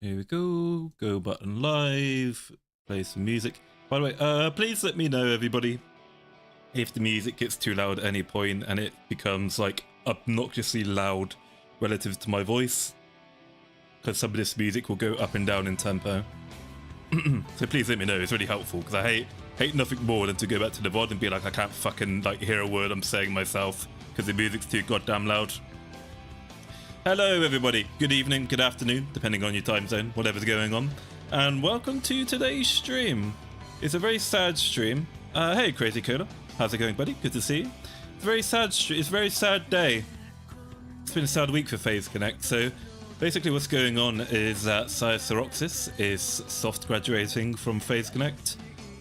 Here we go. Go button live. Play some music. By the way, please let me know, everybody, if the music gets too loud at any point and it becomes like obnoxiously loud relative to my voice, because some of this music will go up and down in tempo. So please let me know. It's really helpful, because I hate nothing more than to go back to the VOD and be like, I can't fucking like hear a word I'm saying myself because the music's too goddamn loud. Hello everybody, good evening, good afternoon, depending on your time zone, whatever's going on, and welcome to today's stream. It's a very sad stream. Hey Crazy Cola, how's it going, buddy? Good to see you. It's a very sad it's a very sad day. It's been a sad week for FaZe Connect. So basically what's going on is that Sairroxs is soft graduating from FaZe Connect,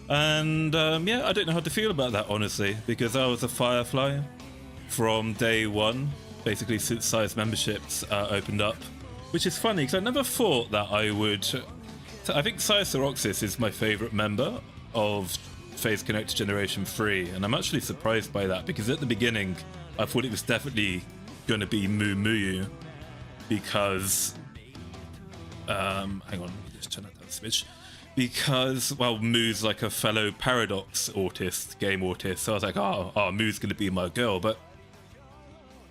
and yeah, I don't know how to feel about that, honestly, because I was a Firefly from day one, basically since Sai's memberships opened up, which is funny because I never thought that I would. I think Sairroxs is my favourite member of FaZe Connect Generation 3, and I'm actually surprised by that, because at the beginning I thought it was definitely going to be Mumu, because hang on, let me just turn that down a smidge, because, well, Moo's like a fellow Paradox autist, game autist, so I was like, oh Moo's going to be my girl. But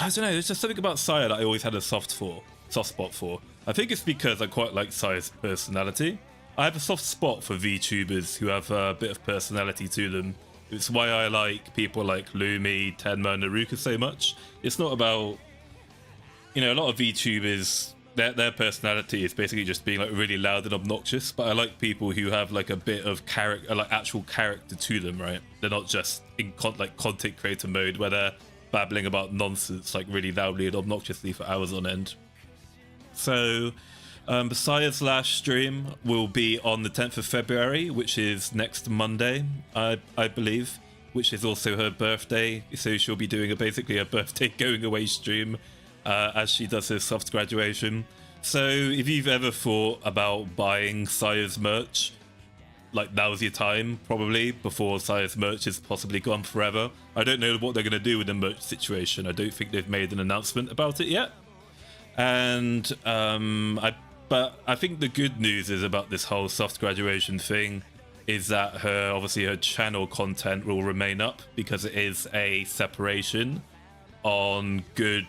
I don't know, there's just something about Sai that I always had a soft spot for. I think it's because I quite like Sai's personality. I have a soft spot for VTubers who have a bit of personality to them. It's why I like people like Lumi, Tenma, and Naruka so much. It's not about, you know, a lot of VTubers, their personality is basically just being like really loud and obnoxious, but I like people who have like a bit of character, like actual character to them, right? They're not just in like content creator mode where they're babbling about nonsense like really loudly and obnoxiously for hours on end. So Messiah's last stream will be on the 10th of February, which is next Monday, I believe, which is also her birthday, so she'll be doing basically a birthday going away stream as she does her soft graduation. So if you've ever thought about buying Saya's merch, like, now's your time, probably, before Saya's merch is possibly gone forever. I don't know what they're going to do with the merch situation. I don't think they've made an announcement about it yet. And but I think the good news is about this whole soft graduation thing is that obviously her channel content will remain up, because it is a separation on good,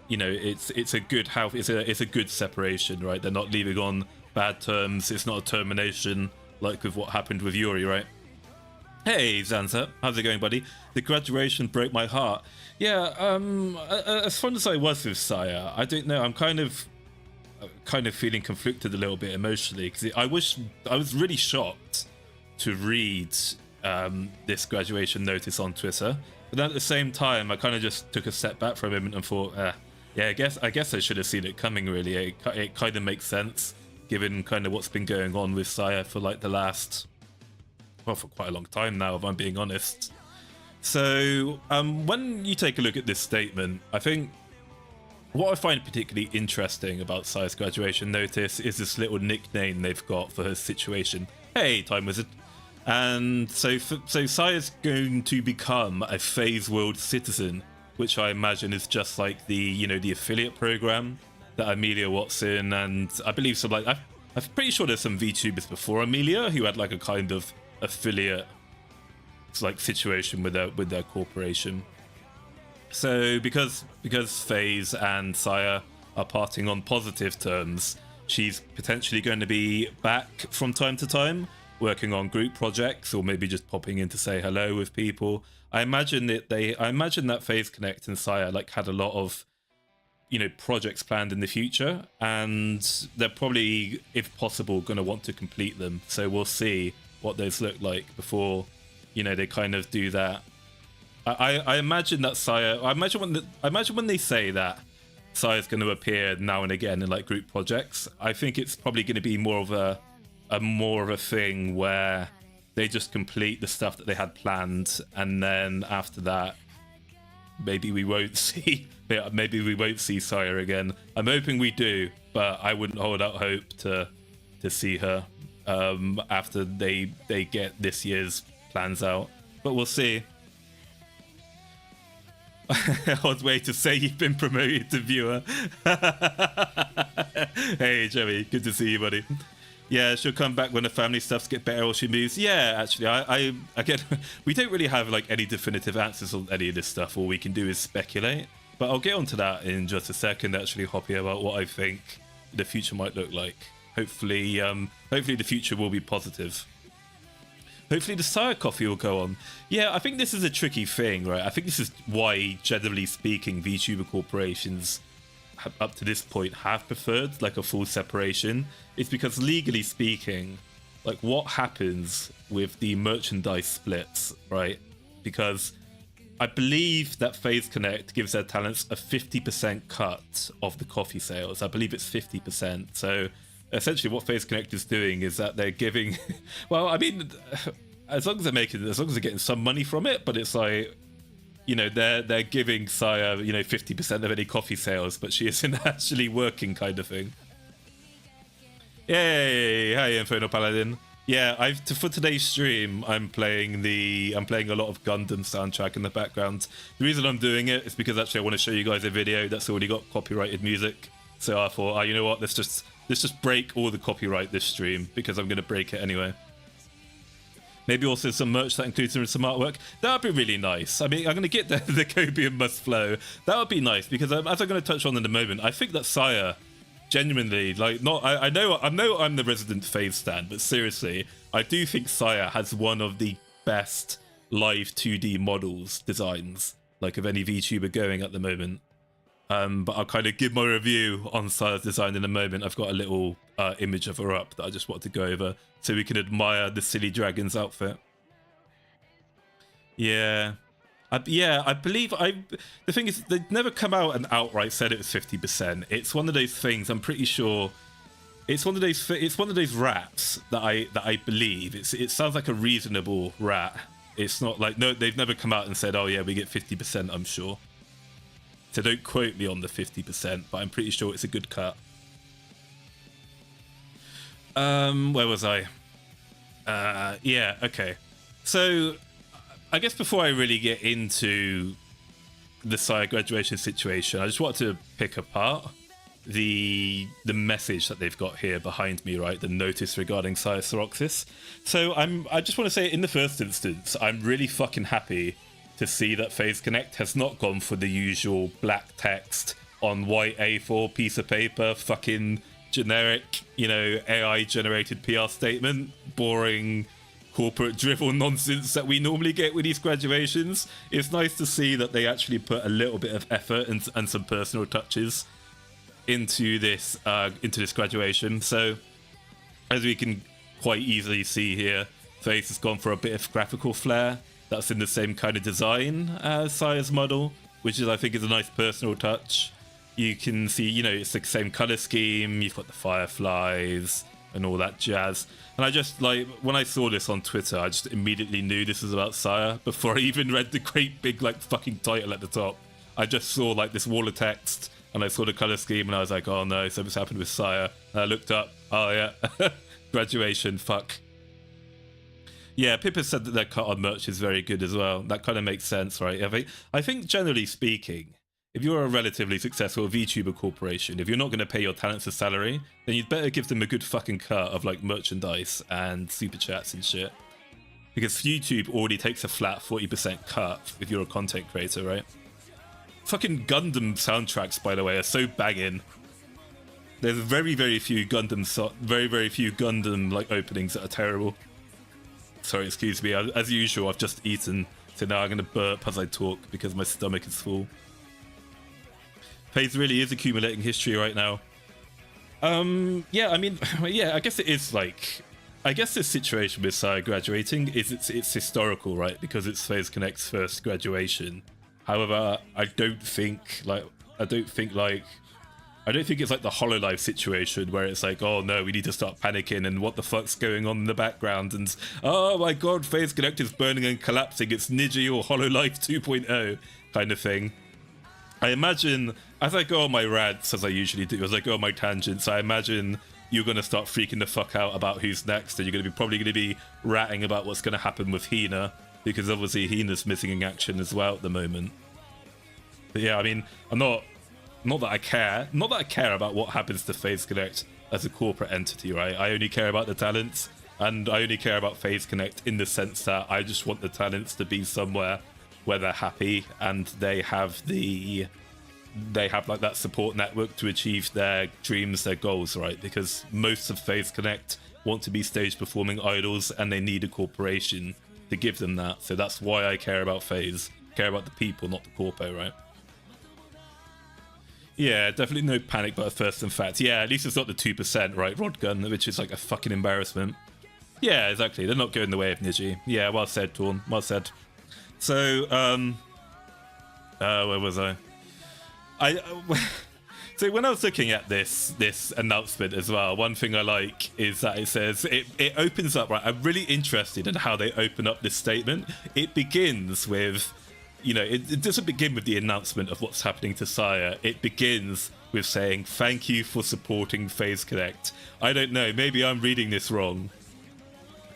you know, it's a good it's a good separation, right? They're not leaving on bad terms. It's not a termination like with what happened with Yuri, right? Hey Zanza, how's it going, buddy? The graduation broke my heart. Yeah, as fun as I was with Saya, I don't know, I'm kind of feeling conflicted a little bit emotionally, because I was really shocked to read this graduation notice on Twitter, but then at the same time I kind of just took a step back for a moment and thought, yeah, I guess I should have seen it coming, really. It kind of makes sense given kind of what's been going on with Saya for like the last, well, for quite a long time now, if I'm being honest. So when you take a look at this statement, I think what I find particularly interesting about Saya's graduation notice is this little nickname they've got for her situation. Hey, Time Wizard. And so Saya's going to become a FaZe World citizen, which I imagine is just like the, you know, the affiliate program that Amelia Watson and I believe some, like, I'm pretty sure there's some VTubers before Amelia who had like a kind of affiliate like situation with their corporation. So because FaZe and Saya are parting on positive terms, she's potentially going to be back from time to time working on group projects, or maybe just popping in to say hello with people. I imagine that FaZe Connect and Saya like had a lot of, you know, projects planned in the future, and they're probably, if possible, going to want to complete them. So we'll see what those look like before, you know, they kind of do that. I imagine that Saya, I imagine when they say that Saya's going to appear now and again in like group projects, I think it's probably going to be more of a thing where they just complete the stuff that they had planned, and then after that, maybe we won't see Saya again. I'm hoping we do, but I wouldn't hold out hope to see her after they get this year's plans out. But we'll see. Odd way to say you've been promoted to viewer. Hey, Joey, good to see you, buddy. Yeah, she'll come back when the family stuffs get better or she moves. Yeah, actually, I again, we don't really have like any definitive answers on any of this stuff. All we can do is speculate. But I'll get onto that in just a second, actually, Hoppy, about what I think the future might look like. Hopefully, hopefully the future will be positive. Hopefully the Sire coffee will go on. Yeah, I think this is a tricky thing, right? I think this is why, generally speaking, VTuber corporations up to this point have preferred like a full separation. It's because legally speaking, like what happens with the merchandise splits, right? Because I believe that FaZe Connect gives their talents a 50% cut of the coffee sales. I believe it's 50%. So essentially what FaZe Connect is doing is that they're giving, well, I mean, as long as they're getting some money from it, but it's like, you know, they're giving Saya, you know, 50% of any coffee sales, but she isn't actually working, kind of thing. Yay! Hi, Inferno Paladin. Yeah, for today's stream, I'm playing a lot of Gundam soundtrack in the background. The reason I'm doing it is because actually I want to show you guys a video that's already got copyrighted music. So I thought, you know what, let's just break all the copyright this stream, because I'm gonna break it anyway. Maybe also some merch that includes some artwork. That would be really nice. I mean, I'm going to get the Copium must flow. That would be nice, because as I'm going to touch on in a moment, I think that Saya, genuinely, like, I know I'm the resident FaZe stan, but seriously, I do think Saya has one of the best live 2D models designs, like, of any VTuber going at the moment. But I'll kind of give my review on Saya's design in a moment. I've got a little image of her up that I just wanted to go over so we can admire the silly dragon's outfit. Yeah. I believe the thing is, they've never come out and outright said it was 50%. It's one of those things, I'm pretty sure, it's one of those raps that I believe. It sounds like a reasonable rap. It's not like, no, they've never come out and said, oh yeah, we get 50%, I'm sure. So don't quote me on the 50%, but I'm pretty sure it's a good cut. Where was I? Yeah, okay. So I guess before I really get into the Saya graduation situation, I just wanted to pick apart the message that they've got here behind me, right? The notice regarding Sairroxs. So I just want to say, in the first instance, I'm really fucking happy to see that FaZe Connect has not gone for the usual black text on white A4 piece of paper, fucking generic, you know, AI generated PR statement, boring corporate drivel nonsense that we normally get with these graduations. It's nice to see that they actually put a little bit of effort and some personal touches into this graduation. So as we can quite easily see here, FaZe has gone for a bit of graphical flair that's in the same kind of design as Saya's model, which is, I think, is a nice personal touch. You can see, you know, it's the same color scheme. You've got the Fireflies and all that jazz. And I just, like, when I saw this on Twitter, I just immediately knew this was about Saya before I even read the great big, like, fucking title at the top. I just saw, like, this wall of text, and I saw the color scheme, and I was like, oh no, something's happened with Saya. And I looked up, oh yeah, graduation, fuck. Yeah, Pippa said that their cut on merch is very good as well. That kind of makes sense, right? I think generally speaking, if you're a relatively successful VTuber corporation, if you're not going to pay your talents a salary, then you'd better give them a good fucking cut of like merchandise and super chats and shit. Because YouTube already takes a flat 40% cut if you're a content creator, right? Fucking Gundam soundtracks, by the way, are so banging. There's very, very few Gundam like openings that are terrible. Sorry, excuse me. As usual, I've just eaten, so now I'm going to burp as I talk because my stomach is full. FaZe really is accumulating history right now. Yeah, I mean, yeah, I guess it is like, I guess this situation with Saya graduating is it's historical, right? Because it's FaZe Connect's first graduation. However, I don't think it's like the HoloLive situation where it's like, oh no, we need to start panicking and what the fuck's going on in the background, and oh my god, FaZe Connect is burning and collapsing, it's Niji or HoloLive 2.0 kind of thing. I imagine, as I go on my rants, as I usually do, as I go on my tangents, I imagine you're going to start freaking the fuck out about who's next, and you're probably going to be ratting about what's going to happen with Hina, because obviously Hina's missing in action as well at the moment. But yeah, I mean, I'm not not that I care about what happens to FaZe Connect as a corporate entity, right? I only care about the talents, and I only care about FaZe Connect in the sense that I just want the talents to be somewhere where they're happy and they have like that support network to achieve their dreams, their goals, right? Because most of FaZe Connect want to be stage performing idols and they need a corporation to give them that. So that's why I care about FaZe. Care about the people, not the corpo, right? Yeah, definitely no panic but a first and fact. Yeah, at least it's not the 2%, right, Rodgun, which is like a fucking embarrassment. Yeah, exactly. They're not going the way of Niji. Yeah, well said, Torn. Well said. So, where was I? So when I was looking at this announcement as well, one thing I like is that it says it opens up, right? I'm really interested in how they open up this statement. It begins with, you know, it doesn't begin with the announcement of what's happening to Sire. It begins with saying, thank you for supporting FaZe Connect. I don't know, maybe I'm reading this wrong,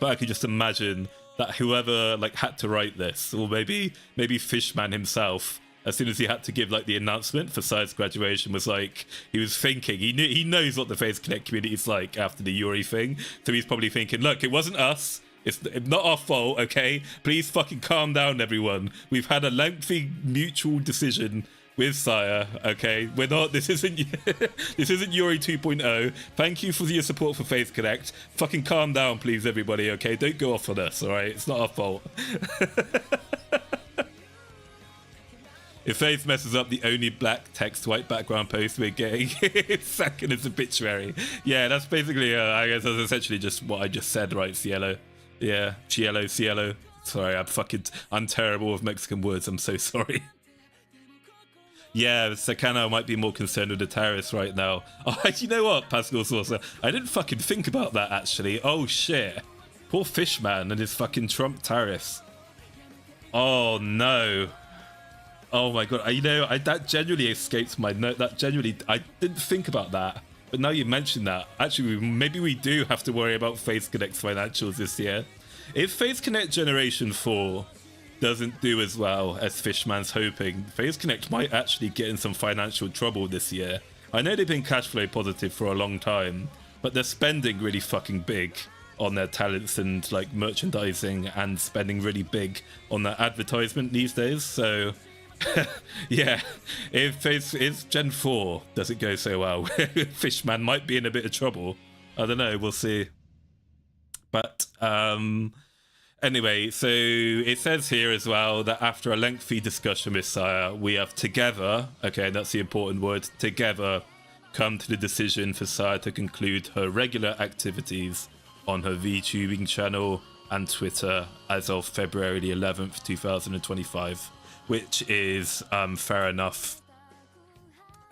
but I could just imagine that whoever like had to write this, or maybe Fishman himself, as soon as he had to give like the announcement for Sire's graduation, was like, he was thinking, he knows what the FaZe Connect community is like after the Yuri thing, so he's probably thinking, look, it wasn't us. It's not our fault, okay? Please fucking calm down, everyone. We've had a lengthy mutual decision with Sire, okay? We're not, this isn't Yuri 2.0. Thank you for your support for FaZe Connect. Fucking calm down, please, everybody, okay? Don't go off on us, all right? It's not our fault. If FaZe messes up the only black text, white background post we're getting, it's second as obituary. Yeah, that's basically, I guess that's essentially just what I just said, right, Cielo? Yeah, Cielo. Sorry, I'm terrible with Mexican words, I'm so sorry. Yeah, Sakana might be more concerned with the terrorists right now. Oh, you know what, Pascal Saucer? I didn't fucking think about that, actually. Oh, shit. Poor Fishman and his fucking Trump tariffs. Oh, no. Oh, my God. You know, that genuinely escaped my note. I didn't think about that. But now you mentioned that, actually, maybe we do have to worry about FaZe Connect's financials this year. If FaZe Connect Generation 4 doesn't do as well as Fishman's hoping, FaZe Connect might actually get in some financial trouble this year. I know they've been cash flow positive for a long time, but they're spending really fucking big on their talents and like merchandising, and spending really big on their advertisement these days. So yeah, if Gen 4 doesn't go so well, Fishman might be in a bit of trouble. I don't know, we'll see. But anyway, so it says here as well that after a lengthy discussion with Sire, we have together, okay, that's the important word, together, come to the decision for Sire to conclude her regular activities on her VTubing channel and Twitter as of February the 11th, 2025. Which is fair enough,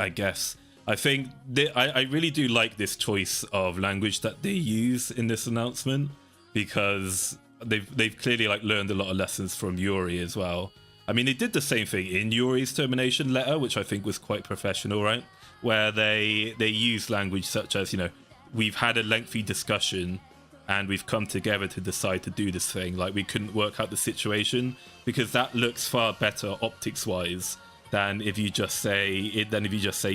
I guess. I think I really do like this choice of language that they use in this announcement, because they've clearly like learned a lot of lessons from Yuri as well. I mean, they did the same thing in Yuri's termination letter, which I think was quite professional, right? Where they use language such as, you know, we've had a lengthy discussion and we've come together to decide to do this thing. Like, we couldn't work out the situation, because that looks far better optics-wise than if you just say, you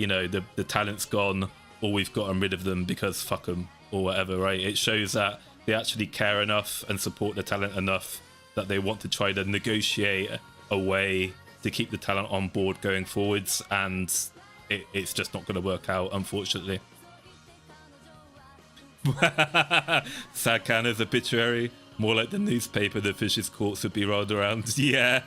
know, the talent's gone, or we've gotten rid of them because fuck them, or whatever, right? It shows that they actually care enough and support the talent enough that they want to try to negotiate a way to keep the talent on board going forwards, and it's just not going to work out, unfortunately. Sakana's obituary, more like the newspaper the fish's corpse would be rolled around. Yeah.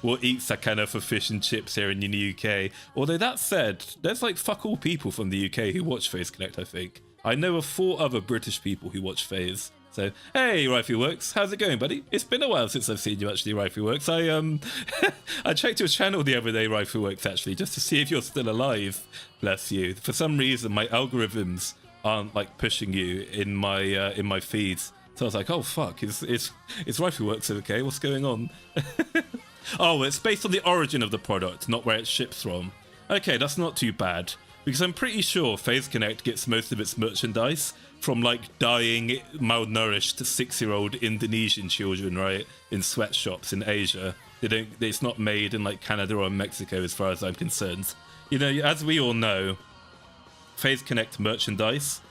We'll eat Sakana for fish and chips here in the UK. Although that said, there's like fuck all people from the UK who watch FaZe Connect, I think. I know of 4 other British people who watch FaZe. So, hey, Rifleworks, how's it going, buddy? It's been a while since I've seen you, actually, Rifleworks. I checked your channel the other day, Rifleworks, actually, just to see if you're still alive. Bless you. For some reason, my algorithms aren't like pushing you in my feeds, so I was like, oh fuck, is Rifleworks okay? What's going on? Oh, it's based on the origin of the product, not where it ships from. Okay, that's not too bad, because I'm pretty sure FaZe Connect gets most of its merchandise from like dying, malnourished 6-year-old Indonesian children, right, in sweatshops in Asia. It's not made in like Canada or Mexico, as far as I'm concerned. You know, as we all know, Phase Connect merchandise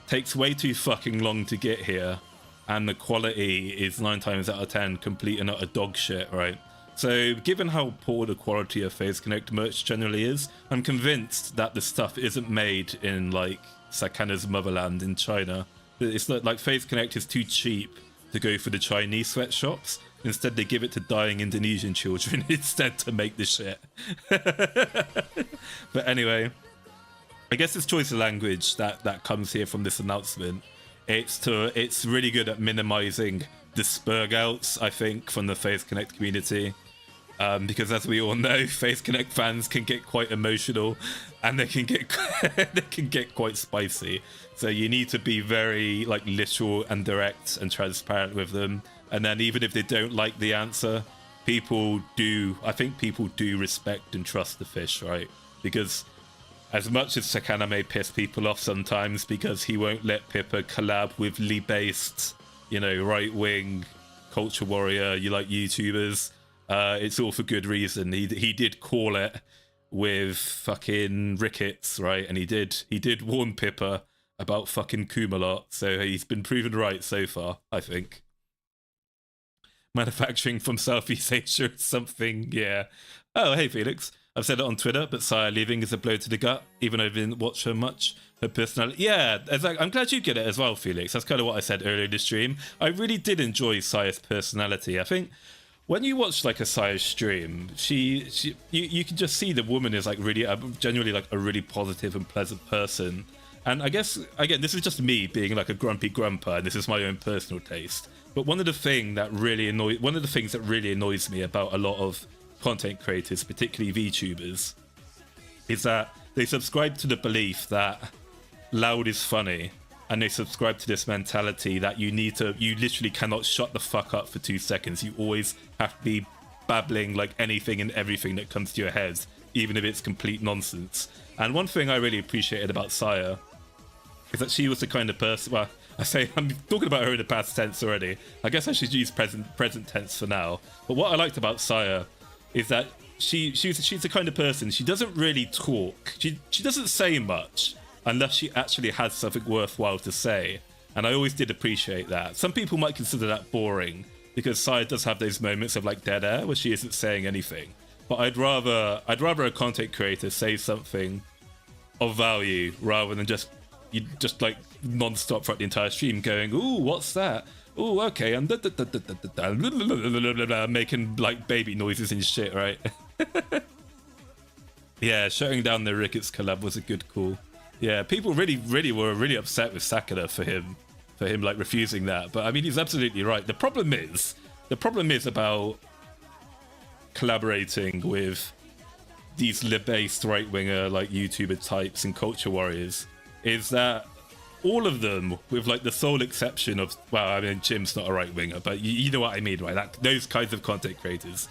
takes way too fucking long to get here, and the quality is 9 times out of 10 complete and utter dog shit, right? So given how poor the quality of Phase Connect merch generally is, I'm convinced that the stuff isn't made in like Sakana's motherland in China. It's not like Phase Connect is too cheap to go for the Chinese sweatshops. Instead, they give it to dying Indonesian children instead to make the shit. But anyway, I guess it's choice of language that comes here from this announcement. It's really good at minimizing the spurg outs, I think, from the Phase Connect community. Because as we all know, Phase Connect fans can get quite emotional, and they can get quite spicy. So you need to be very like literal and direct and transparent with them. And then even if they don't like the answer, I think people do respect and trust the fish, right? Because as much as Sakana may piss people off sometimes because he won't let Pippa collab with Lee-based, you know, right-wing culture warrior, you like YouTubers, it's all for good reason. He did call it with fucking Ricketts, right? And he did warn Pippa about fucking Kumalot, so he's been proven right so far, I think. Manufacturing from Southeast Asia is something, yeah. Oh, hey, Felix. I've said it on Twitter, but Saya leaving is a blow to the gut, even though I didn't watch her much. Her personality, yeah, I'm glad you get it as well, Felix. That's kind of what I said earlier in the stream. I really did enjoy Saya's personality. I think when you watch like a Saya stream, you can just see the woman is like really, genuinely like a really positive and pleasant person. And I guess, again, this is just me being like a grumpy grumper, and this is my own personal taste. But one of the things that really annoys me about a lot of content creators, particularly VTubers, is that they subscribe to the belief that loud is funny, and they subscribe to this mentality that you literally cannot shut the fuck up for 2 seconds. You always have to be babbling like anything and everything that comes to your head, even if it's complete nonsense. And one thing I really appreciated about Saya is that she was the kind of person, well, I'm talking about her in the past tense already. I guess I should use present tense for now. But what I liked about Saya is that she's the kind of person, she doesn't really talk. She doesn't say much unless she actually has something worthwhile to say. And I always did appreciate that. Some people might consider that boring, because Saya does have those moments of like dead air where she isn't saying anything. But I'd rather a content creator say something of value rather than just like non-stop throughout the entire stream going, ooh, what's that? Ooh, okay, and making like baby noises and shit, right? Yeah, shutting down the Ricketts collab was a good call. Yeah, people really were upset with Sakura for him like refusing that. But I mean, he's absolutely right. The problem is about collaborating with these lib-based right-winger like YouTuber types and culture warriors is that all of them, with like the sole exception of, well, I mean, Jim's not a right-winger, but you know what I mean, right? Those kinds of content creators,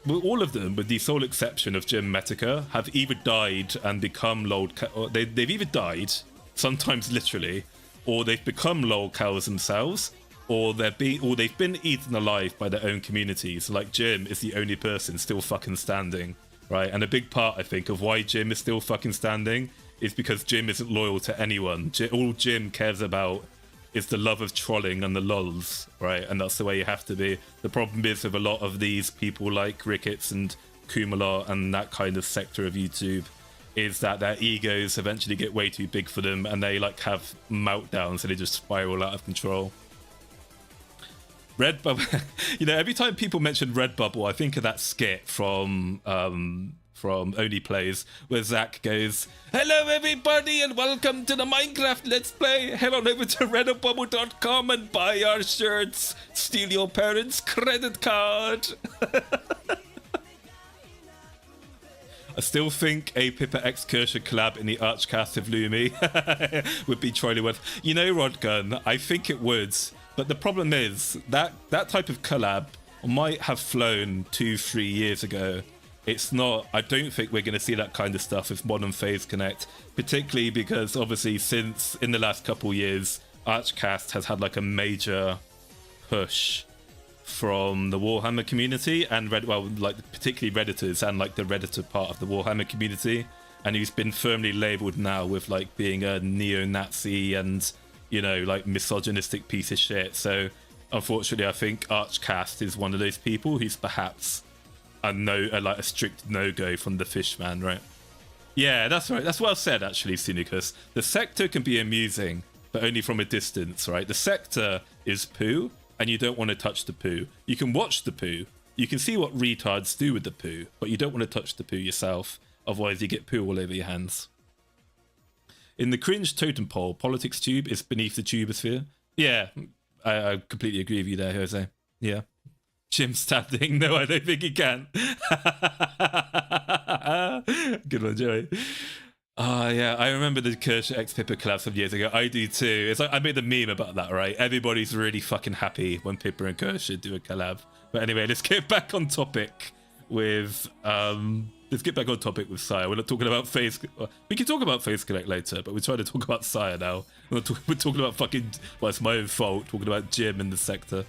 all of them, with the sole exception of Jim Metica, have either died and become lol. They've either died, sometimes literally, or they've become lol cows themselves, or they've been eaten alive by their own communities. Like Jim is the only person still fucking standing, right? And a big part, I think, of why Jim is still fucking standing is because Jim isn't loyal to anyone. All Jim cares about is the love of trolling and the lols, right? And that's the way you have to be. The problem is with a lot of these people like Ricketts and Kumalot and that kind of sector of YouTube is that their egos eventually get way too big for them, and they like have meltdowns and they just spiral out of control. Redbubble, you know, every time people mention Redbubble, I think of that skit from Only Plays, where Zach goes, "Hello everybody and welcome to the Minecraft Let's Play. Head on over to redbubble.com and buy our shirts. Steal your parents' credit card." I still think a Pippa X Kershaw collab in the Archcast of Lumi would be truly worth. You know, Rodgun, I think it would. But the problem is that type of collab might have flown 2-3 years ago. It's not, I don't think we're going to see that kind of stuff with modern Phase Connect, particularly because obviously since in the last couple years, Archcast has had like a major push from the Warhammer community and particularly Redditors and like the Redditor part of the Warhammer community. and he's been firmly labeled now with like being a neo-Nazi and, you know, like misogynistic piece of shit. So unfortunately, I think Archcast is one of those people who's perhaps like a strict no-go from the Fishman, right? Yeah, that's right. That's well said, actually, Cynicus. The sector can be amusing, but only from a distance, right? The sector is poo, and you don't want to touch the poo. You can watch the poo. You can see what retards do with the poo, but you don't want to touch the poo yourself. Otherwise, you get poo all over your hands. In the cringe totem pole, politics tube is beneath the tubosphere. Yeah, I completely agree with you there, Jose. Yeah. Jim standing. No, I don't think he can. Good one, Joey. Yeah, I remember the Kirsch X Pippa collab some years ago. I do too. It's like I made a meme about that, right? Everybody's really fucking happy when Pippa and Kirsch do a collab. But anyway, let's get back on topic with Sire. We're not talking about Face. We can talk about Face Connect later, but we're trying to talk about Sire now. We're talking about fucking. Well, it's my own fault. Talking about Jim in the sector.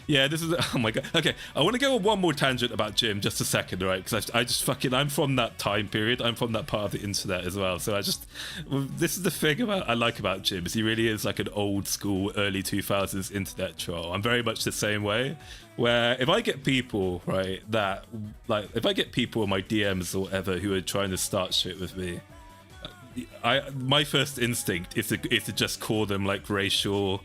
Yeah, this is. Oh my god. Okay, I want to go on one more tangent about Jim just a second, right? Because I just fucking. I'm from that time period. I'm from that part of the internet as well. So this is the thing I like about Jim, is he really is like an old school, early 2000s internet troll. I'm very much the same way. Where if I get people, right, that like if I get people in my DMs or whatever who are trying to start shit with me, my first instinct is to just call them like racial,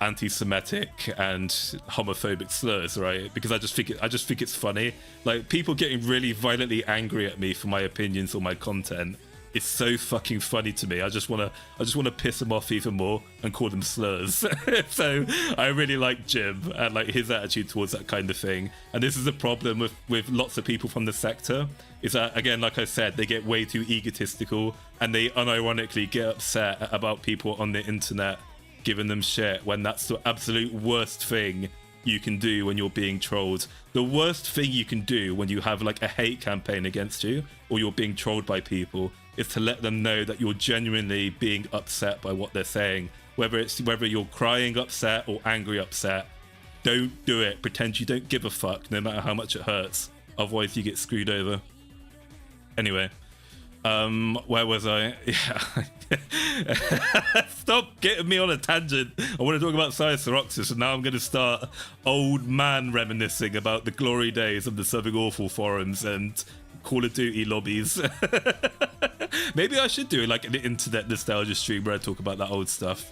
anti-Semitic and homophobic slurs, right? Because I just think it's funny. Like, people getting really violently angry at me for my opinions or my content is so fucking funny to me. I just want to piss them off even more and call them slurs. So I really like Jim and like his attitude towards that kind of thing. And this is a problem with lots of people from the sector, is that, again, like I said, they get way too egotistical and they unironically get upset about people on the internet giving them shit, when that's the absolute worst thing you can do when you're being trolled. The worst thing you can do when you have like a hate campaign against you or you're being trolled by people is to let them know that you're genuinely being upset by what they're saying. Whether you're crying upset or angry upset, don't do it. Pretend you don't give a fuck, no matter how much it hurts. Otherwise you get screwed over. Anyway, where was I? Yeah. Stop getting me on a tangent. I want to talk about Sairroxs, and now I'm going to start old man reminiscing about the glory days of the Something Awful forums and Call of Duty lobbies. Maybe I should do like an internet nostalgia stream where I talk about that old stuff.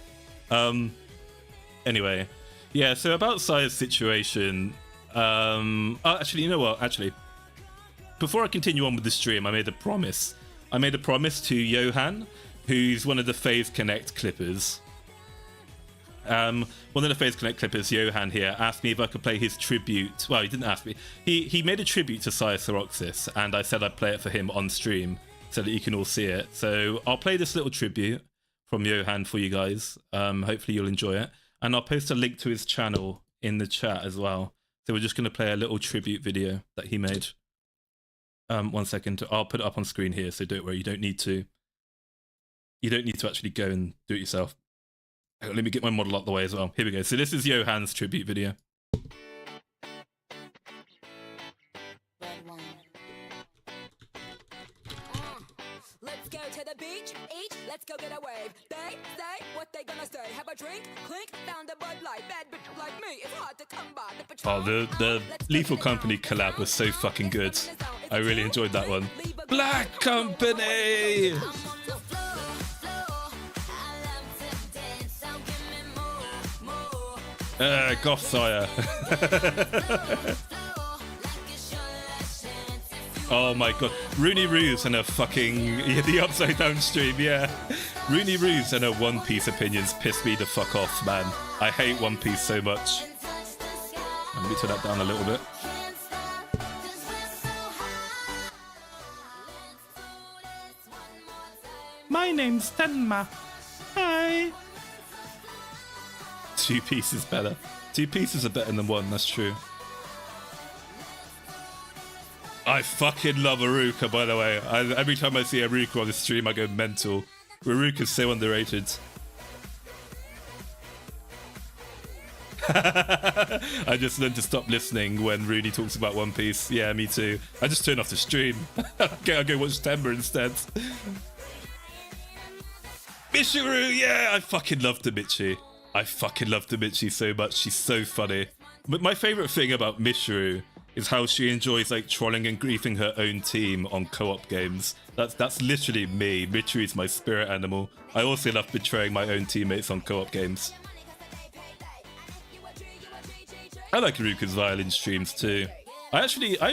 Anyway, yeah, so about Sire's situation, actually, you know what, before I continue on with the stream, I made a promise to Johan, who's one of the FaZe Connect clippers. One of the FaZe Connect clippers, Johan here, asked me if I could play his tribute. Well, he didn't ask me. He made a tribute to Sairroxs, and I said I'd play it for him on stream so that you can all see it. So I'll play this little tribute from Johan for you guys. Hopefully you'll enjoy it. And I'll post a link to his channel in the chat as well. So we're just going to play a little tribute video that he made. 1 second. I'll put it up on screen here, so don't worry. You don't need to actually go and do it yourself. Let me get my model out the way as well. Here we go. So this is Johan's tribute video. Let's go to the beach, eat, let's go get a wave. They say what they gonna say. Have a drink, clink, found a Bud Light. Bad bitch like me, it's hard to come by. Oh, the Lethal Company collab was so fucking good. I really enjoyed that one. Black Company! Goth Sire. Oh my god. Rooney Ruse and her fucking... Yeah, the upside down stream, yeah. Rooney Ruse and her One Piece opinions piss me the fuck off, man. I hate One Piece so much. Let me turn that down a little bit. My name's Tenma. Hi. Two pieces better. Two pieces are better than one, that's true. I fucking love Aruka, by the way. Every time I see Aruka on the stream, I go mental. Aruka's so underrated. I just learned to stop listening when Rudy talks about One Piece. Yeah, me too. I just turn off the stream. Okay, I'll go watch Tenma instead. Michiru, yeah, I fucking love Demichi. I fucking love Demichi so much. She's so funny. But my favorite thing about Michiru is how she enjoys like trolling and griefing her own team on co-op games. That's literally me. Michiru is my spirit animal. I also love betraying my own teammates on co-op games. I like Aruka's violin streams too. I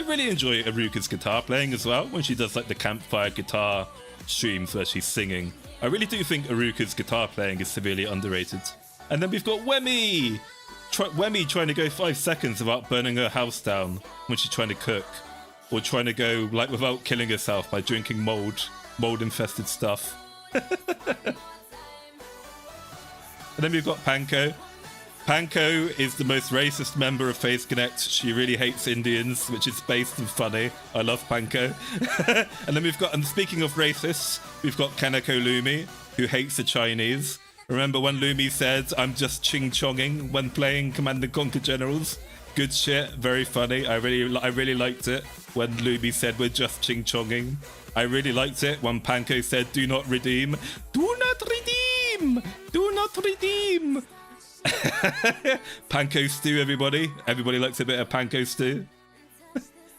really enjoy Aruka's guitar playing as well when she does like the campfire guitar streams where she's singing. I really do think Aruka's guitar playing is severely underrated. And then we've got Wemi! Wemi trying to go 5 seconds without burning her house down when she's trying to cook. Or trying to go like without killing herself by drinking mold infested stuff. And then we've got Panko. Panko is the most racist member of Face Connect. She really hates Indians, which is based and funny. I love Panko. And then we've got, and speaking of racists, we've got Kaneko Lumi, who hates the Chinese. Remember when Lumi said, "I'm just ching-chonging" when playing Command & Conquer Generals? Good shit, very funny. I really liked it when Lumi said, "We're just ching-chonging." I really liked it when Panko said, "Do not redeem." Do not redeem! Do not redeem! Panko stew, everybody. Everybody likes a bit of panko stew.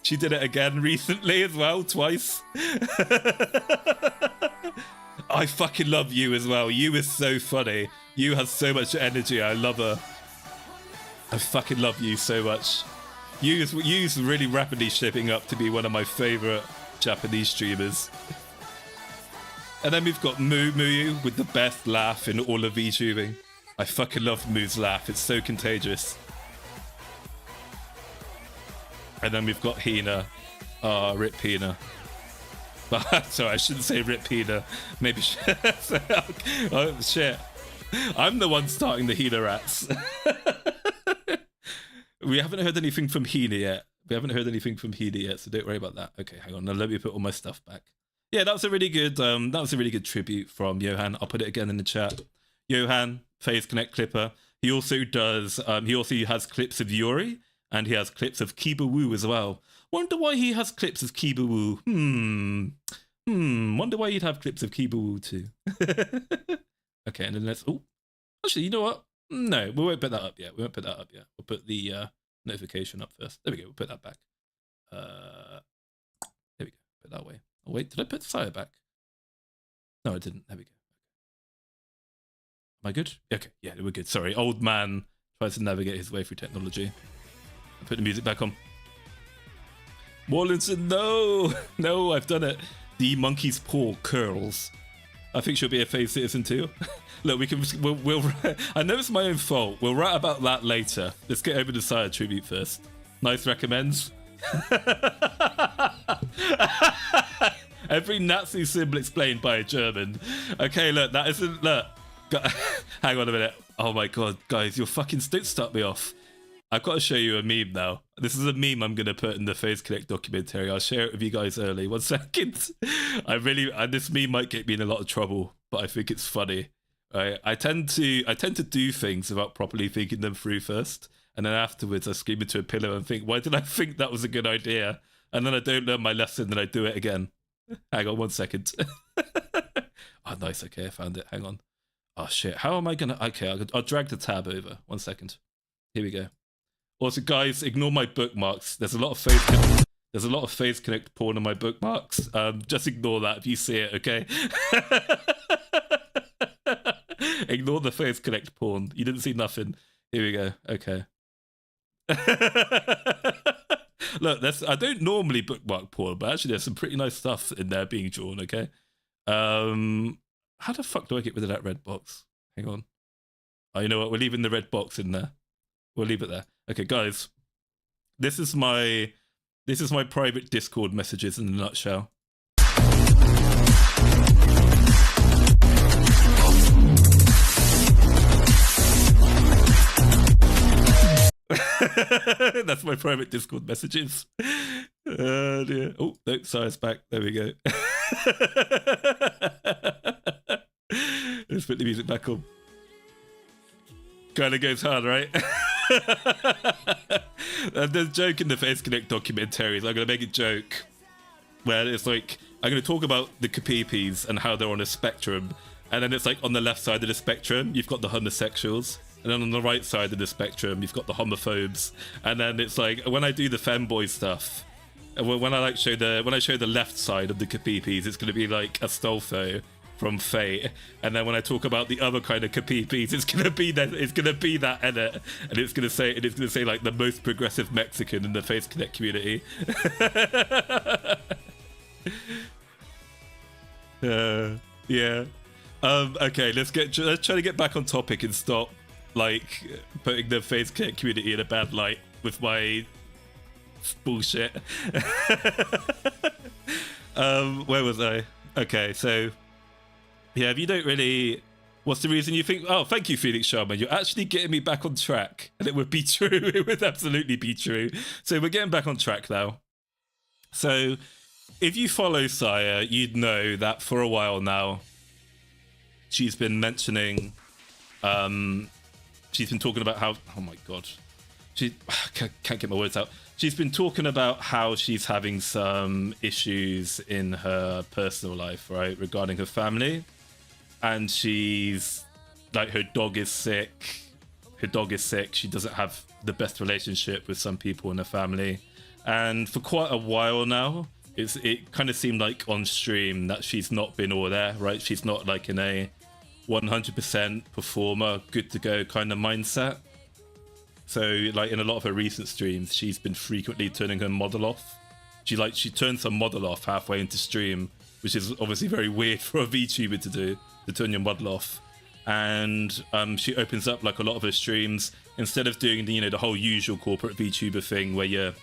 She did it again recently as well, twice. I fucking love you as well. You is so funny. You has so much energy. I love her. I fucking love you so much. You's really rapidly shaping up to be one of my favorite Japanese streamers. And then we've got Muyu with the best laugh in all of VTubing. I fucking love Moo's laugh. It's so contagious. And then we've got Hina. Ah, rip Hina. Sorry, I shouldn't say rip Hina. Maybe oh shit. I'm the one starting the Hina rats. We haven't heard anything from Hina yet. So don't worry about that. Okay, hang on. Now let me put all my stuff back. Yeah, that was a really good tribute from Johan. I'll put it again in the chat. Johan, Phase Connect Clipper. He also does. He also has clips of Yuri, and he has clips of Kiba Wu as well. Wonder why he has clips of Kiba Wu. Wonder why he'd have clips of Kiba Wu too. Okay, and then let's. Oh, actually, you know what? No, we won't put that up yet. We'll put the notification up first. There we go. We'll put that back. There we go. Put it that way. Oh wait, did I put Sire back? No, I didn't. There we go. Am I good? Okay, yeah, we're good. Sorry, old man tries to navigate his way through technology. I put the music back on. Maulington, no! No, I've done it. The monkey's paw curls. I think she'll be a Phase citizen too. Look, we'll I know it's my own fault. We'll write about that later. Let's get over the Sire tribute first. Nice recommends. Every Nazi symbol explained by a German. Okay, look, that isn't... Look. Hang on a minute. Oh my god, guys, you're fucking... Don't start me off. I've got to show you a meme now. This is a meme I'm going to put in the Phase Connect documentary. I'll share it with you guys early. 1 second. This meme might get me in a lot of trouble, but I think it's funny. Right? I tend to do things without properly thinking them through first, and then afterwards I scream into a pillow and think, why did I think that was a good idea? And then I don't learn my lesson and I do it again. Hang on 1 second. Oh, nice. Okay, I found it. Hang on. Oh shit, how am I gonna... Okay, I'll drag the tab over. 1 second. Here we go. Also, guys, ignore my bookmarks. There's a lot of Phase Connect porn on my bookmarks. Just ignore that if you see it, okay? Ignore the Phase Connect porn. You didn't see nothing. Here we go. Okay. Look, I don't normally bookmark porn, but actually there's some pretty nice stuff in there being drawn, okay? How the fuck do I get rid of that red box? Hang on. Oh, you know what? We're leaving the red box in there. We'll leave it there. Okay, guys. This is my private Discord messages in a nutshell. That's my private Discord messages. Dear. Oh, no, Sire's back. There we go. Let's put the music back on. Kind of goes hard, right? The joke in the Face Connect documentary is I'm going to make a joke where it's like, I'm going to talk about the Kapipis and how they're on a spectrum. And then it's like on the left side of the spectrum, you've got the homosexuals. And then on the right side of the spectrum, you've got the homophobes. And then it's like, when I do the femboy stuff, when I show the left side of the Kapipis, it's going to be like Astolfo from Fate, and then when I talk about the other kind of Kapipis, it's gonna be that edit, and it's gonna say like the most progressive Mexican in the Face Connect community. Yeah. Okay, let's try to get back on topic and stop like putting the Face Connect community in a bad light with my bullshit. Where was I? Okay, so yeah, if you don't really, what's the reason you think? Oh, thank you, Felix Sharma. You're actually getting me back on track, and it would be true. It would absolutely be true. So we're getting back on track now. So if you follow Saya, you'd know that for a while now, she's been mentioning, she's been talking about how, oh my God, she can't get my words out. She's been talking about how she's having some issues in her personal life, right, regarding her family. And she's like, her dog is sick. She doesn't have the best relationship with some people in her family. And for quite a while now, it kind of seemed like on stream that she's not been all there, right? She's not like in a 100% performer, good to go kind of mindset. So like in a lot of her recent streams, she's been frequently turning her model off. She turns her model off halfway into stream, which is obviously very weird for a VTuber to do, to turn your model off. And she opens up like a lot of her streams, instead of doing the, you know, the whole usual corporate VTuber thing where you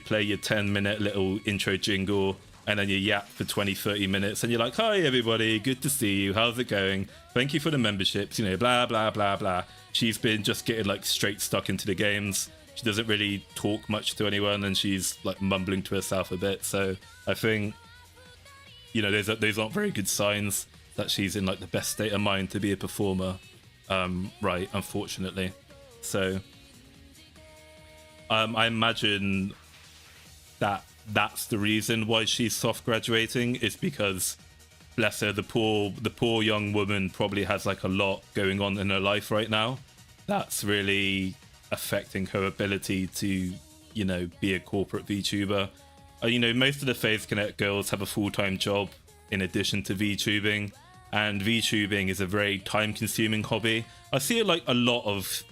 play your 10-minute little intro jingle and then you yap for 20-30 minutes and you're like, hi everybody, good to see you, how's it going, thank you for the memberships, you know, blah blah blah blah. She's been just getting like straight stuck into the games. She doesn't really talk much to anyone, and she's like mumbling to herself a bit. So I think, you know, those aren't very good signs that she's in like the best state of mind to be a performer, right, unfortunately. So I imagine that's the reason why she's soft graduating, is because, bless her, the poor young woman probably has like a lot going on in her life right now that's really affecting her ability to, you know, be a corporate VTuber. You know, most of the Face Connect girls have a full-time job in addition to VTubing, and VTubing is a very time-consuming hobby. I see a lot of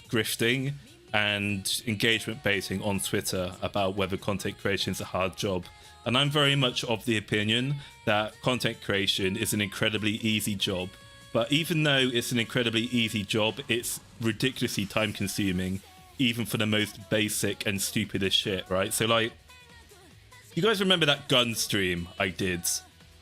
grifting and engagement baiting on Twitter about whether content creation is a hard job. And I'm very much of the opinion that content creation is an incredibly easy job. But even though it's an incredibly easy job, it's ridiculously time consuming, even for the most basic and stupidest shit, right? So like, you guys remember that gun stream I did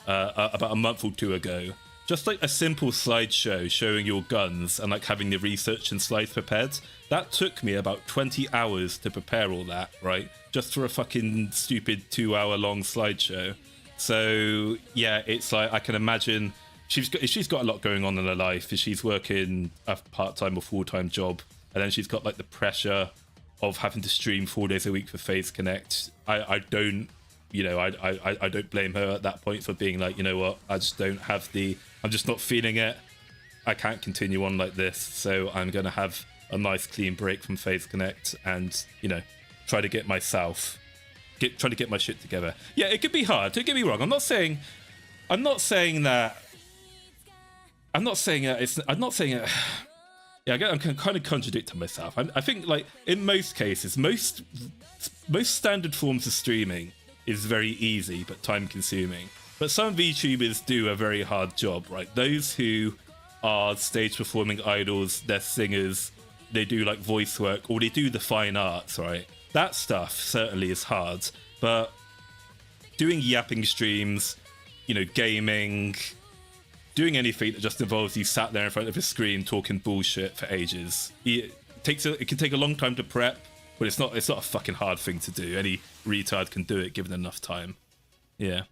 about a month or two ago? Just like a simple slideshow showing your guns and like having the research and slides prepared. That took me about 20 hours to prepare all that, right? Just for a fucking stupid 2-hour long slideshow. So yeah, it's like, I can imagine she's got a lot going on in her life. She's working a part-time or full-time job, and then she's got like the pressure of having to stream 4 days a week for Face Connect. I don't, you know, I don't blame her at that point for being like, you know what, I'm just not feeling it. I can't continue on like this, so I'm gonna have a nice clean break from Face Connect and, you know, try to get my shit together. Yeah, it could be hard, don't get me wrong. I'm not saying that yeah, I'm kind of contradicting myself. I think like in most cases, most standard forms of streaming is very easy but time consuming. But some VTubers do a very hard job, right? Those who are stage performing idols, they're singers, they do like voice work, or they do the fine arts, right? That stuff certainly is hard. But doing yapping streams, you know, gaming, doing anything that just involves you sat there in front of a screen talking bullshit for ages, it can take a long time to prep, but it's not a fucking hard thing to do. Any retard can do it given enough time. Yeah.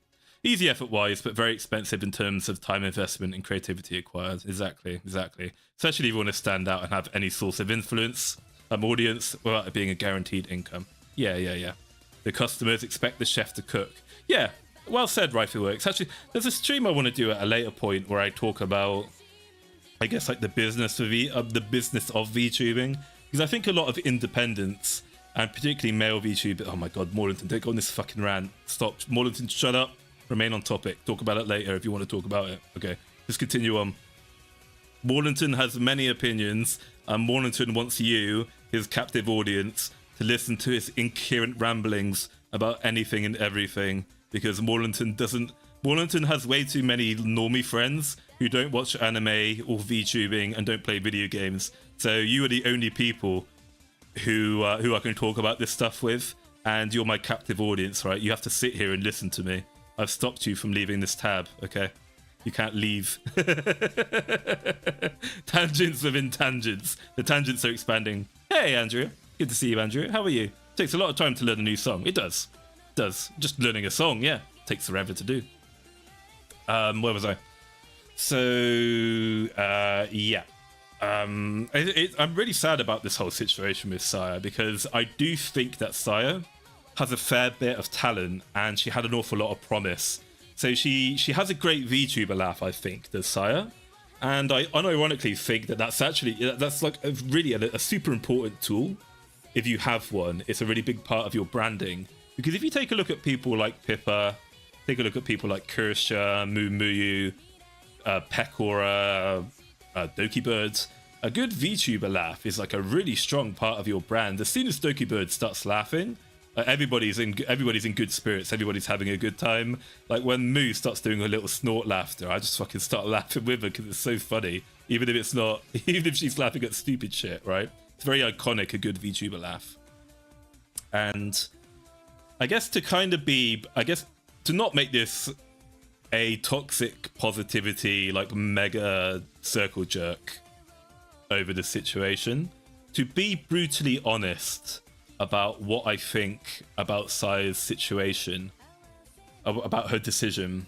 Easy effort-wise, but very expensive in terms of time investment and creativity acquired. Exactly. Especially if you want to stand out and have any source of influence, audience, without it being a guaranteed income. Yeah. The customers expect the chef to cook. Yeah, well said, Rifleworks. Actually, there's a stream I want to do at a later point where I talk about, I guess, like the business of VTubing, because I think a lot of independents and particularly male VTubers. Oh my God, Maulington, don't go on this fucking rant. Stop, Maulington, shut up. Remain on topic. Talk about it later if you want to talk about it. Okay, just continue on. Maulington has many opinions, and Maulington wants you, his captive audience, to listen to his incoherent ramblings about anything and everything, because Maulington has way too many normie friends who don't watch anime or VTubing and don't play video games. So you are the only people who I can talk about this stuff with, and you're my captive audience, right? You have to sit here and listen to me. I've stopped you from leaving this tab, okay? You can't leave. Tangents within tangents. The tangents are expanding. Hey, Andrew. Good to see you, Andrew. How are you? Takes a lot of time to learn a new song. It does. Just learning a song, yeah. Takes forever to do. Where was I? So, yeah. I'm really sad about this whole situation with Saya, because I do think that Saya has a fair bit of talent and she had an awful lot of promise. So she has a great VTuber laugh, I think, does Saya. And I unironically think that that's like a super important tool. If you have one, it's a really big part of your branding. Because if you take a look at people like Pippa, take a look at people like Kirsha, Mumu, Pekora, Doki Birds, a good VTuber laugh is like a really strong part of your brand. As soon as Doki Bird starts laughing, everybody's in good spirits. Everybody's having a good time. Like when Moo starts doing a little snort laughter, I just fucking start laughing with her because it's so funny. Even if she's laughing at stupid shit, right? It's very iconic, a good VTuber laugh. And I guess to not make this a toxic positivity, like mega circle jerk over the situation, to be brutally honest about what I think about Saya's situation, about her decision.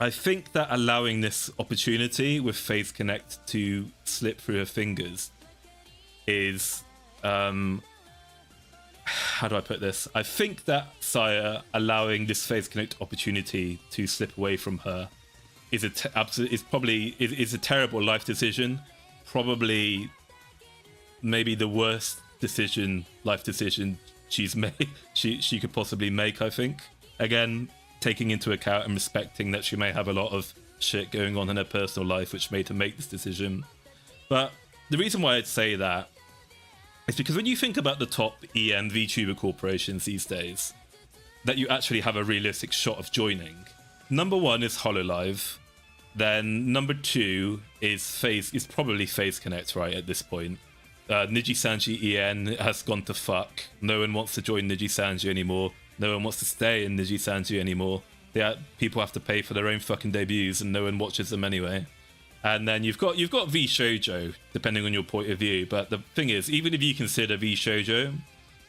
I think that allowing this opportunity with Phase Connect to slip through her fingers is, how do I put this? I think that Saya allowing this Phase Connect opportunity to slip away from her is a terrible life decision. Probably, maybe the worst life decision she's made, she could possibly make, I think. Again, taking into account and respecting that she may have a lot of shit going on in her personal life which made her make this decision. But the reason why I'd say that is because when you think about the top EN VTuber corporations these days that you actually have a realistic shot of joining, number one is HoloLive, then number two is probably Phase Connect, right, at this point. Niji-Sanji EN has gone to fuck. No one wants to join Niji-Sanji anymore. No one wants to stay in Niji-Sanji anymore. People have to pay for their own fucking debuts and no one watches them anyway. And then you've got V-Shoujo, depending on your point of view. But the thing is, even if you consider V-Shoujo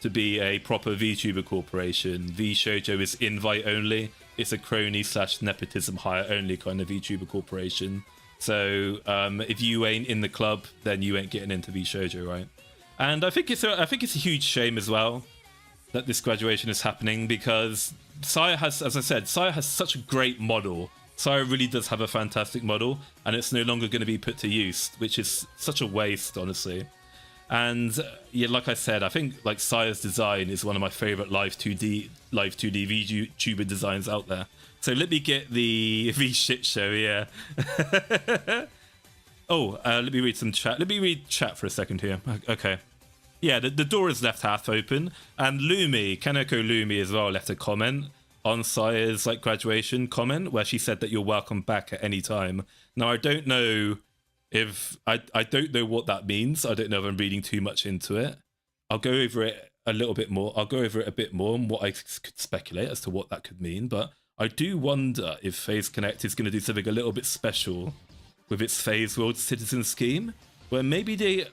to be a proper VTuber corporation, V-Shoujo is invite only. It's a crony/nepotism hire only kind of VTuber corporation. So if you ain't in the club, then you ain't getting into V-Shoujo, right? And I think it's a huge shame as well that this graduation is happening, because Saya has, as I said, Saya has such a great model. Saya really does have a fantastic model, and it's no longer going to be put to use, which is such a waste, honestly. And yeah, like I said, I think like Saya's design is one of my favorite live 2D VTuber designs out there. So let me get the V-Shit Show, yeah. Let me read some chat. Let me read chat for a second here. Okay. Yeah, the door is left half open. And Kaneko Lumi as well left a comment on Saya's like graduation comment where she said that you're welcome back at any time. Now, I don't know if... I don't know what that means. I don't know if I'm reading too much into it. I'll go over it a little bit more. I'll go over it a bit more and what I could speculate as to what that could mean. But I do wonder if Phase Connect is going to do something a little bit special with its Phase World Citizen scheme, where maybe there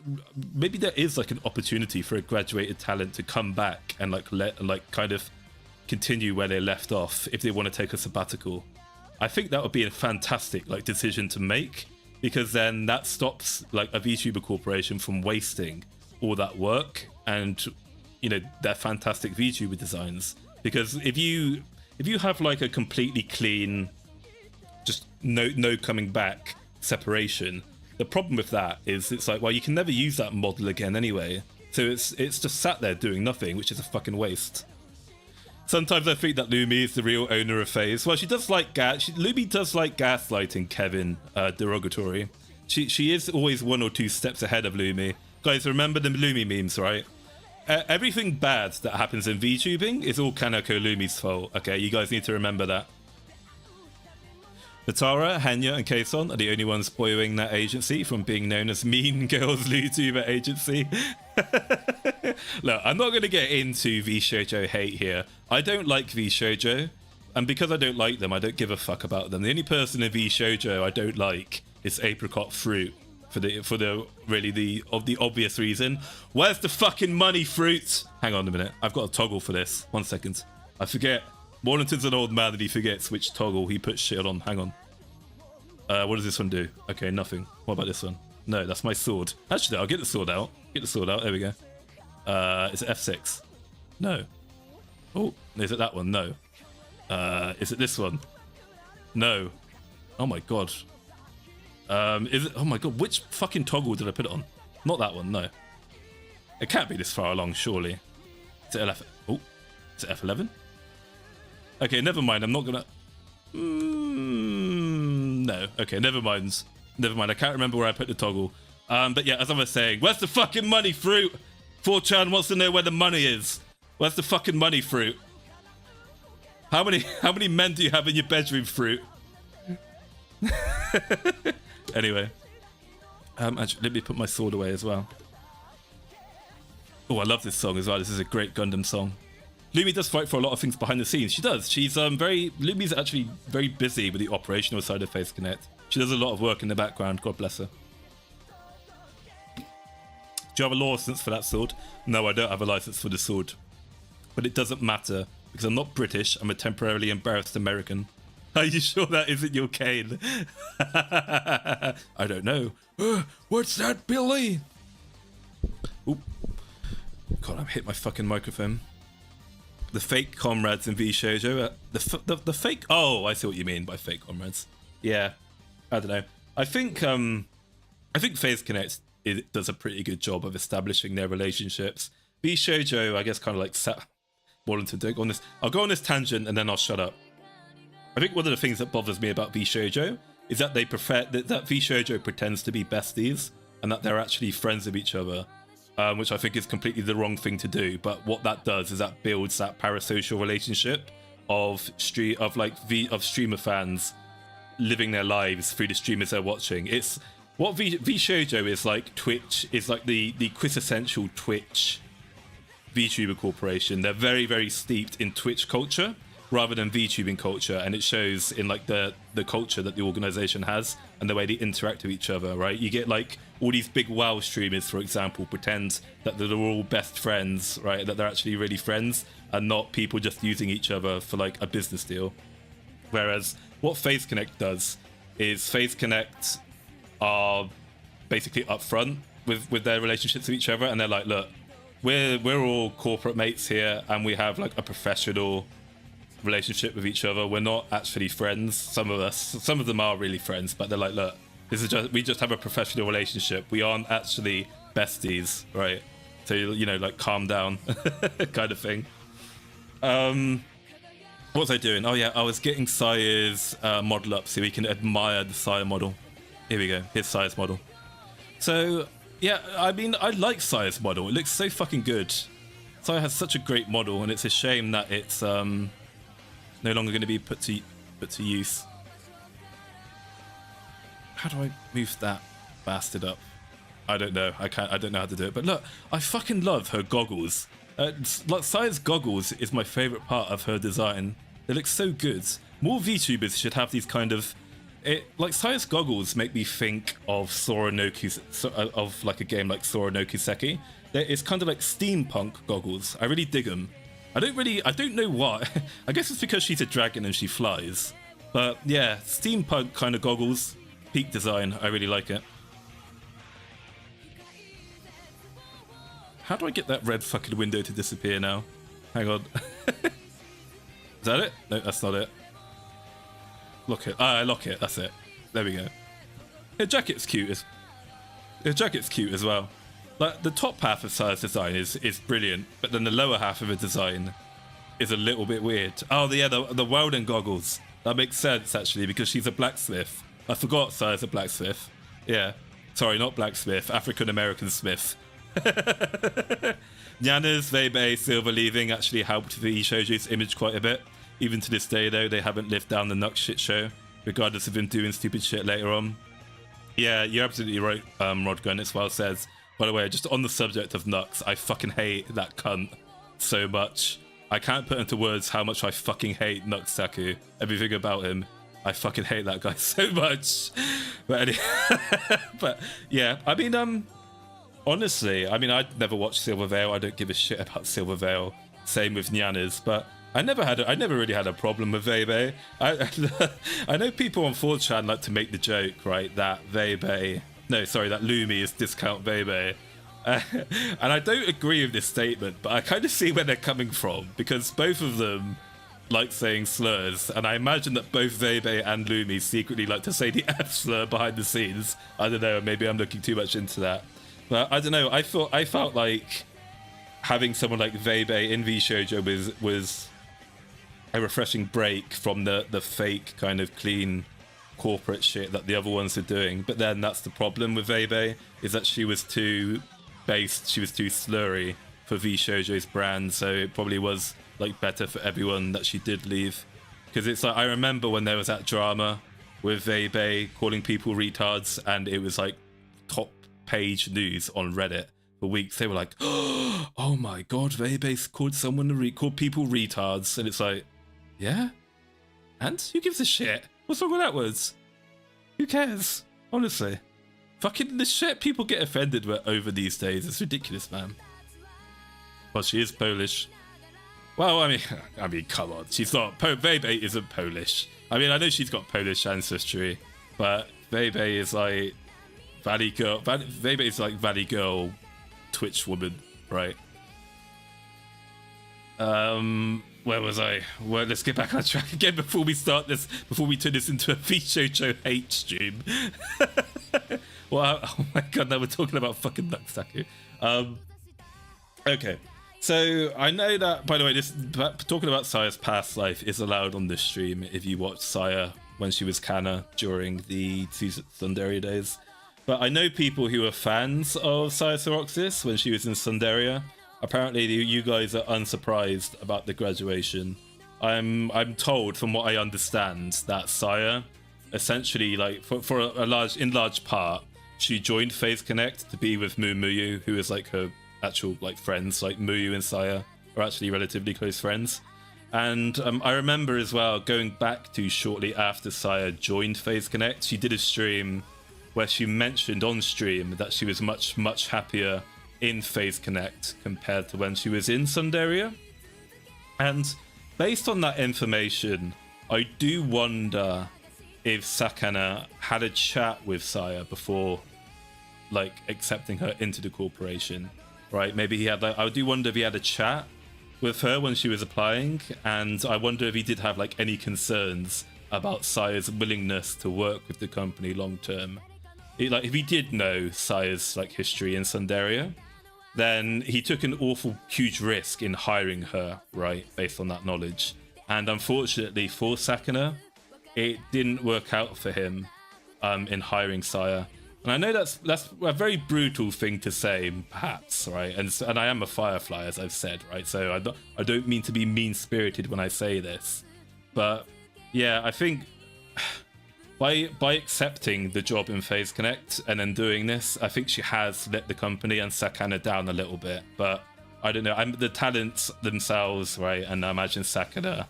is like an opportunity for a graduated talent to come back and kind of continue where they left off if they want to take a sabbatical. I think that would be a fantastic like decision to make, because then that stops like a VTuber corporation from wasting all that work and, you know, their fantastic VTuber designs. Because if you have like a completely clean, just no coming back separation, the problem with that is it's like, well, you can never use that model again anyway. So it's just sat there doing nothing, which is a fucking waste. Sometimes I think that Lumi is the real owner of FaZe. Well, she does like Lumi does like gaslighting Kevin, derogatory. She is always 1 or 2 steps ahead of Lumi. Guys, remember the Lumi memes, right? Everything bad that happens in VTubing is all Kaneko Lumi's fault. Okay, you guys need to remember that. Natara, Henya, and Kason are the only ones spoiling that agency from being known as Mean Girls YouTuber Agency. Look, I'm not going to get into VShojo hate here. I don't like VShojo, and because I don't like them, I don't give a fuck about them. The only person in VShojo I don't like is Apricot Fruit, for the obvious reason. Where's the fucking money, Fruit? Hang on a minute, I've got a toggle for this. 1 second. I forget. Maulington's an old man and he forgets which toggle he puts shit on. Hang on. What does this one do? Okay, nothing. What about this one? No, that's my sword. Actually, I'll get the sword out. Get the sword out. There we go. Is it F6? No. Oh, is it that one? No. Is it this one? No. Oh my god. Is it? Oh my god, which fucking toggle did I put it on? Not that one, no. It can't be this far along, surely. Is it F? Oh, is it F11? Okay, never mind. I'm not gonna. No. Okay, never mind. Never mind. I can't remember where I put the toggle. But yeah, as I was saying, where's the fucking money, Fruit? 4chan wants to know where the money is. Where's the fucking money, Fruit? How many men do you have in your bedroom, Fruit? Anyway, actually, let me put my sword away as well. Oh, I love this song as well. This is a great Gundam song. Lumi does fight for a lot of things behind the scenes. She does. She's Lumi's actually very busy with the operational side of FaZe Connect. She does a lot of work in the background. God bless her. Do you have a license for that sword? No, I don't have a license for the sword. But it doesn't matter because I'm not British. I'm a temporarily embarrassed American. Are you sure that isn't your cane? I don't know. What's that, Billy? Oop. God, I've hit my fucking microphone. The fake comrades in VShojo. The fake... Oh, I see what you mean by fake comrades. Yeah. I don't know. I think FaZe Connect does a pretty good job of establishing their relationships. VShojo, I guess, kind of like... Maulington, don't go on this... I'll go on this tangent and then I'll shut up. I think one of the things that bothers me about VShojo is that they prefer... that VShojo pretends to be besties and that they're actually friends with each other. Which I think is completely the wrong thing to do. But what that does is that builds that parasocial relationship of streamer fans living their lives through the streamers they're watching. It's what VShojo is like. Twitch is like the quintessential Twitch VTuber corporation. They're very, very steeped in Twitch culture rather than VTubing culture, and it shows in like the culture that the organization has and the way they interact with each other, right? You get like all these big WoW streamers, for example, pretend that they're all best friends, right? That they're actually really friends and not people just using each other for like a business deal. Whereas what FaZe Connect does is FaZe Connect are basically upfront with their relationships with each other, and they're like, look, we're all corporate mates here and we have like a professional relationship with each other. We're not actually friends. Some of them are really friends, but they're like, look, we just have a professional relationship. We aren't actually besties, right? So, you know, like, calm down kind of thing. What was I doing? Oh yeah, I was getting Sair's model up so we can admire the Sair model. Here we go, here's Sair's model. So yeah, I mean, I like Sair's model. It looks so fucking good. Sair has such a great model, and it's a shame that it's no longer going to be put to use. How do I move that bastard up? I don't know. I don't know how to do it. But look, I fucking love her goggles. Like, Sair's goggles is my favorite part of her design. They look so good. More VTubers should have these kind of... like, Sair's goggles make me think of of like a game like Sora no Kiseki. It's kind of like steampunk goggles. I really dig them. I don't know what. I guess it's because she's a dragon and she flies. But yeah, steampunk kind of goggles. Peak design. I really like it. How do I get that red fucking window to disappear now? Hang on. Is that it? No, that's not it. Lock it. Ah, I lock it. That's it. There we go. Her jacket's cute. Her jacket's cute as well. Like the top half of Saya's design is brilliant, but then the lower half of her design is a little bit weird. Oh yeah, the welding goggles. That makes sense actually because she's a blacksmith. I forgot Saya's a blacksmith. Yeah. Sorry, not blacksmith. African American smith. Nana's Vebe silver leaving actually helped the shoujo's image quite a bit. Even to this day though, they haven't lived down the Nux shit show, regardless of him doing stupid shit later on. Yeah, you're absolutely right, Rodgun. It's well says. By the way, just on the subject of Nux, I fucking hate that cunt so much. I can't put into words how much I fucking hate Nux Saku. Everything about him. I fucking hate that guy so much. But anyway, but yeah, I mean, honestly, I mean, I'd never watched Silver Veil. I don't give a shit about Silver Veil. Same with Nyanas, but I never really had a problem with Vebe. I know people on 4chan like to make the joke, right, that that Lumi is discount Vebe. And I don't agree with this statement, but I kind of see where they're coming from, because both of them like saying slurs, and I imagine that both Vebe and Lumi secretly like to say the F slur behind the scenes. I don't know, maybe I'm looking too much into that. But I don't know, I felt like having someone like Vebe in VShoujo was a refreshing break from the fake kind of clean corporate shit that the other ones are doing. But then that's the problem with Vebe, is that she was too based, she was too slurry for VShoujo's brand, so it probably was like better for everyone that she did leave. Because it's like, I remember when there was that drama with Vebe calling people retards, and it was like top page news on Reddit for weeks. They were like, oh my god, Vebe's called called people retards, and it's like, yeah? And? Who gives a shit? What's wrong with that words? Who cares? Honestly. Fucking the shit people get offended over these days. It's ridiculous, man. Well, she is Polish. Well, I mean, come on. She's not... Vebe isn't Polish. I mean, I know she's got Polish ancestry, but Vebe is like... Valley Girl... Vebe is like Valley Girl Twitch woman, right? Where was I? Well, let's get back on track again before we start this, before we turn this into a VShoujo hate stream. Well, oh my god, now we're talking about fucking Nuksaku. Okay, so I know that, by the way, talking about Saya's past life is allowed on this stream if you watch Saya when she was Kana during the Tsundere days. But I know people who are fans of Sairroxs when she was in Sundaria. Apparently, you guys are unsurprised about the graduation. I'm told, from what I understand, that Saya, essentially, like in large part, she joined FaZe Connect to be with Muyu, who is like her actual like friends. Like Muyu and Saya are actually relatively close friends. And I remember as well going back to shortly after Saya joined FaZe Connect, she did a stream where she mentioned on stream that she was much happier in FaZe Connect compared to when she was in Sundaria. And based on that information, I do wonder if Sakana had a chat with Saya before like accepting her into the corporation, right? Maybe he had, like, I do wonder if he had a chat with her when she was applying, and I wonder if he did have like any concerns about Saya's willingness to work with the company long term. Like, if he did know Saya's like history in Sundaria, then he took an awful huge risk in hiring her, right, based on that knowledge. And unfortunately for Sakana, it didn't work out for him in hiring Saya. And I know that's a very brutal thing to say, perhaps, right? And I am a Firefly, as I've said, right? So I don't mean to be mean-spirited when I say this. But yeah, I think by accepting the job in FaZe Connect and then doing this, I think she has let the company and Sakana down a little bit. But I don't know, the talents themselves, right? And I imagine Sakana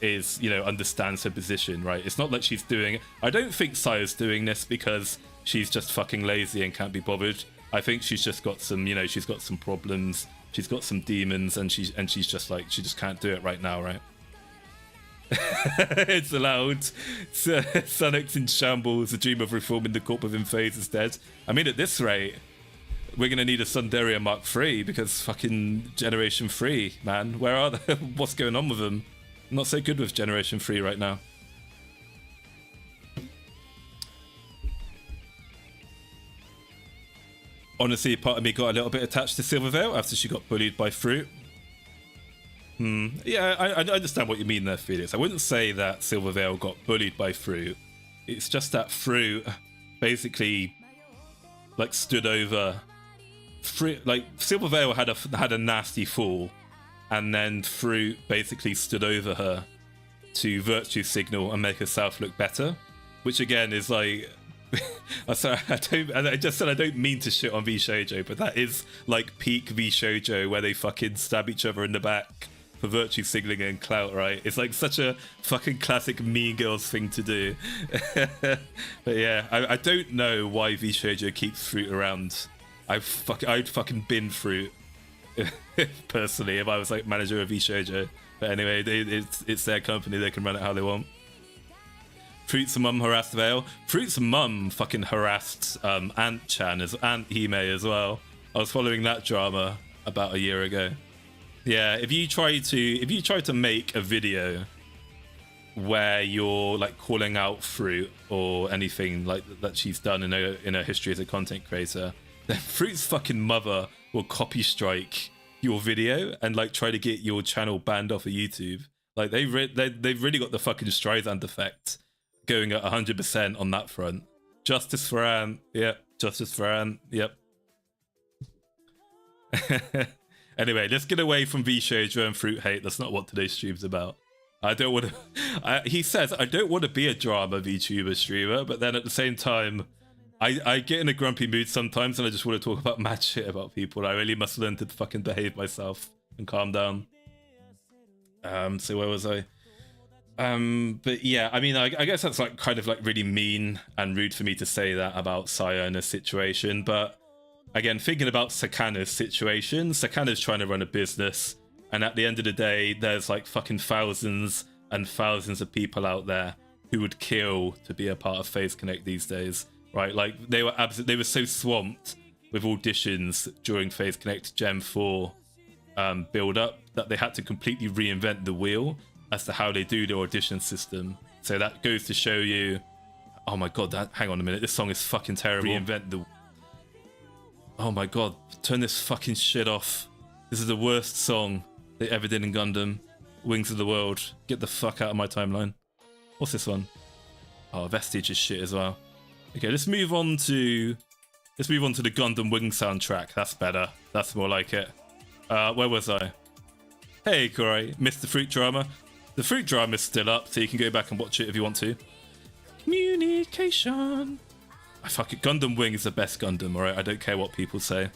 is, understands her position, right? It's not like she's doing it. I don't think Saya's doing this because she's just fucking lazy and can't be bothered. I think she's just got some, she's got some problems. she's got some demons, and she's just like, she just can't do it right now, right? It's allowed. Sonic's in shambles. The dream of reforming the corp within phase is dead. I mean, at this rate, we're gonna need a Sundaria Mark III, because fucking Generation 3, man. Where are they? What's going on with them? I'm not so good with Generation 3 right now. Honestly, part of me got a little bit attached to Silvervale after she got bullied by Fruit. Yeah, I understand what you mean there, Felix. I wouldn't say that Silvervale got bullied by Fruit. It's just that Fruit basically like stood over. Fruit, like Silvervale had a nasty fall, and then Fruit basically stood over her to virtue signal and make herself look better, which again is like. Sorry, I just said I don't mean to shit on V Shoujo, but that is like peak V Shoujo, where they fucking stab each other in the back for virtue signaling and clout, right? It's like such a fucking classic Mean Girls thing to do. But yeah, I don't know why V Shoujo keeps Fruit around. I'd fucking bin Fruit personally if I was like manager of V Shoujo. But anyway, it's their company; they can run it how they want. Fruit's mum harassed Vale. Fruit's mum fucking harassed Ant-chan Ant Hime as well. I was following that drama about a year ago. Yeah, if you try to make a video where you're like calling out Fruit or anything like that she's done in her history as a content creator, then Fruit's fucking mother will copy strike your video and like try to get your channel banned off of YouTube. Like they've really got the fucking Streisand effect going at 100% on that front. Justice for Ant. Yep. Justice for Ant. Yep. Anyway, let's get away from V Shoujo and Fruit hate. That's not what today's stream's about. I don't want to. He says I don't want to be a drama VTuber streamer, but then at the same time, I get in a grumpy mood sometimes, and I just want to talk about mad shit about people. I really must learn to fucking behave myself and calm down. So where was I? But yeah, I mean, I guess that's like kind of like really mean and rude for me to say that about Saya in a situation. But again, thinking about Sakana's situation, Sakana's trying to run a business, and at the end of the day, there's like fucking thousands and thousands of people out there who would kill to be a part of Phase Connect these days, right? Like they were so swamped with auditions during Phase Connect Gen 4 build up that they had to completely reinvent the wheel as to how they do the audition system. So that goes to show you, oh my god, hang on a minute, this song is fucking terrible. Reinvent the, oh my god, turn this fucking shit off. This is the worst song they ever did in Gundam. Wings of the World, get the fuck out of my timeline. What's this one? Oh, Vestige is shit as well. Okay, let's move on to the Gundam Wing soundtrack. That's better. That's more like it. Where was I? Hey, Corey, missed the Fruit drama. The Fruit drama is still up, so you can go back and watch it if you want to. Communication. I fuck it. Gundam Wing is the best Gundam, alright? I don't care what people say.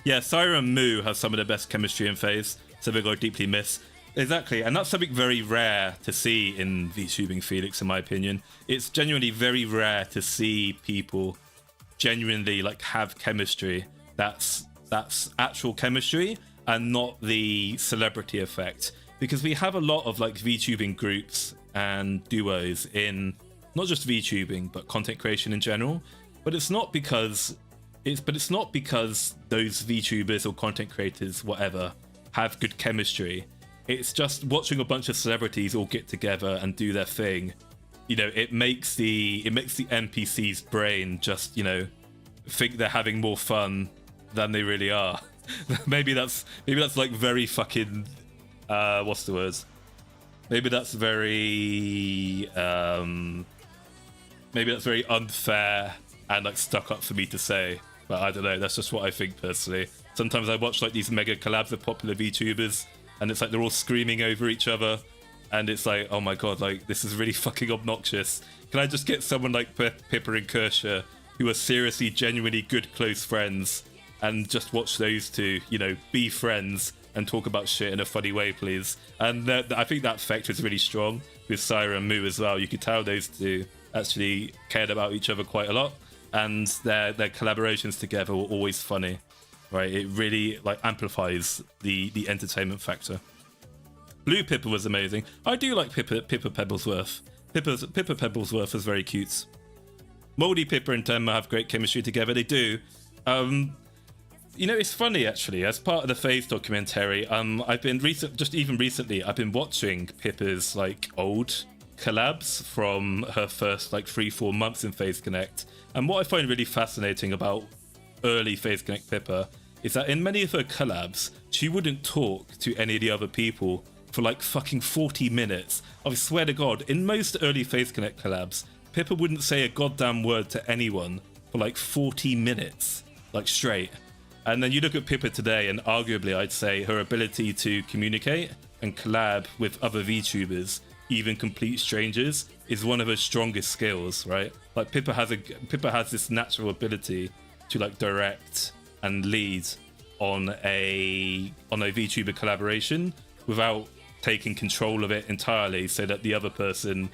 Yeah, Saira and Mu have some of the best chemistry in Phase, something I deeply miss. Exactly, and that's something very rare to see in VTubing, Felix, in my opinion. It's genuinely very rare to see people genuinely like have chemistry that's actual chemistry and not the celebrity effect. Because we have a lot of like VTubing groups and duos in not just VTubing but content creation in general. But it's not because those VTubers or content creators, whatever, have good chemistry. It's just watching a bunch of celebrities all get together and do their thing. You know, it makes the NPC's brain just, you know, think they're having more fun than they really are. maybe that's like very fucking what's the words? Maybe that's very unfair and like stuck up for me to say. But I don't know, that's just what I think personally. Sometimes I watch like these mega collabs of popular VTubers and it's like they're all screaming over each other and it's like, oh my god, like this is really fucking obnoxious. Can I just get someone like Pippa and Kershaw who are seriously genuinely good close friends and just watch those two, you know, be friends and talk about shit in a funny way, please? And I think that effect was really strong with Saira and Mu as well. You could tell those two actually cared about each other quite a lot, and their collaborations together were always funny. right? It really like amplifies the entertainment factor. Blue Pippa was amazing. I do like Pippa Pebblesworth. Pippa Pebblesworth is very cute. Moldy Pippa and Tenma have great chemistry together. They do. You know, it's funny actually. As part of the Phase documentary, I've been recently, I've been watching Pippa's like old collabs from her first like 3-4 months in Phase Connect. And what I find really fascinating about early Phase Connect Pippa is that in many of her collabs, she wouldn't talk to any of the other people for like fucking 40 minutes. I swear to God, in most early Phase Connect collabs, Pippa wouldn't say a goddamn word to anyone for like 40 minutes, like straight. And then you look at Pippa today, and arguably I'd say her ability to communicate and collab with other VTubers, even complete strangers, is one of her strongest skills, right? Like Pippa has this natural ability to like direct and lead on a VTuber collaboration without taking control of it entirely, so that the other person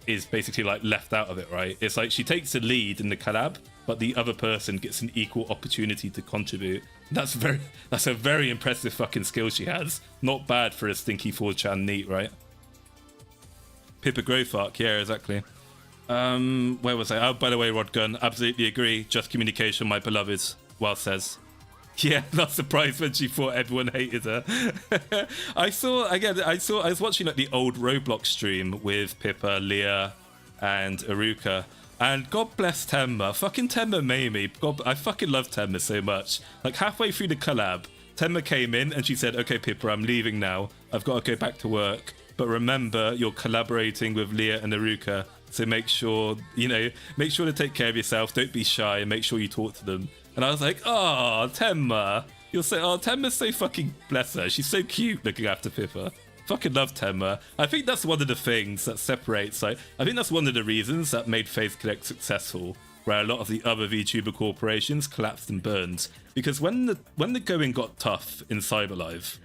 is basically like left out of it, right? It's like she takes the lead in the collab, but the other person gets an equal opportunity to contribute. That's a very impressive fucking skill she has. Not bad for a stinky 4chan neat, right? Pippa growth arc, yeah, exactly. Where was I? Oh, by the way, Rodgun, absolutely agree. Just communication, my beloved. Well says. Yeah, not surprised when she thought everyone hated her. I was watching like the old Roblox stream with Pippa, Leah, and Aruka. And God bless Tenma. Fucking Tenma made me. God, I fucking love Tenma so much. Like halfway through the collab, Tenma came in and she said, "Okay, Pippa, I'm leaving now. I've got to go back to work. But remember, you're collaborating with Leah and Aruka. So make sure to take care of yourself. Don't be shy and make sure you talk to them." And I was like, "Oh, Tenma." You'll say, "Oh, Tenma's so fucking, bless her. She's so cute looking after Pippa." Fucking love Tenma. I think that's one of the things that separates, like, I think that's one of the reasons that made Phase Connect successful, where a lot of the other VTuber corporations collapsed and burned. Because when the going got tough in Cyberlife,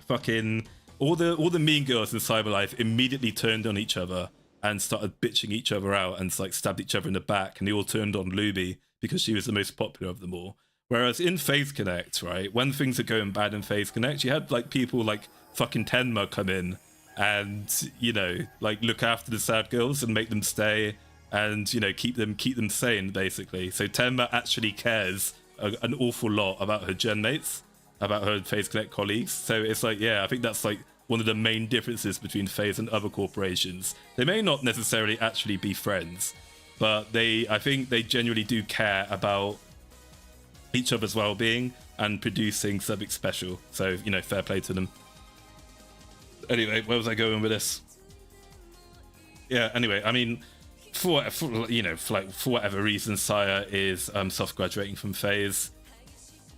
fucking all the mean girls in Cyberlife immediately turned on each other and started bitching each other out and like stabbed each other in the back, and they all turned on Luby because she was the most popular of them all. Whereas in Phase Connect, right, when things are going bad in Phase Connect, you had like people like fucking Tenma come in and, you know, like look after the sad girls and make them stay and, you know, keep them sane, basically. So Tenma actually cares an awful lot about her gen mates, about her Phase Connect colleagues. So it's like, yeah, I think that's like one of the main differences between Phase and other corporations. They may not necessarily actually be friends, but I think they genuinely do care about each other's well-being and producing something special. So, you know, fair play to them. Anyway, where was I going with this? Yeah, anyway, I mean, for whatever reason, Saya is soft graduating from Phase.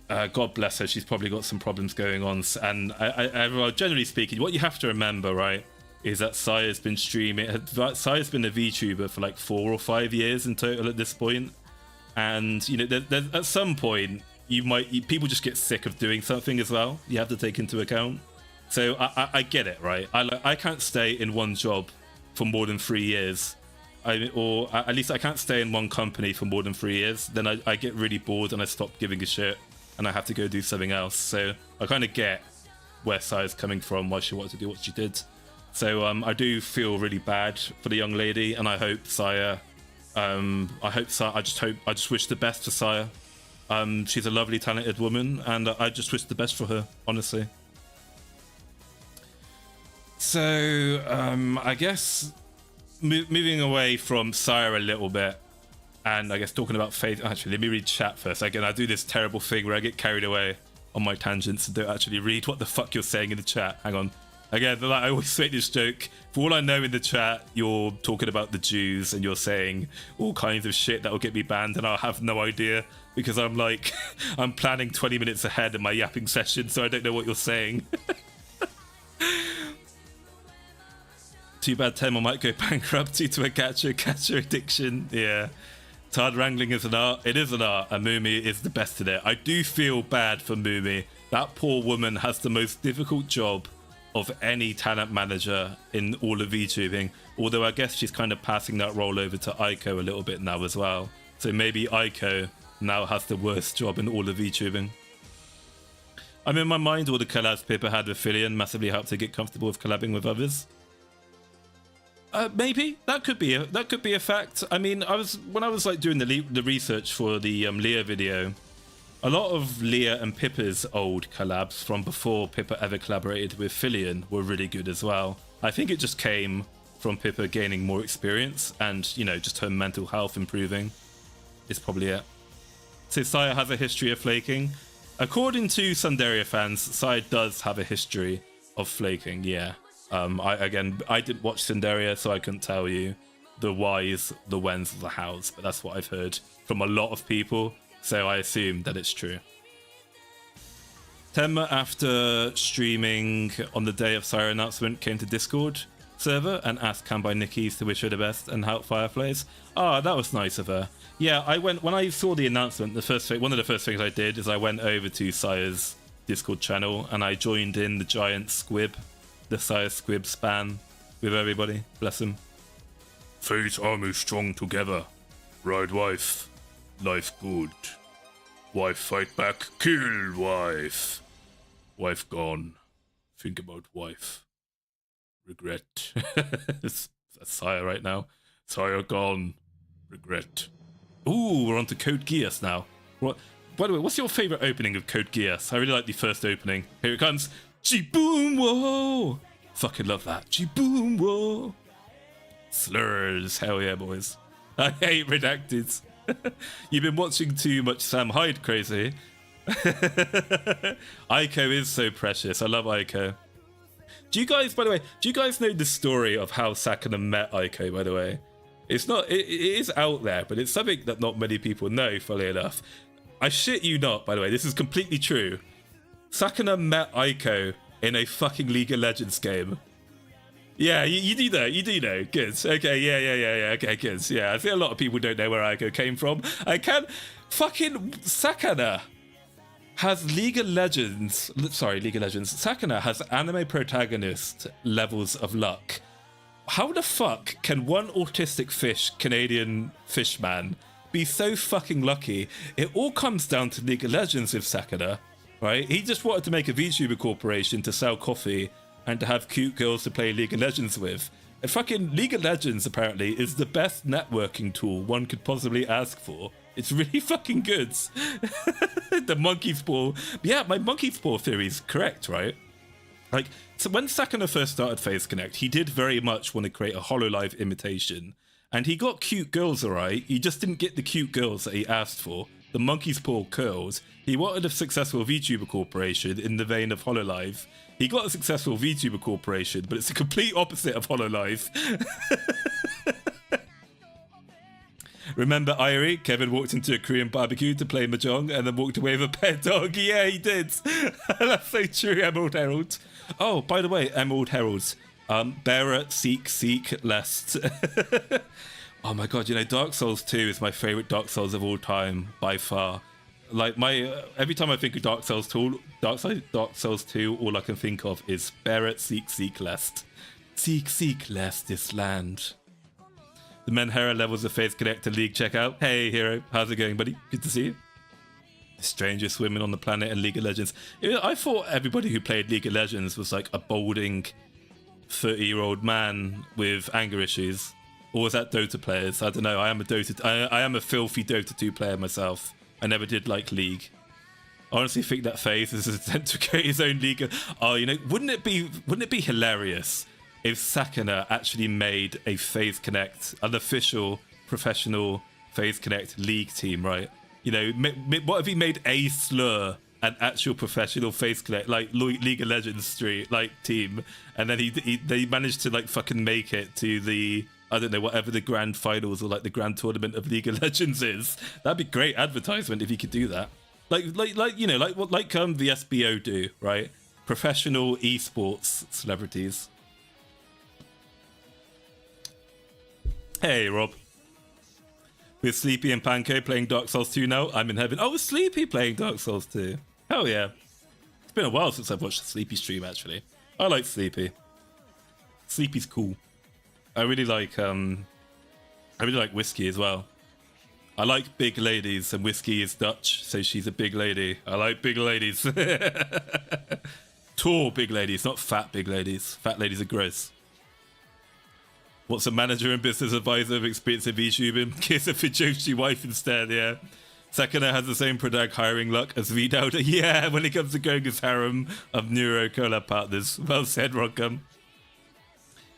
God bless her, she's probably got some problems going on. And well, generally speaking, what you have to remember, right, is that Saya's been streaming. Saya's been a VTuber for like 4 or 5 years in total at this point. And, you know, at some point, people just get sick of doing something as well. You have to take into account. So I get it, right? I can't stay in one job for more than 3 years. Or at least I can't stay in one company for more than 3 years. Then I get really bored and I stop giving a shit and I have to go do something else. So I kind of get where Saya's coming from, why she wanted to do what she did. So I do feel really bad for the young lady, and I hope Saya... I just wish the best for Saya. She's a lovely, talented woman, and I just wish the best for her, honestly. So, I guess moving away from Saya a little bit, and I guess talking about Faith. Actually, let me read chat first. Again, I do this terrible thing where I get carried away on my tangents and don't actually read what the fuck you're saying in the chat. Hang on. Again, like, I always make this joke. For all I know in the chat, you're talking about the Jews and you're saying all kinds of shit that will get me banned, and I'll have no idea because I'm like, I'm planning 20 minutes ahead in my yapping session, so I don't know what you're saying. Too bad Tenma might go bankrupt due to a catcher addiction. Yeah. Tard wrangling is an art. It is an art, and Mumi is the best at it. I do feel bad for Mumi. That poor woman has the most difficult job of any talent manager in all of VTubing. Although I guess she's kind of passing that role over to Aiko a little bit now as well. So maybe Aiko now has the worst job in all of VTubing. I mean, in my mind, all the collabs Pippa had with Fillion massively helped her get comfortable with collabing with others. Maybe that could be a fact. I mean, when I was like doing the research for the Leah video, a lot of Leah and Pippa's old collabs from before Pippa ever collaborated with Fillion were really good as well. I think it just came from Pippa gaining more experience and, you know, just her mental health improving. Is probably it. So Sair has a history of flaking. According to Sundaria fans, Sair does have a history of flaking, yeah. I didn't watch Sundaria, so I couldn't tell you the whys, the whens, the hows, but that's what I've heard from a lot of people, so I assume that it's true. Tenma, after streaming on the day of Sair announcement, came to Discord server and asked Kanbai Nikki's to wish her the best and help Fireflies. Ah, that was nice of her. Yeah, I went, when I saw the announcement, one of the first things I did is I went over to Sair's Discord channel and I joined in the giant squib, the Sair squib span with everybody. Bless him. Fate army strong together. Ride wife. Life good. Wife fight back. Kill wife. Wife gone. Think about wife. Regret. That's Sair right now. Sair gone. Regret. Ooh, we're on to Code Geass now. What? By the way, what's your favourite opening of Code Geass? I really like the first opening. Here it comes. G-boom whoa! Fucking love that. G-boom whoa! Slurs. Hell yeah, boys. I hate redacted. You've been watching too much Sam Hyde, crazy. Aiko is so precious. I love Aiko. Do you guys, by the way, do you guys know the story of how Sakuna met Aiko, by the way? It's not, it is out there, but it's something that not many people know, funnily enough. I shit you not, by the way, this is completely true. Sakuna met Aiko in a fucking League of Legends game. Yeah, you do know, good. Okay, yeah, okay, good. Yeah, I think a lot of people don't know where Aiko came from. Fucking Sakuna has League of Legends, Sakuna has anime protagonist levels of luck. How the fuck can one autistic Canadian fishman be so fucking lucky? It all comes down to League of Legends with Sakuna, right? He just wanted to make a VTuber corporation to sell coffee and to have cute girls to play League of Legends with. And fucking League of Legends, apparently, is the best networking tool one could possibly ask for. It's really fucking good. The monkey's paw. Yeah, my monkey's paw theory is correct, right? Like, so when Sakuna first started Phase Connect, he did very much want to create a HoloLive imitation. And he got cute girls, alright. He just didn't get the cute girls that he asked for. The monkey's paw curls. He wanted a successful VTuber corporation in the vein of HoloLive. He got a successful VTuber corporation, but it's the complete opposite of HoloLive. Remember Irie? Kevin walked into a Korean barbecue to play Mahjong and then walked away with a pet dog. Yeah, he did. That's so true, Emerald Herald. Oh, by the way, Emerald Herald. Bearer, seek, lest. Oh my god, you know, Dark Souls 2 is my favourite Dark Souls of all time, by far. Like, every time I think of Dark Souls 2, all I can think of is Bearer, seek, lest. Seek, lest this land. The Menhera levels of Phase Connect and League checkout. Hey, Hero. How's it going, buddy? Good to see you. The strangest women on the planet in League of Legends. I thought everybody who played League of Legends was like a balding 30-year-old man with anger issues. Or was that Dota players? I don't know. I am a filthy Dota 2 player myself. I never did like League. I honestly think that Phase is an attempt to create his own league. Oh, you know, wouldn't it be hilarious if Sakuna actually made a Phase Connect, an official professional Phase Connect league team, right? You know, what if he made a slur an actual professional Phase Connect, like League of Legends street, like team, and then they managed to like fucking make it to the, I don't know, whatever the grand finals or like the grand tournament of League of Legends is. That'd be great advertisement if he could do that. Like you know, like what the SBO do, right? Professional esports celebrities. Hey, Rob. With Sleepy and Panko playing Dark Souls 2 now, I'm in heaven. Oh, with Sleepy playing Dark Souls 2. Hell yeah. It's been a while since I've watched a Sleepy stream, actually. I like Sleepy. Sleepy's cool. I really like Whiskey as well. I like big ladies, and whiskey is Dutch, so she's a big lady. I like big ladies. Tall big ladies, not fat big ladies. Fat ladies are gross. What's a manager and business advisor of experience in VTubing? Kiss a Fijoshi wife instead, yeah. Sakana has the same product hiring luck as Vtuber. Yeah, when it comes to going his harem of neuro collab partners. Well said, Rockham.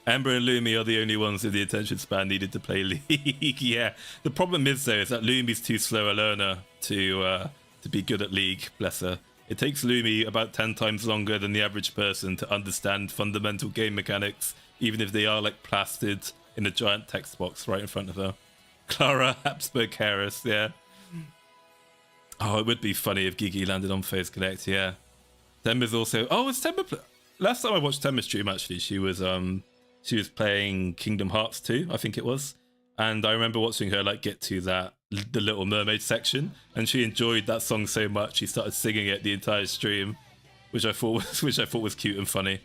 Amber and Lumi are the only ones with the attention span needed to play League. Yeah, the problem is though is that Lumi's too slow a learner to be good at League. Bless her. It takes Lumi about 10 times longer than the average person to understand fundamental game mechanics, even if they are like plastered in a giant text box right in front of her. Clara Habsburg Harris, yeah. Oh, it would be funny if Gigi landed on Phase Connect, yeah. Tenma's also... Oh, it's Tenma... Last time I watched Tenma stream, actually, she was playing Kingdom Hearts 2, I think it was. And I remember watching her like get to that The Little Mermaid section, and she enjoyed that song so much she started singing it the entire stream, which I thought was cute and funny.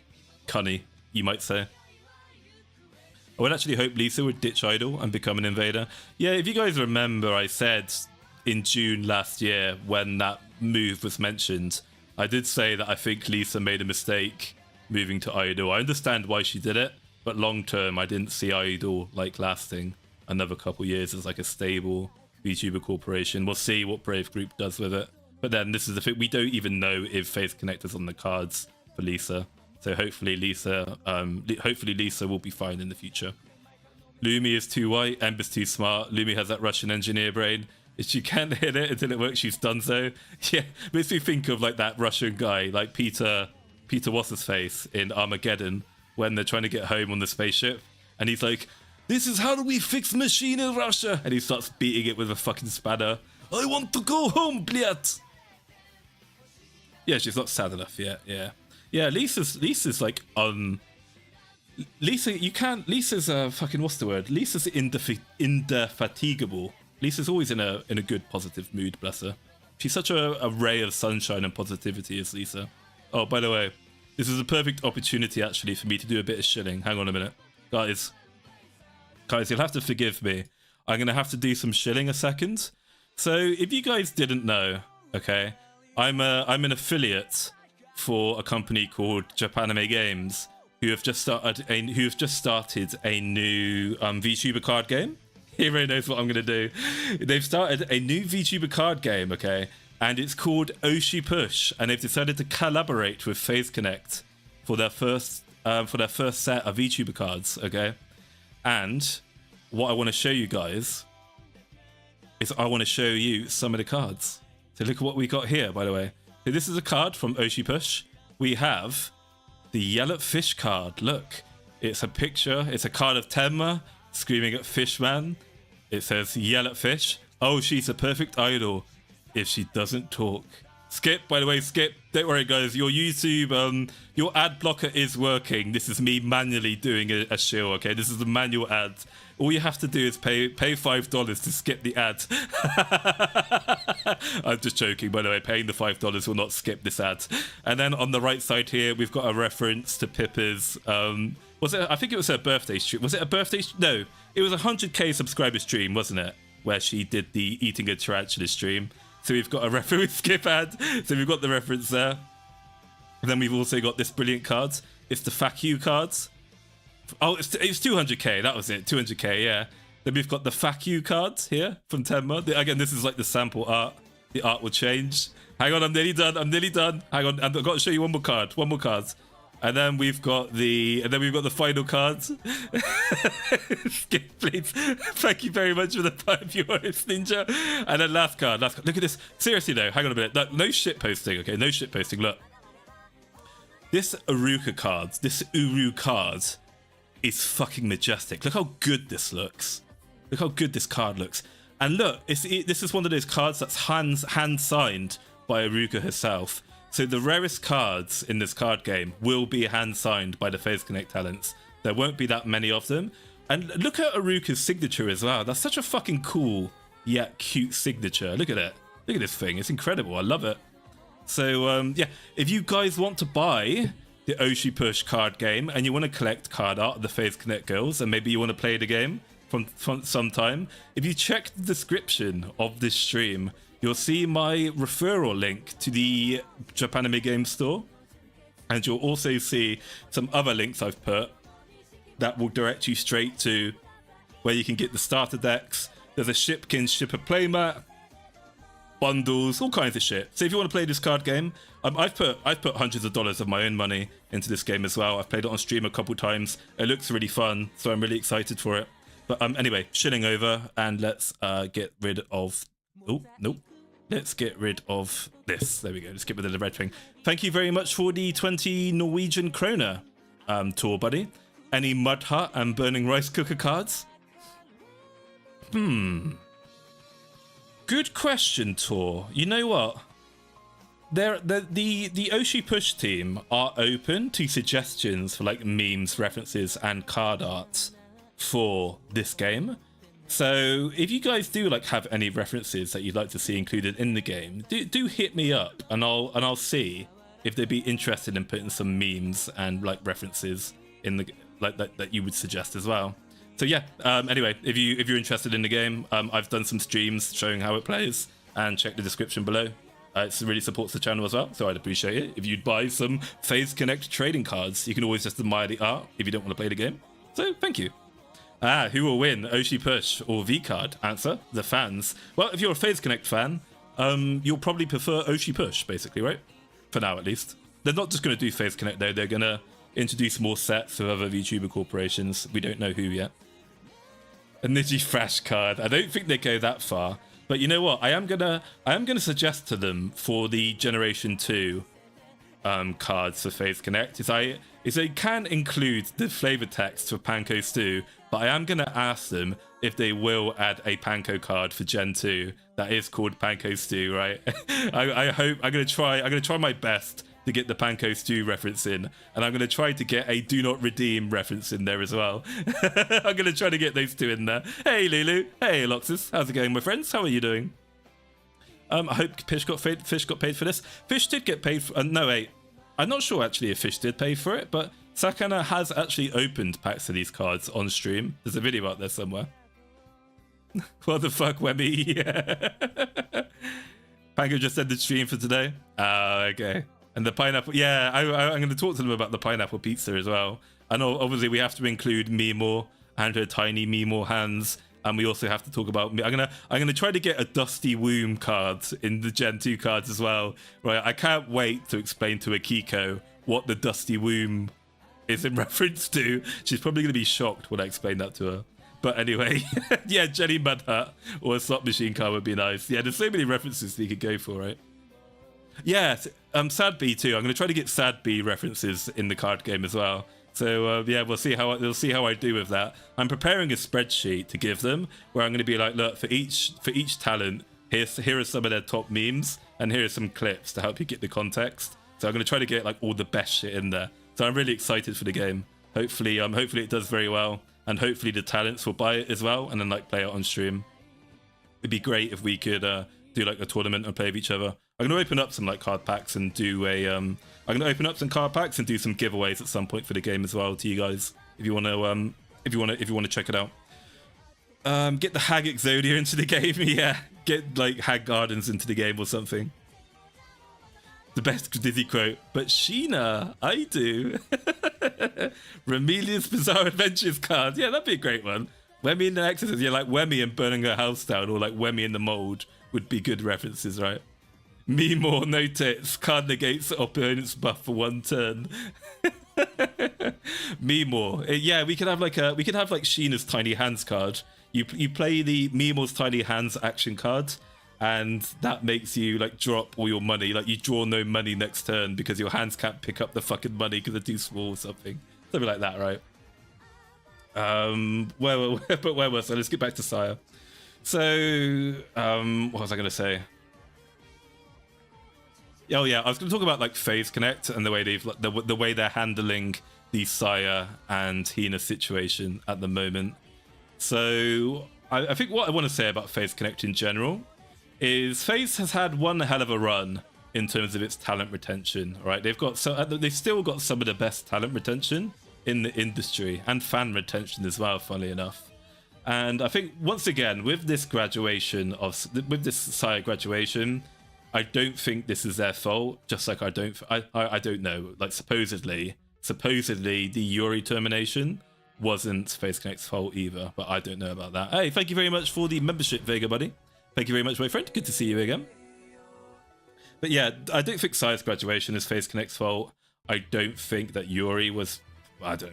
Cunny, you might say. I would actually hope Lisa would ditch Idol and become an invader. Yeah, if you guys remember, I said in June last year when that move was mentioned, I did say that I think Lisa made a mistake moving to Idol. I understand why she did it, but long term I didn't see Idol like lasting another couple years as like a stable VTuber corporation. We'll see what Brave Group does with it. But then this is the thing, we don't even know if Phase Connect is on the cards for Lisa. So hopefully Lisa will be fine in the future. Lumi is too white, Ember's too smart. Lumi has that Russian engineer brain. If she can't hit it until it works, she's done so. Yeah, makes me think of like that Russian guy, like Peter what's his face in Armageddon, when they're trying to get home on the spaceship, and he's like, "This is how do we fix machine in Russia," and he starts beating it with a fucking spanner. "I want to go home, bliat." Yeah, she's not sad enough yet. Yeah, Lisa's like Lisa, you can't. Lisa's fucking what's the word? Lisa's indefatigable. Lisa's always in a good positive mood. Bless her. She's such a ray of sunshine and positivity, is Lisa. Oh, by the way, this is a perfect opportunity actually for me to do a bit of shilling. Hang on a minute, guys, you'll have to forgive me. I'm gonna have to do some shilling a second. So if you guys didn't know, okay, I'm an affiliate for a company called Japanime Games, who have just started a new VTuber card game. Hero knows what I'm gonna do. They've started a new VTuber card game, okay, and it's called Oshi Push, and they've decided to collaborate with Phase Connect for their first set of VTuber cards, okay. And what I want to show you guys is I want to show you some of the cards. So look at what we got here, by the way. So this is a card from Oshi Push. We have the Yellow Fish card. Look, it's a picture. It's a card of Tenma screaming at Fishman. It says Yellow Fish. Oh, she's a perfect idol if she doesn't talk. Skip, by the way, Skip. Don't worry, guys. Your YouTube, your ad blocker is working. This is me manually doing a shill, okay? This is a manual ad. All you have to do is pay $5 to skip the ad. I'm just joking, by the way. Paying the $5 will not skip this ad. And then on the right side here, we've got a reference to Pippa's. I think it was her birthday stream. Was it a birthday? No, it was a 100k subscriber stream, wasn't it? Where she did the eating a tarantula stream. So we've got a reference skip ad. So we've got the reference there. And then we've also got this brilliant card. It's the Fuck You cards. Oh, it's 200k. That was it. 200k, yeah. Then we've got the Fuck You cards here from Tenma. Again, this is like the sample art. The art will change. Hang on, I'm nearly done. Hang on, I've got to show you one more card. And then we've got the final cards. Skip, please. Thank you very much for the viewers, Ninja. And then last card. Look at this. Seriously though, hang on a minute. No shit posting, okay? No shit posting. Look. This Uru card is fucking majestic. Look how good this looks. Look how good this card looks. And look, this is one of those cards that's hand signed by Aruka herself. So the rarest cards in this card game will be hand signed by the Phase Connect talents. There won't be that many of them. And look at Aruka's signature as well. That's such a fucking cool yet cute signature. Look at it. Look at this thing. It's incredible. I love it. So yeah, if you guys want to buy the Oshi Push card game and you want to collect card art of the Phase Connect girls and maybe you want to play the game, from some time, if you check the description of this stream, you'll see my referral link to the Japanime Game Store, and you'll also see some other links I've put that will direct you straight to where you can get the starter decks. There's a Shipkin Shippa playmat, bundles, all kinds of shit. So if you want to play this card game, I've put hundreds of dollars of my own money into this game as well. I've played it on stream a couple times. It looks really fun, so I'm really excited for it. But anyway, shilling over, and let's get rid of... Oh, nope. Let's get rid of this. There we go. Let's get rid of the red thing. Thank you very much for the 20 Norwegian kroner tour, buddy. Any Mud Hut and Burning Rice Cooker cards? Good question, Tor. You know what? The Oshi Push team are open to suggestions for like memes, references, and card arts for this game. So if you guys do like have any references that you'd like to see included in the game, do hit me up, and I'll see if they'd be interested in putting some memes and like references in the like that you would suggest as well. So yeah, anyway, if you're interested in the game, I've done some streams showing how it plays, and check the description below. It really supports the channel as well, so I'd appreciate it if you'd buy some Phase Connect trading cards. You can always just admire the art if you don't want to play the game. So thank you. Who will win, Oshi Push or V-Card? Answer, the fans. Well, if you're a Phase Connect fan, you'll probably prefer Oshi Push, basically, right? For now, at least. They're not just going to do Phase Connect, though. They're going to introduce more sets of other VTuber corporations. We don't know who yet. A Niji Thrash card. I don't think they go that far. But you know what? I am gonna suggest to them for the Generation 2 cards for Phase Connect is they can include the flavor text for Panko Stew, but I am gonna ask them if they will add a Panko card for Gen 2 that is called Panko Stew, right? I hope I'm gonna try my best to get the Panko Stew reference in, and I'm gonna try to get a Do Not Redeem reference in there as well. I'm gonna try to get those two in there. Hey Lulu, hey Loxus, how's it going, my friends? How are you doing? I hope Fish got paid for this. Fish did get paid for, no wait, I'm not sure actually if Fish did pay for it, but Sakana has actually opened packs of these cards on stream. There's a video out there somewhere. What the fuck, Webby? Yeah. Panko just ended stream for today. Okay. And the pineapple, yeah, I'm going to talk to them about the pineapple pizza as well. And obviously we have to include Mimor and her tiny Mimor hands. And we also have to talk about, I'm gonna try to get a Dusty Womb card in the Gen 2 cards as well. Right, I can't wait to explain to Akiko what the Dusty Womb is in reference to. She's probably gonna be shocked when I explain that to her. But anyway, yeah, Jenny Mud Hut or a slot machine card would be nice. Yeah, there's so many references that you could go for, right? Yeah, Sad B too. I'm gonna try to get Sad B references in the card game as well. So yeah, we'll see how I do with that. I'm preparing a spreadsheet to give them, where I'm going to be like, look, for each talent, here are some of their top memes, and here are some clips to help you get the context. So I'm going to try to get like all the best shit in there. So I'm really excited for the game. Hopefully it does very well, and hopefully the talents will buy it as well, and then like play it on stream. It'd be great if we could do like a tournament and play with each other. I'm going to open up some like card packs and do a I'm going to open up some card packs and do some giveaways at some point for the game as well to you guys if you want to check it out. Get the Hag Exodia into the game. Yeah, get like Hag Gardens into the game or something. The best Disney quote, but Sheena, I do. Remelia's Bizarre Adventures card. Yeah, that'd be a great one. Wemmy in the Exorcist. Yeah, like Wemmy and burning her house down, or like Wemmy in the mold would be good references, right? Me more, no tits. Card negates opponent's buff for one turn. Me more. Yeah, we could have like Sheena's Tiny Hands card. You play the Memore's Tiny Hands action card, and that makes you like drop all your money. Like you draw no money next turn because your hands can't pick up the fucking money because they're too small or something. Something like that, right? Where was I? Let's get back to Sire. So, what was I gonna say? Oh yeah, I was going to talk about like Phase Connect and the way the way they're handling the Sire and Hina situation at the moment. So I think what I want to say about Phase Connect in general is Phase has had one hell of a run in terms of its talent retention. Right, they've still got some of the best talent retention in the industry and fan retention as well. Funnily enough, And I think once again with this graduation with this Sire graduation, I don't think this is their fault. Just like I don't know. Like supposedly the Yuri termination wasn't FaZe Connect's fault either, but I don't know about that. Hey, thank you very much for the membership, Vega buddy. Thank you very much, my friend. Good to see you again. But yeah, I don't think Sire's graduation is FaZe Connect's fault. I don't think that Yuri was,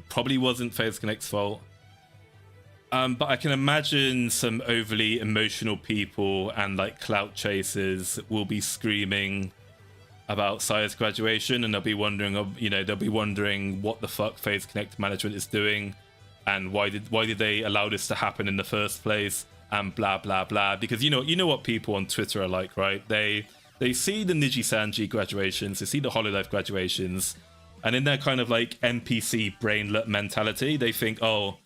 probably wasn't FaZe Connect's fault. But I can imagine some overly emotional people and like clout chasers will be screaming about Sire's graduation, and they'll be wondering, what the fuck FaZe Connect management is doing, and why did they allow this to happen in the first place, and blah blah blah. Because you know what people on Twitter are like, right? They see the Niji Sanji graduations, they see the Hololive graduations, and in their kind of like NPC brainlet mentality, they think, oh,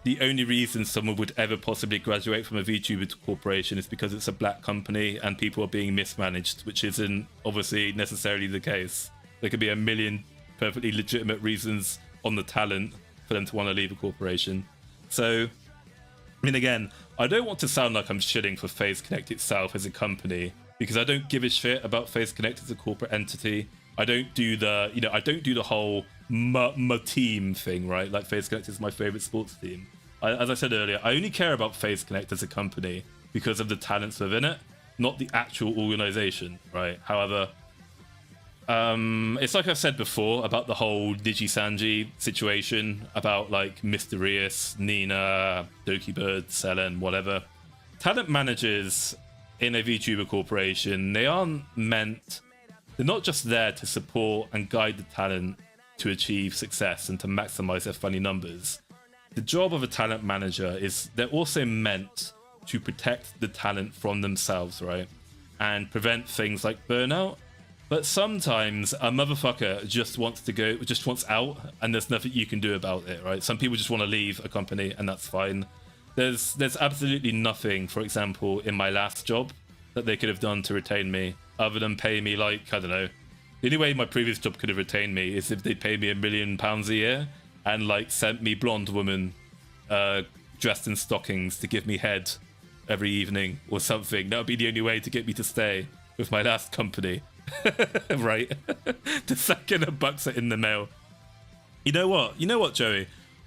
the only reason someone would ever possibly graduate from a VTuber corporation is because it's a black company and people are being mismanaged, which isn't obviously necessarily the case. There could be a million perfectly legitimate reasons on the talent for them to want to leave a corporation. So, I mean, again, I don't want to sound like I'm shitting for FaZe Connect itself as a company, because I don't give a shit about FaZe Connect as a corporate entity. I don't do the whole my team thing, right? Like FaZe Connect is my favorite sports team. As I said earlier, I only care about FaZe Connect as a company because of the talents within it, not the actual organization, right? However, it's like I've said before about the whole Niji Sanji situation, about like Mysterious, Nina, Doki Bird, Selen, whatever. Talent managers in a VTuber corporation, they're not just there to support and guide the talent to achieve success and to maximize their funny numbers. The job of a talent manager is they're also meant to protect the talent from themselves, right? And prevent things like burnout. But sometimes a motherfucker just wants out, and there's nothing you can do about it, right? Some people just want to leave a company, and that's fine. There's absolutely nothing, for example, in my last job that they could have done to retain me, other than pay me like, I don't know. The only way my previous job could have retained me is if they paid me £1 million a year and like sent me blonde woman dressed in stockings to give me head every evening or something. That would be the only way to get me to stay with my last company. Right? The second a bucks are in the mail. You know what, Joey?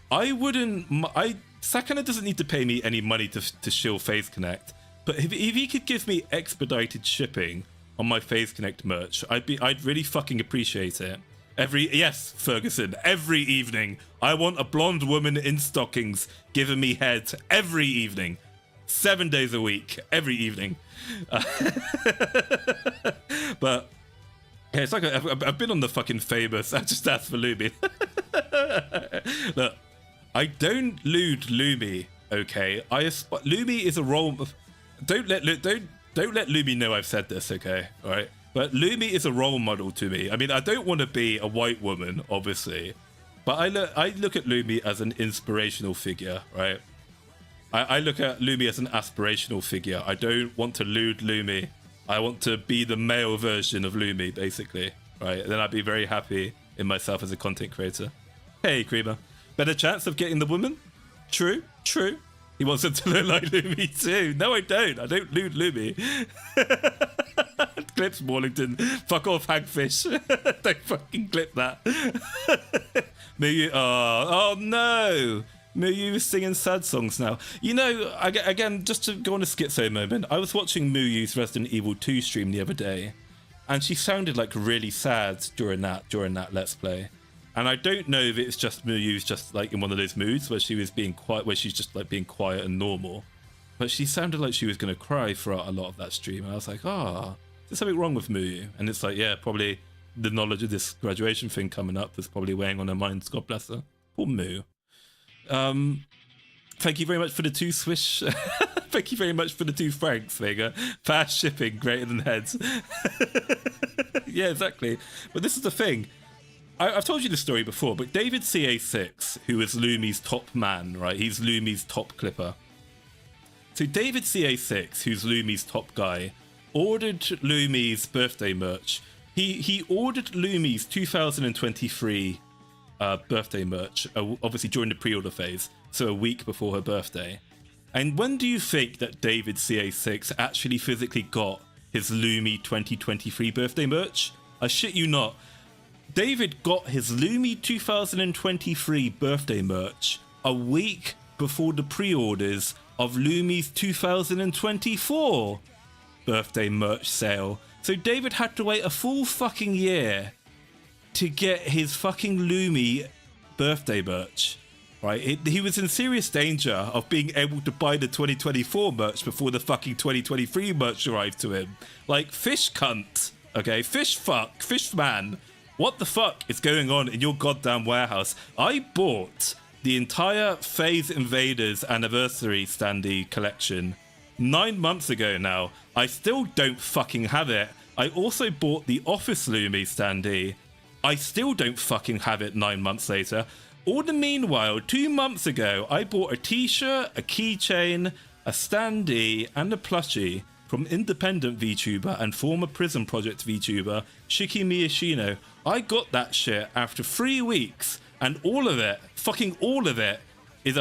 Sakana doesn't need to pay me any money to shill FaZe Connect, but if he could give me expedited shipping on my FaZe Connect merch, I'd really fucking appreciate it. Yes, Ferguson, every evening I want a blonde woman in stockings giving me head every evening, 7 days a week, every evening. But yeah, it's like I've been on the fucking famous I just asked for Lumi. Look, I don't lewd Lumi, okay? Lumi is a role. Don't let Lumi know I've said this, okay? All right. But Lumi is a role model to me. I mean, I don't want to be a white woman, obviously, but I look at Lumi as an inspirational figure, right? I look at Lumi as an aspirational figure. I don't want to lewd Lumi. I want to be the male version of Lumi, basically, right? And then I'd be very happy in myself as a content creator. Hey, Creamer. Better chance of getting the woman? True. He wants her to look like Lumi too. No, I don't. I don't lewd Lumi. Clips Maulington. Fuck off, Hagfish. Don't fucking clip that. Muyu. Oh no. Muyu is singing sad songs now. You know, again, just to go on a schizo moment, I was watching Muyu's Resident Evil 2 stream the other day, and she sounded like really sad during that Let's Play. And I don't know if it's just Muyu's just like in one of those moods where she was being quiet, where she's just like being quiet and normal. But she sounded like she was going to cry throughout a lot of that stream. And I was like, there's something wrong with Muyu. And it's like, yeah, probably the knowledge of this graduation thing coming up was probably weighing on her mind. God bless her. Poor Mu. Thank you very much for the 2 Swish. Thank you very much for the 2 francs, Vega. Fast shipping, greater than heads. Yeah, exactly. But this is the thing. I've told you this story before, but David CA6, who is Lumi's top man, right? He's Lumi's top clipper. So David CA6, who's Lumi's top guy, ordered Lumi's birthday merch. He ordered Lumi's 2023 birthday merch, obviously during the pre-order phase, so a week before her birthday. And when do you think that David CA6 actually physically got his Lumi 2023 birthday merch? I shit you not. David got his Lumi 2023 birthday merch a week before the pre-orders of Lumi's 2024 birthday merch sale. So David had to wait a full fucking year to get his fucking Lumi birthday merch, right? He was in serious danger of being able to buy the 2024 merch before the fucking 2023 merch arrived to him. Like, fish cunt, okay? Fish fuck, fish man. What the fuck is going on in your goddamn warehouse? I bought the entire Phase Invaders Anniversary Standee collection 9 months ago now. I still don't fucking have it. I also bought the Office Lumi Standee. I still don't fucking have it 9 months later. All the meanwhile, 2 months ago, I bought a t-shirt, a keychain, a standee, and a plushie from independent VTuber and former Prison Project VTuber Shiki Miyashino. I got that shit after 3 weeks, and all of it, fucking all of it, is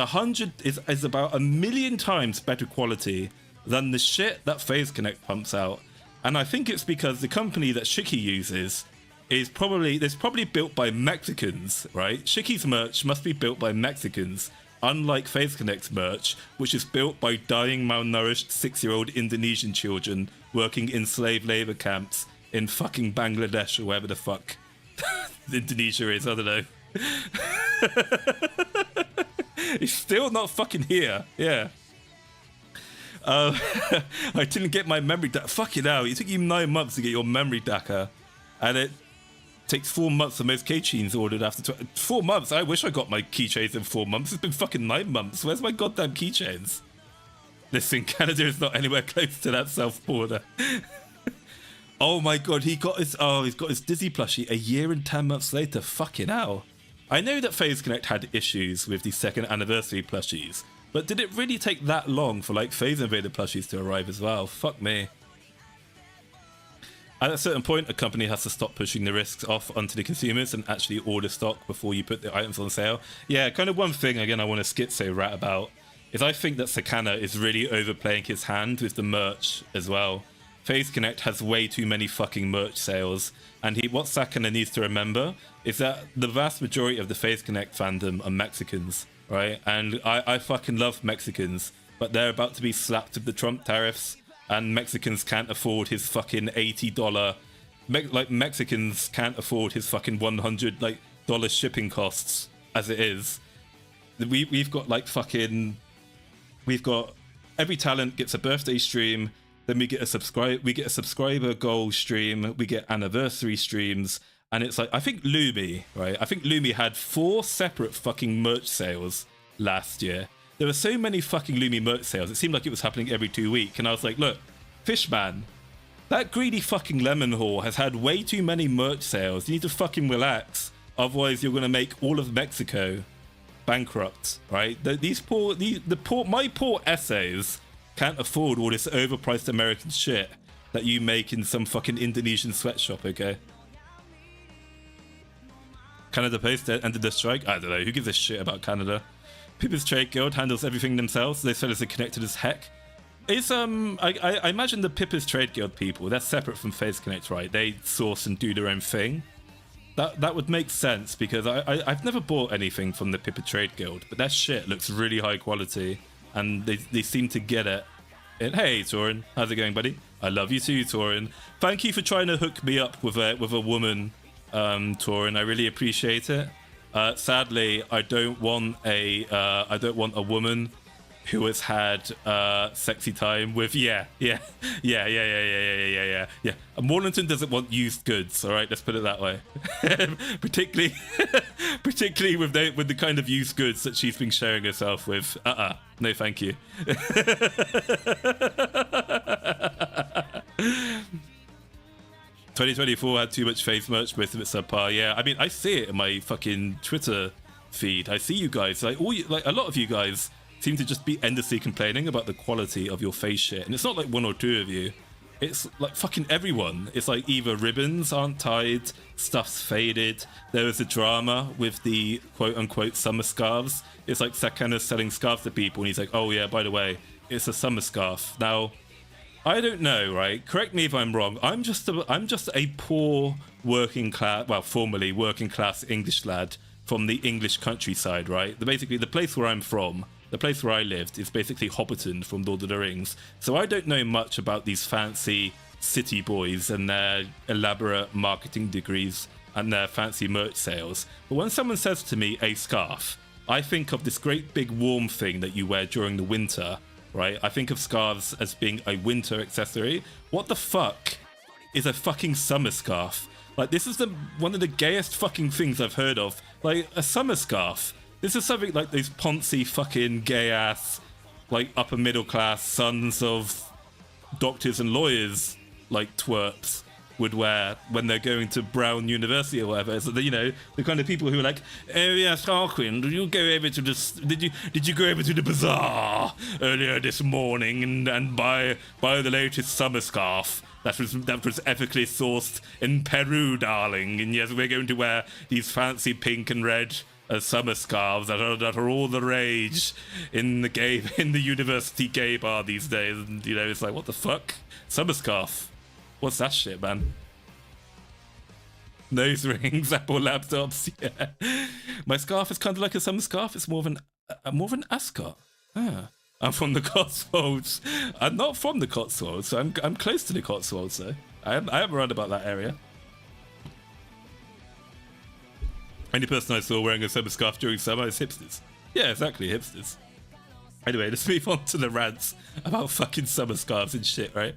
about 1 million times better quality than the shit that Phase Connect pumps out. And I think it's because the company that Shiki uses is probably built by Mexicans, right? Shiki's merch must be built by Mexicans, unlike Phase Connect's merch, which is built by dying, malnourished 6-year-old Indonesian children working in slave labor camps in fucking Bangladesh or wherever the fuck Indonesia is. I don't know. He's still not fucking here. Yeah. I didn't get my memory DACA. Fucking hell, it took you 9 months to get your memory DACA, and it takes 4 months for most keychains ordered after 4 months. I wish I got my keychains in 4 months. It's been fucking 9 months. Where's my goddamn keychains? Listen, Canada is not anywhere close to that south border. Oh my god, he's got his Dizzy plushie a year and 10 months later. Fucking hell. I know that Phase Connect had issues with the second anniversary plushies, but did it really take that long for like Phase Invader plushies to arrive as well? Fuck me. At a certain point, a company has to stop pushing the risks off onto the consumers and actually order stock before you put the items on sale. Yeah, kind of one thing, again, I want to schizo rat about is I think that Sakana is really overplaying his hand with the merch as well. Phase Connect has way too many fucking merch sales, and what Sakana needs to remember is that the vast majority of the Phase Connect fandom are Mexicans, right? And I fucking love Mexicans, but they're about to be slapped with the Trump tariffs, and Mexicans can't afford his fucking $80 Mexicans can't afford his fucking $100 dollar shipping costs as it is. We've got every talent gets a birthday stream, then we get a subscriber goal stream, we get anniversary streams, and it's like, I think Lumi, right? I think Lumi had 4 separate fucking merch sales last year. There were so many fucking Lumi merch sales, it seemed like it was happening every 2 weeks, and I was like, look, Fishman, that greedy fucking lemon whore has had way too many merch sales. You need to fucking relax, otherwise you're gonna make all of Mexico bankrupt, right? My poor essays can't afford all this overpriced American shit that you make in some fucking Indonesian sweatshop, okay? Canada Post ended the strike? I don't know, who gives a shit about Canada? Pippa's Trade Guild handles everything themselves. Those fellas are connected as heck. It's I imagine the Pippa's Trade Guild people, they're separate from Phase Connect, right? They source and do their own thing. That would make sense, because I've never bought anything from the Pippa Trade Guild, but that shit looks really high quality, and they seem to get it. And hey, Torin, how's it going, buddy? I love you too, Torin. Thank you for trying to hook me up with a woman, Torin. I really appreciate it. Sadly, I don't want a woman who has had sexy time with yeah. Maulington doesn't want used goods. All right, let's put it that way. particularly with the kind of used goods that she's been sharing herself with. No, thank you. 2024 had too much Phase merch, most of it subpar. Yeah, I mean, I see it in my fucking Twitter feed. I see you guys, a lot of you guys seem to just be endlessly complaining about the quality of your Phase shit. And it's not like 1 or 2 of you. it's like fucking everyone. It's like either ribbons aren't tied, stuff's faded. There was a drama with the quote-unquote summer scarves. It's like Sakana's selling scarves to people, and he's like, oh yeah, by the way, it's a summer scarf. Now, I don't know, right? Correct me if I'm wrong. I'm just a poor working class, well, formerly working class English lad from the English countryside, right? Basically, the place where I'm from, the place where I lived, is basically Hobbiton from Lord of the Rings. So I don't know much about these fancy city boys and their elaborate marketing degrees and their fancy merch sales. But when someone says to me, a scarf, I think of this great big warm thing that you wear during the winter, right? I think of scarves as being a winter accessory. What the fuck is a fucking summer scarf? Like, this is one of the gayest fucking things I've heard of. Like, a summer scarf. This is something like those poncy fucking gay-ass, like, upper middle class sons of doctors and lawyers, like, twerps would wear when they're going to Brown University or whatever. So, you know, the kind of people who are like, oh yes, Harquin, did you go over to did you go over to the bazaar earlier this morning and buy the latest summer scarf that was ethically sourced in Peru, darling? And yes, we're going to wear these fancy pink and red summer scarves that are all the rage in the university gay bar these days. And you know, it's like, what the fuck? Summer scarf. What's that shit, man? Nose rings, Apple laptops, yeah. My scarf is kind of like a summer scarf. It's more of an ascot. Ah. I'm from the Cotswolds. I'm not from the Cotswolds, so I'm close to the Cotswolds, though. I am around about that area. Only person I saw wearing a summer scarf during summer is hipsters. Yeah, exactly, hipsters. Anyway, let's move on to the rants about fucking summer scarves and shit, right?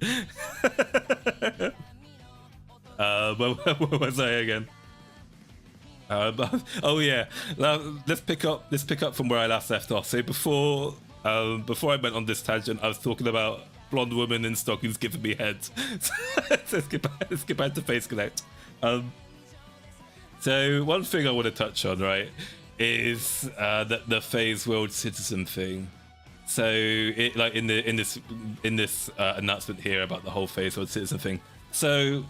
Where was I again? Oh yeah, let's pick up from where I last left off. So before I went on this tangent, I was talking about blonde women in stockings giving me heads. So let's get back to Face Connect. So one thing I want to touch on, right, is that the Phase World Citizen thing. So it, like in this announcement here about the whole Phase World Citizen thing. So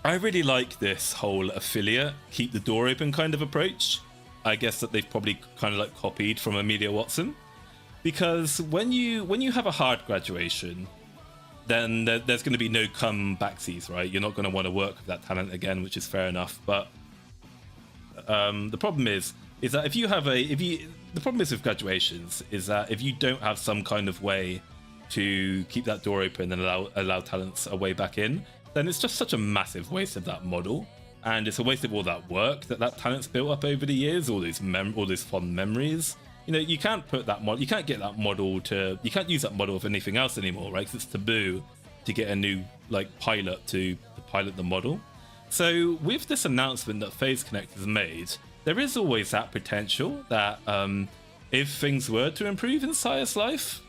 I really like this whole affiliate, keep the door open kind of approach. I guess that they've probably kind of like copied from Amelia Watson, because when you have a hard graduation, then there's going to be no comebacksies, right? You're not going to want to work with that talent again, which is fair enough. But the problem is that the problem is with graduations is that if you don't have some kind of way to keep that door open and allow talents a way back in, then it's just such a massive waste of that model, and it's a waste of all that work that talent's built up over the years, all those fond memories. You know, you can't put that you can't get that model you can't use that model for anything else anymore, right? Because it's taboo to get a new like pilot to pilot the model. So with this announcement that Phase Connect has made, there is always that potential that if things were to improve in Saya's life,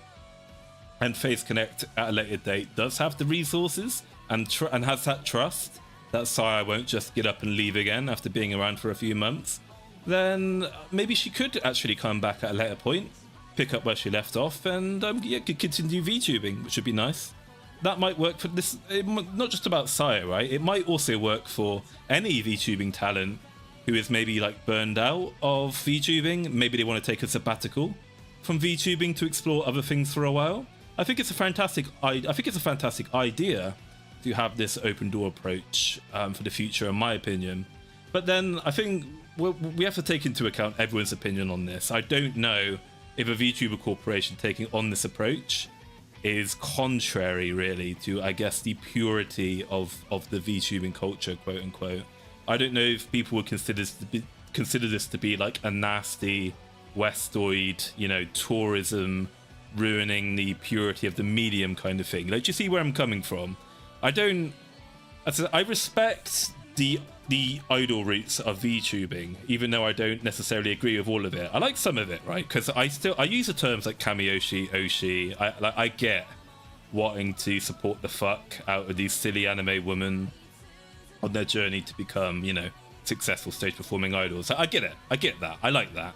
and Phase Connect at a later date does have the resources and has that trust that Saya won't just get up and leave again after being around for a few months, then maybe she could actually come back at a later point, pick up where she left off, and could continue VTubing, which would be nice. That might work for this, not just about Saya, right? It might also work for any VTubing talent who is maybe like burned out of VTubing. Maybe they want to take a sabbatical from VTubing to explore other things for a while. I think it's a fantastic idea to have this open door approach for the future, in my opinion. But then I think we have to take into account everyone's opinion on this. I don't know if a VTuber corporation taking on this approach is contrary, really, to, I guess, the purity of the VTubing culture, quote unquote. I don't know if people would consider this to be like a nasty Westoid, you know, tourism ruining the purity of the medium kind of thing. Like, do you see where I'm coming from? I respect the idol roots of VTubing, even though I don't necessarily agree with all of it. I like some of it, right? Because I use the terms like Kamiyoshi, Oshi. I get wanting to support the fuck out of these silly anime women on their journey to become, you know, successful stage performing idols. I get it. I get that. I like that.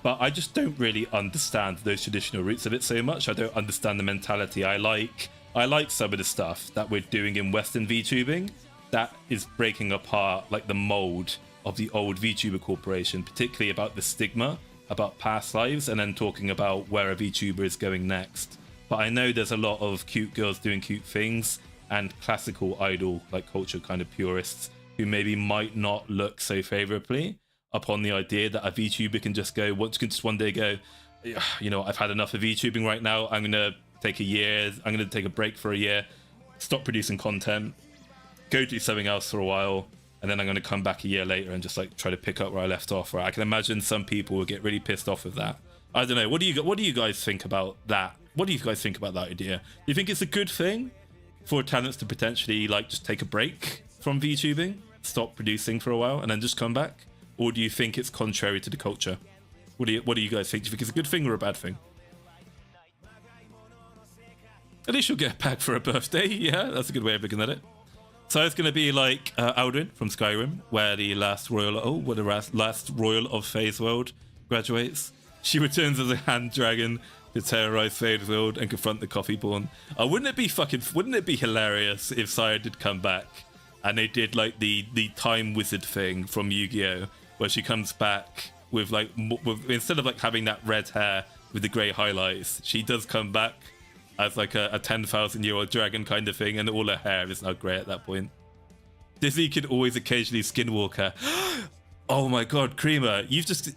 But I just don't really understand those traditional roots of it so much. I don't understand the mentality. I like I like some of the stuff that we're doing in Western VTubing that is breaking apart like the mold of the old VTuber corporation, particularly about the stigma about past lives, and then talking about where a VTuber is going next. But I know there's a lot of cute girls doing cute things and classical idol like culture kind of purists who maybe might not look so favorably upon the idea that a VTuber can just one day go, you know, I've had enough of VTubing right now. I'm gonna take a year. I'm gonna take a break for a year, stop producing content, go do something else for a while, and then I'm gonna come back a year later and just like try to pick up where I left off. Right? I can imagine some people will get really pissed off with that. I don't know. What do you guys think about that? What do you guys think about that idea? Do you think it's a good thing for talents to potentially like just take a break from VTubing, stop producing for a while, and then just come back? Or do you think it's contrary to the culture? What do you guys think? Do you think it's a good thing or a bad thing? At least you'll get a pack for a birthday. Yeah, that's a good way of looking at it. So it's going to be like Aldrin from Skyrim, where the last royal of FaZe World graduates. She returns as a hand dragon to terrorize FaZe World and confront the Coffeeborn. Wouldn't it be hilarious if Sairroxs did come back and they did like the time wizard thing from Yu-Gi-Oh, where she comes back with like instead of like having that red hair with the grey highlights, she does come back as like a 10,000-year-old dragon kind of thing, and all her hair is now grey at that point. Disney could always occasionally skinwalk her. Oh my god, Creamer,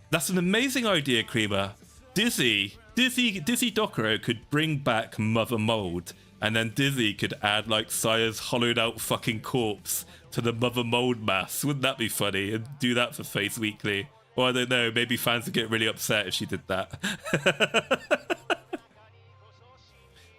that's an amazing idea, Creamer. Dizzy Dokuro could bring back Mother Mold, and then Dizzy could add like Sire's hollowed out fucking corpse to the Mother Mold mass. Wouldn't that be funny? And do that for Face Weekly. Or I don't know, maybe fans would get really upset if she did that.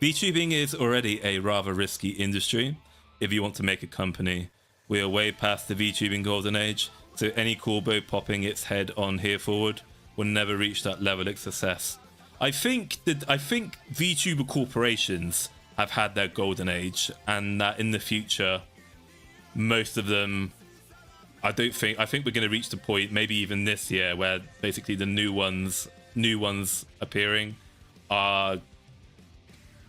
VTubing is already a rather risky industry if you want to make a company. We are way past the VTubing golden age, so any corbo popping its head on here forward will never reach that level of success. I think VTuber corporations have had their golden age, and that in the future, most of them, I think we're going to reach the point, maybe even this year, where basically the new ones appearing are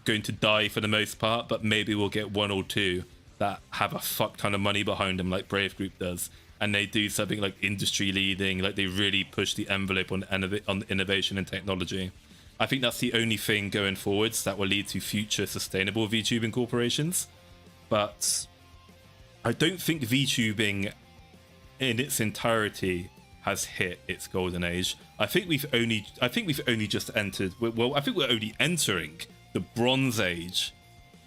going to die for the most part, but maybe we'll get one or two that have a fuck ton of money behind them like Brave Group does, and they do something like industry leading, like they really push the envelope on innovation and technology. I think that's the only thing going forwards that will lead to future sustainable VTubing corporations. But I don't think VTubing in its entirety has hit its golden age. I think we've only just entered. Well, I think we're only entering the Bronze Age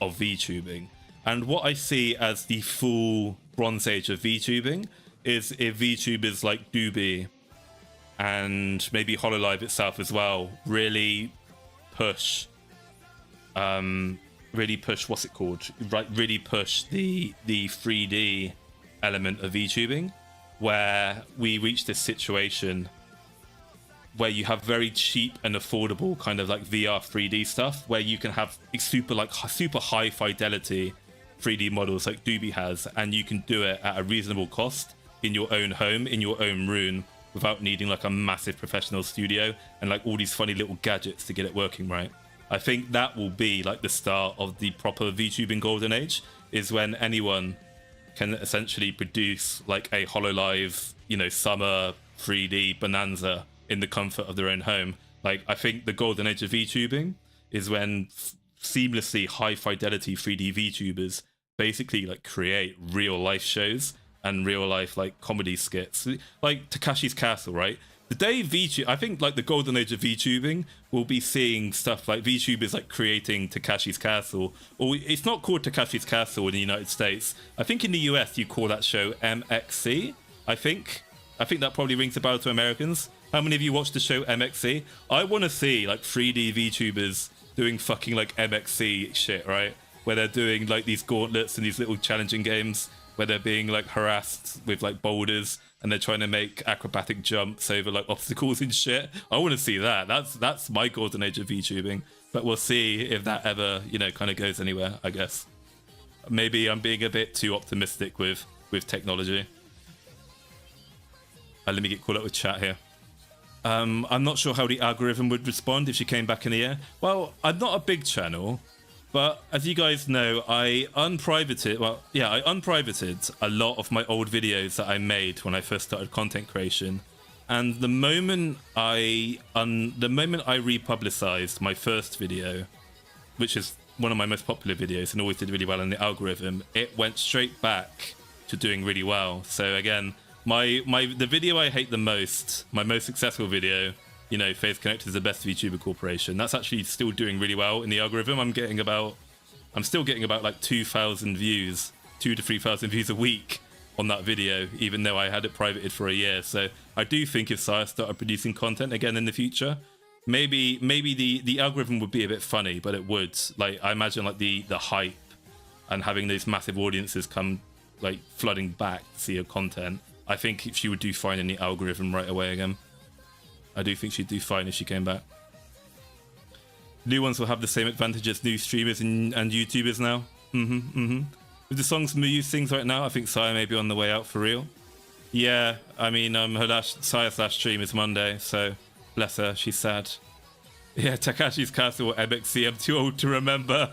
of VTubing. And what I see as the full Bronze Age of VTubing is if VTubers like Doobie and maybe Hololive itself as well really push what's it called? Right, really push the 3D element of VTubing, where we reach this situation where you have very cheap and affordable kind of like VR 3D stuff, where you can have super high fidelity 3D models like Doobie has, and you can do it at a reasonable cost in your own home, in your own room, without needing like a massive professional studio and like all these funny little gadgets to get it working right. I think that will be like the start of the proper VTubing golden age, is when anyone can essentially produce like a Hololive, you know, summer 3D bonanza in the comfort of their own home. Like, I think the golden age of VTubing is when seamlessly high fidelity 3D VTubers basically like create real life shows and real life like comedy skits, like Takashi's Castle, right? The day I think like the golden age of VTubing will be seeing stuff like VTubers like creating Takashi's Castle, or it's not called Takashi's Castle in the United States. I think in the US you call that show MXC. I think that probably rings a bell to Americans. How many of you watched the show MXC? I want to see like 3D VTubers doing fucking like MXC shit, right? Where they're doing like these gauntlets and these little challenging games where they're being like harassed with like boulders and they're trying to make acrobatic jumps over like obstacles and shit. I want to see that. That's my golden age of VTubing. But we'll see if that ever, you know, kind of goes anywhere, I guess. Maybe I'm being a bit too optimistic with technology. Let me get caught up with chat here. I'm not sure how the algorithm would respond if she came back in the air. Well, I'm not a big channel, But as you guys know, I unprivated a lot of my old videos that I made when I first started content creation. And the moment I republicized my first video, which is one of my most popular videos and always did really well in the algorithm, it went straight back to doing really well. So again, the video I hate the most, my most successful video, you know, Faith Connect is the best VTuber corporation, that's actually still doing really well in the algorithm. I'm still getting about like 2,000 views, 2,000 to 3,000 views a week on that video, even though I had it privated for a year. So I do think if Sairroxs started producing content again in the future, maybe the algorithm would be a bit funny, but it would. Like, I imagine like the hype and having those massive audiences come like flooding back to see her content. I think she would do fine in the algorithm right away again. I do think she'd do fine if she came back. New ones will have the same advantage as new streamers and YouTubers now. With the songs Muyu sings right now, I think Sairroxs may be on the way out for real. Yeah, I mean, Sairroxs' last stream is Monday, so bless her, she's sad. Yeah, Takashi's Castle or MXC, I'm too old to remember.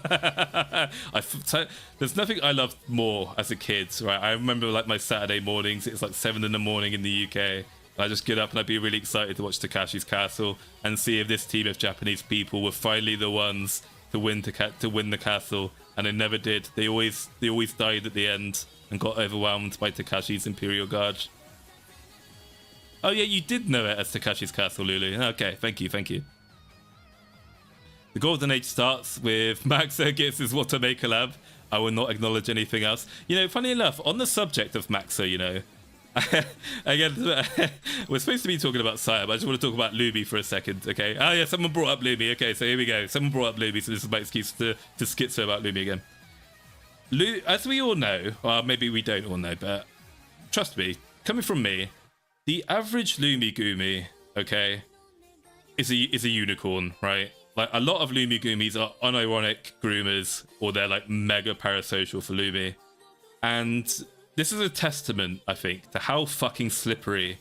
There's nothing I loved more as a kid, right? I remember like my Saturday mornings, it's like 7 in the morning in the UK. And I just get up and I'd be really excited to watch Takashi's Castle and see if this team of Japanese people were finally the ones to win the castle, and they never did. They always died at the end and got overwhelmed by Takashi's Imperial Guard. Oh yeah, you did know it as Takashi's Castle, Lulu. Okay, thank you. The Golden Age starts with Maxo gets his Watame collab. I will not acknowledge anything else. You know, funny enough, on the subject of Maxo, you know, again, we're supposed to be talking about Sairroxs, but I just want to talk about Luby for a second, okay? Oh yeah, someone brought up Luby. Okay, so here we go. Someone brought up Luby, so this is my excuse to schizo about Luby again. As we all know, or maybe we don't all know, but trust me, coming from me, the average Lumi Gumi, okay, is a unicorn, right? Like, a lot of Lumi Gumis are unironic groomers, or they're like mega parasocial for Lumi. And this is a testament, I think, to how fucking slippery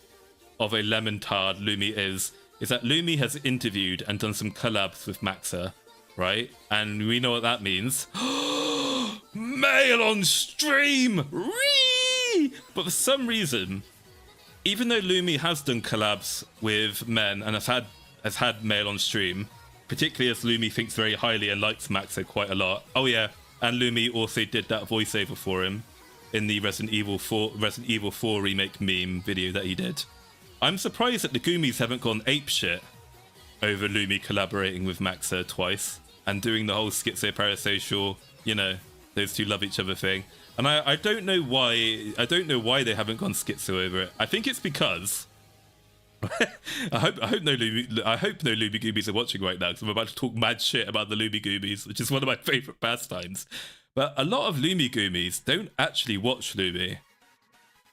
of a lemon tard Lumi is that Lumi has interviewed and done some collabs with Maxa, right? And we know what that means. Male on stream! Whee! But for some reason, even though Lumi has done collabs with men and has had male on stream, particularly as Lumi thinks very highly and likes Maxa quite a lot. Oh yeah, and Lumi also did that voiceover for him in the Resident Evil 4 remake meme video that he did. I'm surprised that the Gumis haven't gone apeshit over Lumi collaborating with Maxa twice and doing the whole schizo-parasocial, you know, those two love each other thing. And I don't know why they haven't gone schizo over it. I think it's because I hope no Luby Goobies are watching right now, because I'm about to talk mad shit about the Luby Goobies, which is one of my favourite pastimes. But a lot of Lumi Goomies don't actually watch Lumi,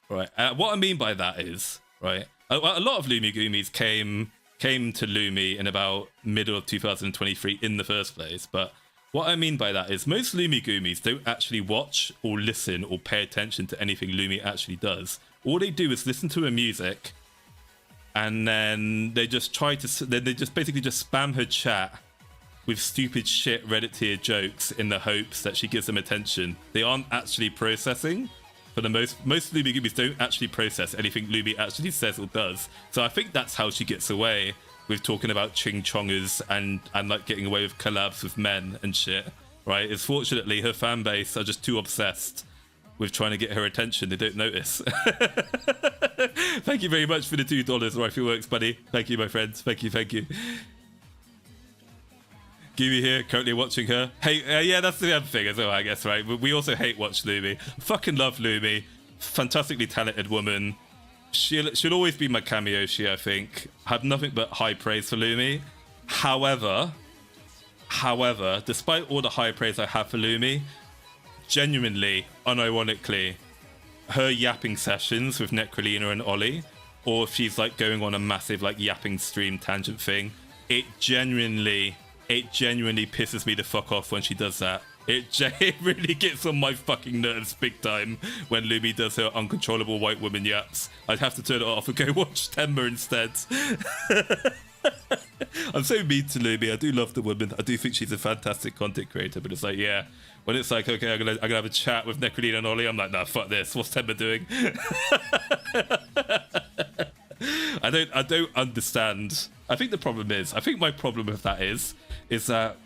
right? What I mean by that is, right, a lot of Lumi Goomies came to Lumi in about middle of 2023 in the first place. But what I mean by that is most Lumi Goomies don't actually watch or listen or pay attention to anything Lumi actually does. All they do is listen to her music, and then they just basically spam her chat with stupid shit Reddit tier jokes in the hopes that she gives them attention. They aren't actually processing. For the most Lumi Goobies don't actually process anything Lumi actually says or does. So I think that's how she gets away with talking about ching chongers and like getting away with collabs with men and shit, right? Is fortunately her fan base are just too obsessed with trying to get her attention. They don't notice. Thank you very much for the $2, Rifle Works, buddy. Thank you, my friends. Thank you. Gumi here, currently watching her. Hey, yeah, that's the other thing as well, I guess, right? We also hate watch Lumi. Fucking love Lumi. Fantastically talented woman. She'll always be my Kamiyoshi, I think. Have nothing but high praise for Lumi. However, despite all the high praise I have for Lumi, genuinely, unironically, her yapping sessions with Necrolina and Ollie, or if she's like going on a massive like yapping stream tangent thing, it genuinely pisses me the fuck off when she does that. It really gets on my fucking nerves big time when Lumi does her uncontrollable white woman yaps. I'd have to turn it off and go watch Tenma instead. I'm so mean to Lumi. I do love the woman. I do think she's a fantastic content creator, but it's like, yeah, when it's like, okay, I'm gonna have a chat with Necrolina and Ollie, I'm like, nah, fuck this. What's Tenma doing? I don't understand. I think my problem with that is that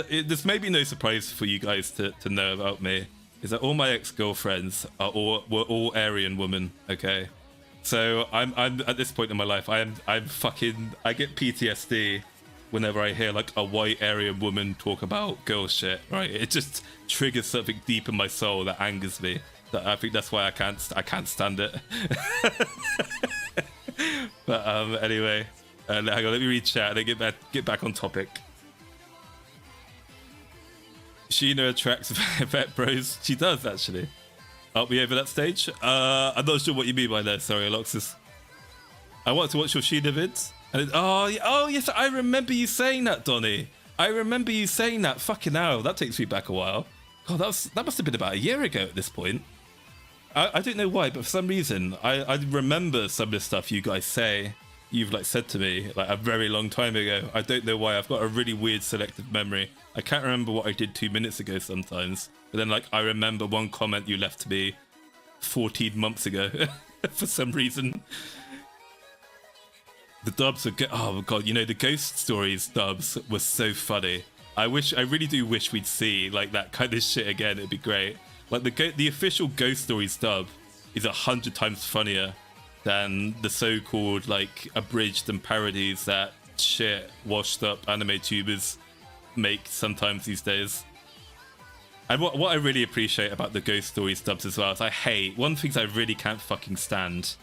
there's maybe no surprise for you guys to know about me, is that all my ex-girlfriends were all Aryan women, okay? So I'm at this point in my life, I get PTSD whenever I hear like a white Aryan woman talk about girl shit, right? It just triggers something deep in my soul that angers me. That I think that's why I can't stand it. But anyway, hang on, let me read chat and then get back on topic. Sheena attracts vet bros. She does, actually. Aren't we over that stage? I'm not sure what you mean by that. Sorry, Aloxus. I want to watch your Sheena vids. And oh yes, I remember you saying that, Donnie. I remember you saying that. Fucking hell, that takes me back a while. God, that must have been about a year ago at this point. I don't know why, but for some reason, I remember some of the stuff you guys say. You've like said to me like a very long time ago. I don't know why. I've got a really weird selective memory. I can't remember what I did 2 minutes ago sometimes. But then like I remember one comment you left to me 14 months ago for some reason. The dubs are oh god, you know, the ghost stories dubs were so funny. I really do wish we'd see like that kind of shit again. It'd be great. Like the official ghost stories dub is 100 times funnier than the so-called like abridged and parodies that shit washed up anime tubers make sometimes these days. And what I really appreciate about the ghost stories dubs as well is one of the things I really can't fucking stand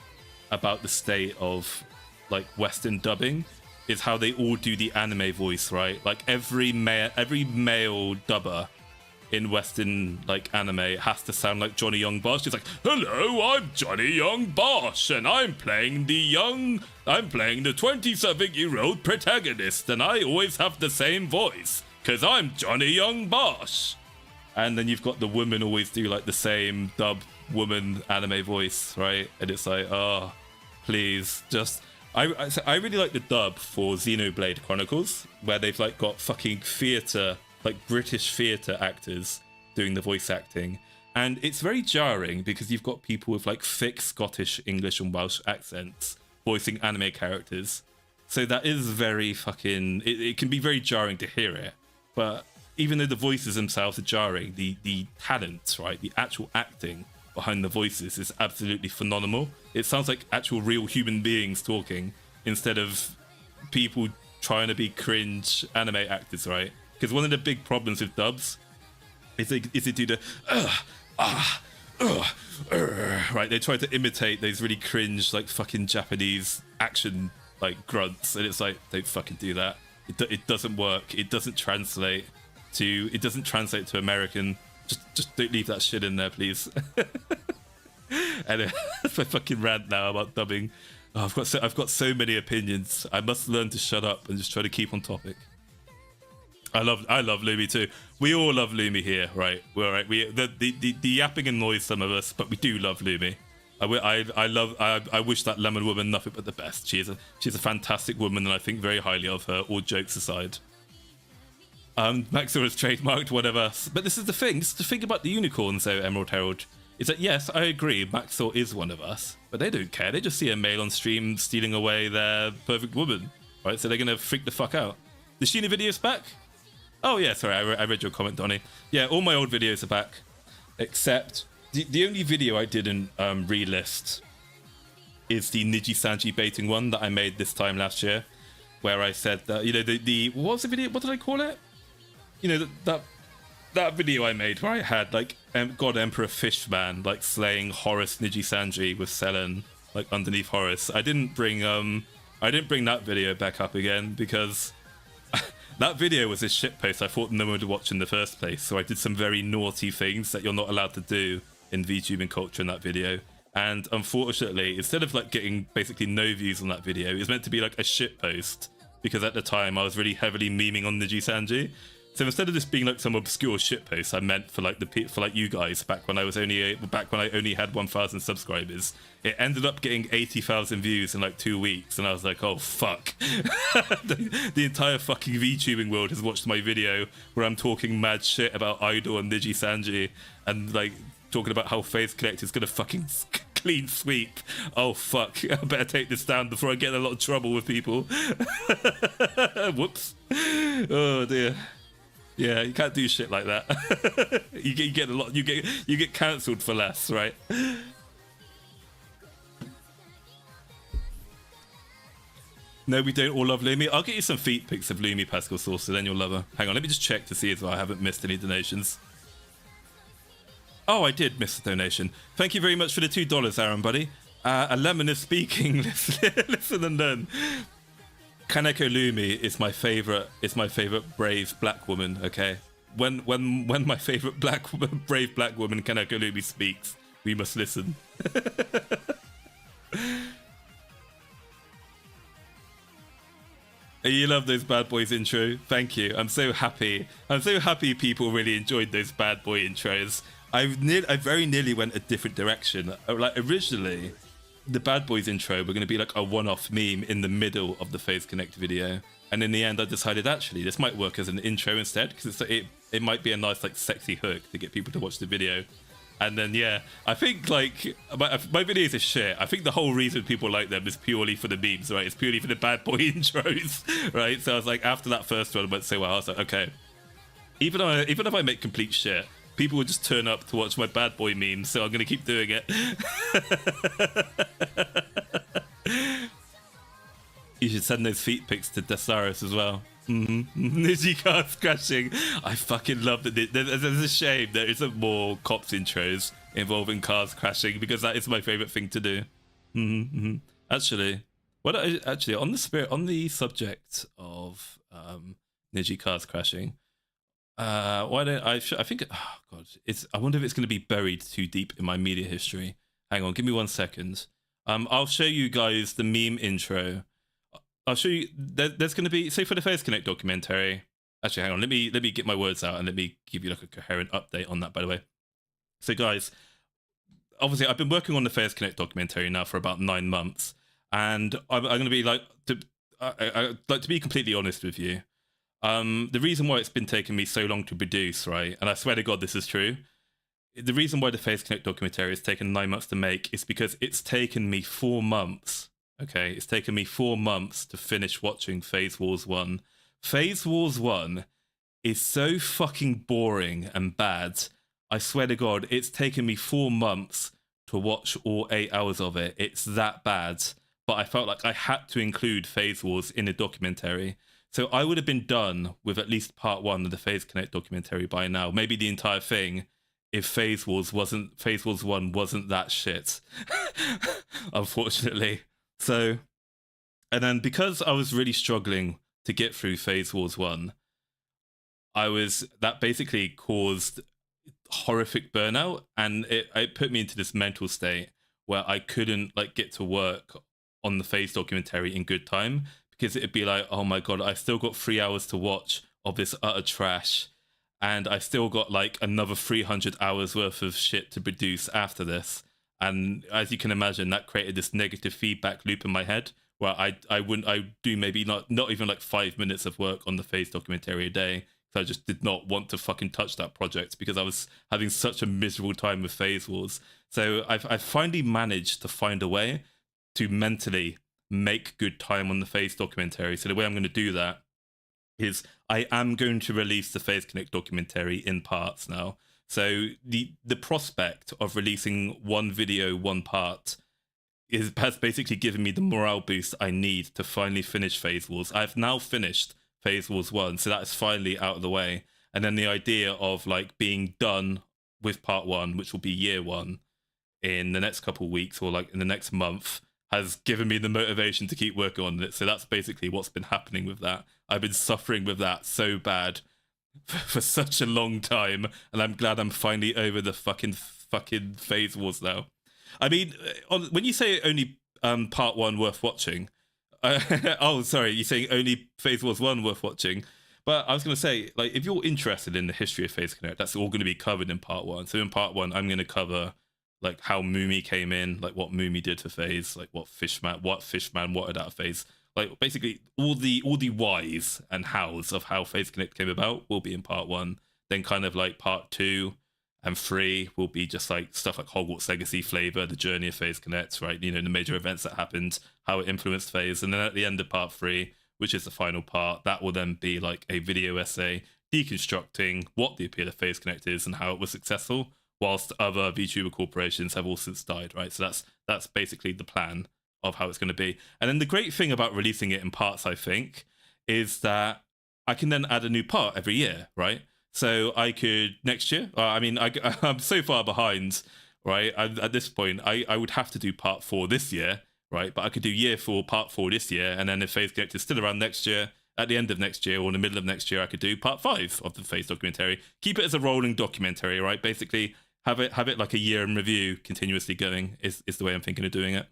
about the state of like Western dubbing is how they all do the anime voice, right? Like every male dubber in Western like anime has to sound like Johnny Young Bosch. It's like, hello, I'm Johnny Young Bosch, and I'm playing the 27-year-old protagonist, and I always have the same voice, cause I'm Johnny Young Bosch. And then you've got the women always do like the same dub woman anime voice, right? And it's like, oh, please, just I really like the dub for Xenoblade Chronicles, where they've like got fucking theatre, like British theatre actors doing the voice acting. And it's very jarring because you've got people with like thick Scottish, English and Welsh accents voicing anime characters. So that is very fucking, it can be very jarring to hear it. But even though the voices themselves are jarring, the talent, right, the actual acting behind the voices is absolutely phenomenal. It sounds like actual real human beings talking instead of people trying to be cringe anime actors, right? Because one of the big problems with dubs is they do the right. They try to imitate those really cringe like fucking Japanese action like grunts, and it's like, don't fucking do that. It doesn't work. It doesn't translate to American. Just don't leave that shit in there, please. And that's my fucking rant now about dubbing. Oh, I've got so many opinions. I must learn to shut up and just try to keep on topic. I love Lumi too. We all love Lumi here, right? We're all right. The yapping annoys some of us, but we do love Lumi. I wish that lemon woman nothing but the best. She's a fantastic woman, and I think very highly of her. All jokes aside. Maxwell is trademarked, whatever. But this is the thing. This is the thing about the unicorns, though, Emerald Herald. Is that yes, I agree. Maxwell is one of us, but they don't care. They just see a male on stream stealing away their perfect woman, right? So they're gonna freak the fuck out. The Sheena videos back? Oh yeah, sorry, I read your comment, Donnie. Yeah, all my old videos are back, except the only video I didn't relist is the Niji Sanji baiting one that I made this time last year, where I said that, you know, the what was the video? What did I call it? You know, that video I made where I had like God Emperor Fishman like slaying Horus Niji Sanji with Selen like underneath Horus. I didn't bring that video back up again because that video was a shitpost I thought no one would watch in the first place. So I did some very naughty things that you're not allowed to do in VTubing culture in that video. And unfortunately, instead of like getting basically no views on that video, it was meant to be like a shitpost because at the time I was really heavily memeing on Niji Sanji. So instead of this being like some obscure shitpost I meant for like for like you guys back when I only had 1,000 subscribers, it ended up getting 80,000 views in like 2 weeks, and I was like, oh fuck. the entire fucking VTubing world has watched my video where I'm talking mad shit about Idol and Niji Sanji, and like talking about how Face Connect is gonna fucking clean sweep. Oh fuck, I better take this down before I get in a lot of trouble with people. Whoops. Oh dear. Yeah, you can't do shit like that. you get a lot. You get cancelled for less, right? No, we don't all love Lumi. I'll get you some feet pics of Lumi Pascal Sauce, so then you'll love her. Hang on, let me just check to see as well I haven't missed any donations. Oh, I did miss a donation. Thank you very much for the $2, Aaron, buddy. A lemon is speaking. Listen and learn. Kaneko Lumi is my favorite. It's my favorite brave black woman. Okay, when my favorite brave black woman Kaneko Lumi speaks, we must listen. You love those Bad Boys intro. Thank you. I'm so happy. I'm so happy people really enjoyed those Bad Boy intros. I very nearly went a different direction. Like originally, the Bad Boys intro were going to be like a one-off meme in the middle of the Phase Connect video, and in the end I decided actually this might work as an intro instead, because it might be a nice like sexy hook to get people to watch the video. And then yeah, I think like my videos are shit. I think the whole reason people like them is purely for the memes, right? It's purely for the Bad Boy intros, right? So I was like, after that first one went so well, I was like, okay, even if I make complete shit, people will just turn up to watch my Bad Boy memes, so I'm gonna keep doing it. You should send those feet pics to Desaris as well. Niji cars crashing. I fucking love that. There's a shame there isn't more cops intros involving cars crashing, because that is my favorite thing to do. Actually, on the subject of Niji cars crashing, why don't I think, oh god, I wonder if it's going to be buried too deep in my media history. Hang on, give me 1 second. I'll show you guys the meme intro. I'll show you. There's going to be, say for the Face Connect documentary. Actually, hang on. Let me get my words out and let me give you like a coherent update on that. By the way, so guys, obviously I've been working on the Face Connect documentary now for about 9 months, and I'm going to be like to be completely honest with you. The reason why it's been taking me so long to produce, right, and I swear to God this is true, the reason why the Face Connect documentary has taken 9 months to make is because it's taken me 4 months. Okay, it's taken me 4 months to finish watching Phase Wars 1. Phase Wars 1 is so fucking boring and bad. I swear to God, it's taken me 4 months to watch all 8 hours of it. It's that bad. But I felt like I had to include Phase Wars in a documentary. So I would have been done with at least part 1 of the Phase Connect documentary by now. Maybe the entire thing, if Phase Wars 1 wasn't that shit. Unfortunately. So, and then because I was really struggling to get through Phase Wars 1, that basically caused horrific burnout, and it put me into this mental state where I couldn't like get to work on the Phase documentary in good time, because it'd be like, oh my god, I've still got 3 hours to watch of this utter trash, and I still got like another 300 hours worth of shit to produce after this. And as you can imagine, that created this negative feedback loop in my head where I do maybe not even like 5 minutes of work on the Phase documentary a day. So I just did not want to fucking touch that project because I was having such a miserable time with Phase Wars. So I've finally managed to find a way to mentally make good time on the Phase documentary. So the way I'm going to do that is I am going to release the Phase Connect documentary in parts now. So the prospect of releasing one video, one part, has basically given me the morale boost I need to finally finish Phase Wars. I've now finished Phase Wars 1, so that is finally out of the way. And then the idea of like being done with part 1, which will be year 1, in the next couple of weeks or like in the next month, has given me the motivation to keep working on it. So that's basically what's been happening with that. I've been suffering with that so bad for such a long time, and I'm glad I'm finally over the fucking Phase Wars now. I mean, when you say only part 1 worth watching, oh sorry, you're saying only Phase Wars 1 worth watching. But I was going to say, like, if you're interested in the history of FaZe Connect, that's all going to be covered in part 1. So in part 1, I'm going to cover like how Moomy came in, like what Moomy did to FaZe, like what Fishman wanted out of FaZe. Like basically all the whys and hows of how FaZe Connect came about will be in part 1. Then kind of like part 2 and 3 will be just like stuff like Hogwarts Legacy flavor, the journey of FaZe Connect, right? You know, the major events that happened, how it influenced FaZe. And then at the end of part 3, which is the final part, that will then be like a video essay deconstructing what the appeal of FaZe Connect is and how it was successful, whilst other VTuber corporations have all since died, right? So that's basically the plan of how it's going to be. And then the great thing about releasing it in parts, I think, is that I can then add a new part every year, right? So I could next year, I'm so far behind, right? At this point, I would have to do part 4 this year, right? But I could do year 4, part 4 this year. And then if FaZe Connect is still around next year, at the end of next year or in the middle of next year, I could do part 5 of the FaZe documentary. Keep it as a rolling documentary, right? Basically, have it like a year in review continuously going is the way I'm thinking of doing it.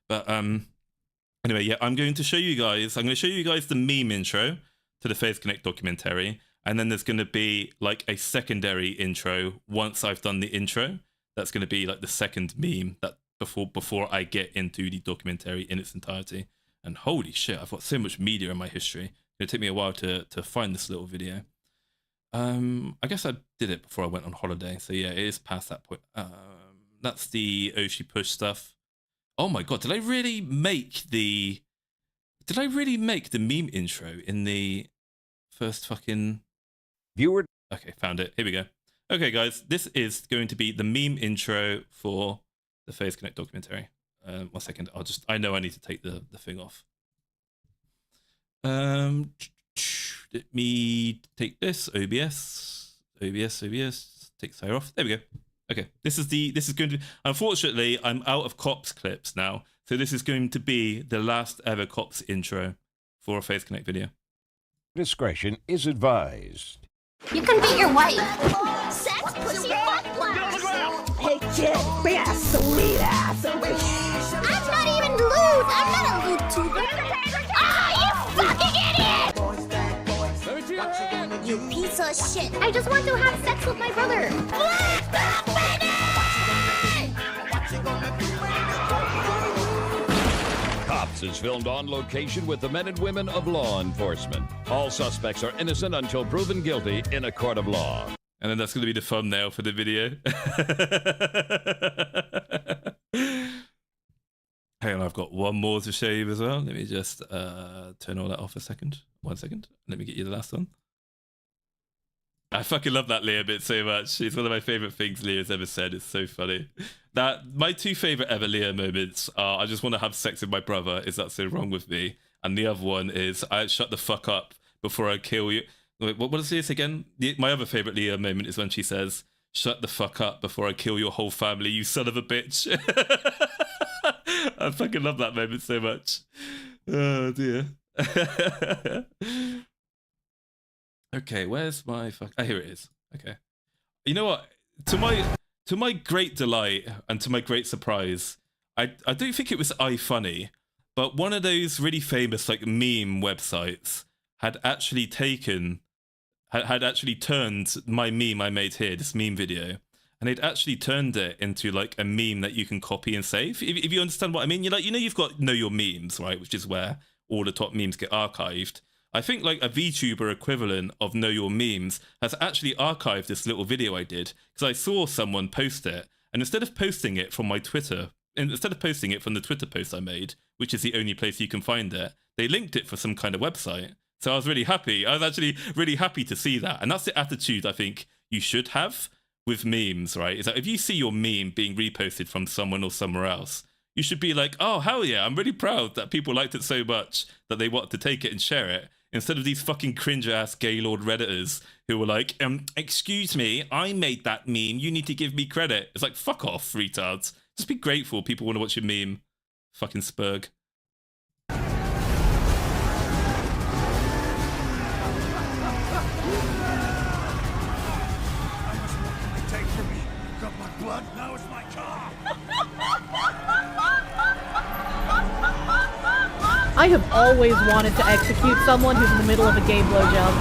But anyway, yeah, I'm going to show you guys the meme intro to the FaZe Connect documentary. And then there's going to be like a secondary intro once I've done the intro. That's going to be like the second meme that before I get into the documentary in its entirety. And holy shit, I've got so much media in my history. It's going to take me a while to find this little video. I guess I did it before I went on holiday. So yeah, it is past that point. That's the Oshi push stuff. Oh my god, did I really make the meme intro in the first fucking viewer? Okay, found it. Here we go. Okay, guys, this is going to be the meme intro for the FaZe Connect documentary. 1 second. I know I need to take the thing off. Let me take this. OBS. Take Sairroxs. There we go. Okay, this is going to be, unfortunately, I'm out of Cops clips now. So this is going to be the last ever Cops intro for a FaZe Connect video. Discretion is advised. You can beat your wife. Sex, pussy, fuck, blast. Hey kid, we got a sweet ass over here. I'm not even lewd. I'm not a Vtuber. Ah, you fucking idiot! You piece of shit. I just want to have sex with my brother. Cops is filmed on location with the men and women of law enforcement. All suspects are innocent until proven guilty in a court of law. And then that's going to be the thumbnail for the video. Hang on, I've got one more to show you as well. Let me just turn all that off a second. 1 second. Let me get you the last one. I fucking love that Leah bit so much. It's one of my favorite things Leah's ever said. It's so funny. My 2 favorite ever Leah moments are I just want to have sex with my brother. Is that so wrong with me? And the other one is I shut the fuck up before I kill you. Wait, what is this again? My other favorite Leah moment is when she says, "Shut the fuck up before I kill your whole family, you son of a bitch." I fucking love that moment so much. Oh dear. Okay, where's my fuck? Oh, here it is. Okay. You know what? To my great delight and to my great surprise, I don't think it was iFunny, but one of those really famous like meme websites had actually turned my meme I made here, this meme video, and they'd actually turned it into like a meme that you can copy and save. If you understand what I mean, you've got Know Your Memes, right? Which is where all the top memes get archived. I think like a VTuber equivalent of Know Your Memes has actually archived this little video I did because I saw someone post it, and instead of posting it from my Twitter, instead of posting it from the Twitter post I made, which is the only place you can find it, they linked it for some kind of website. So I was really happy. I was actually really happy to see that. And that's the attitude I think you should have with memes, right? Is that if you see your meme being reposted from someone or somewhere else, you should be like, oh, hell yeah, I'm really proud that people liked it so much that they want to take it and share it. Instead of these fucking cringe-ass Gaylord Redditors who were like, excuse me, I made that meme, you need to give me credit. It's like, fuck off, retards. Just be grateful people want to watch your meme. Fucking spurg. I have always wanted to execute someone who's in the middle of a gay blowjob.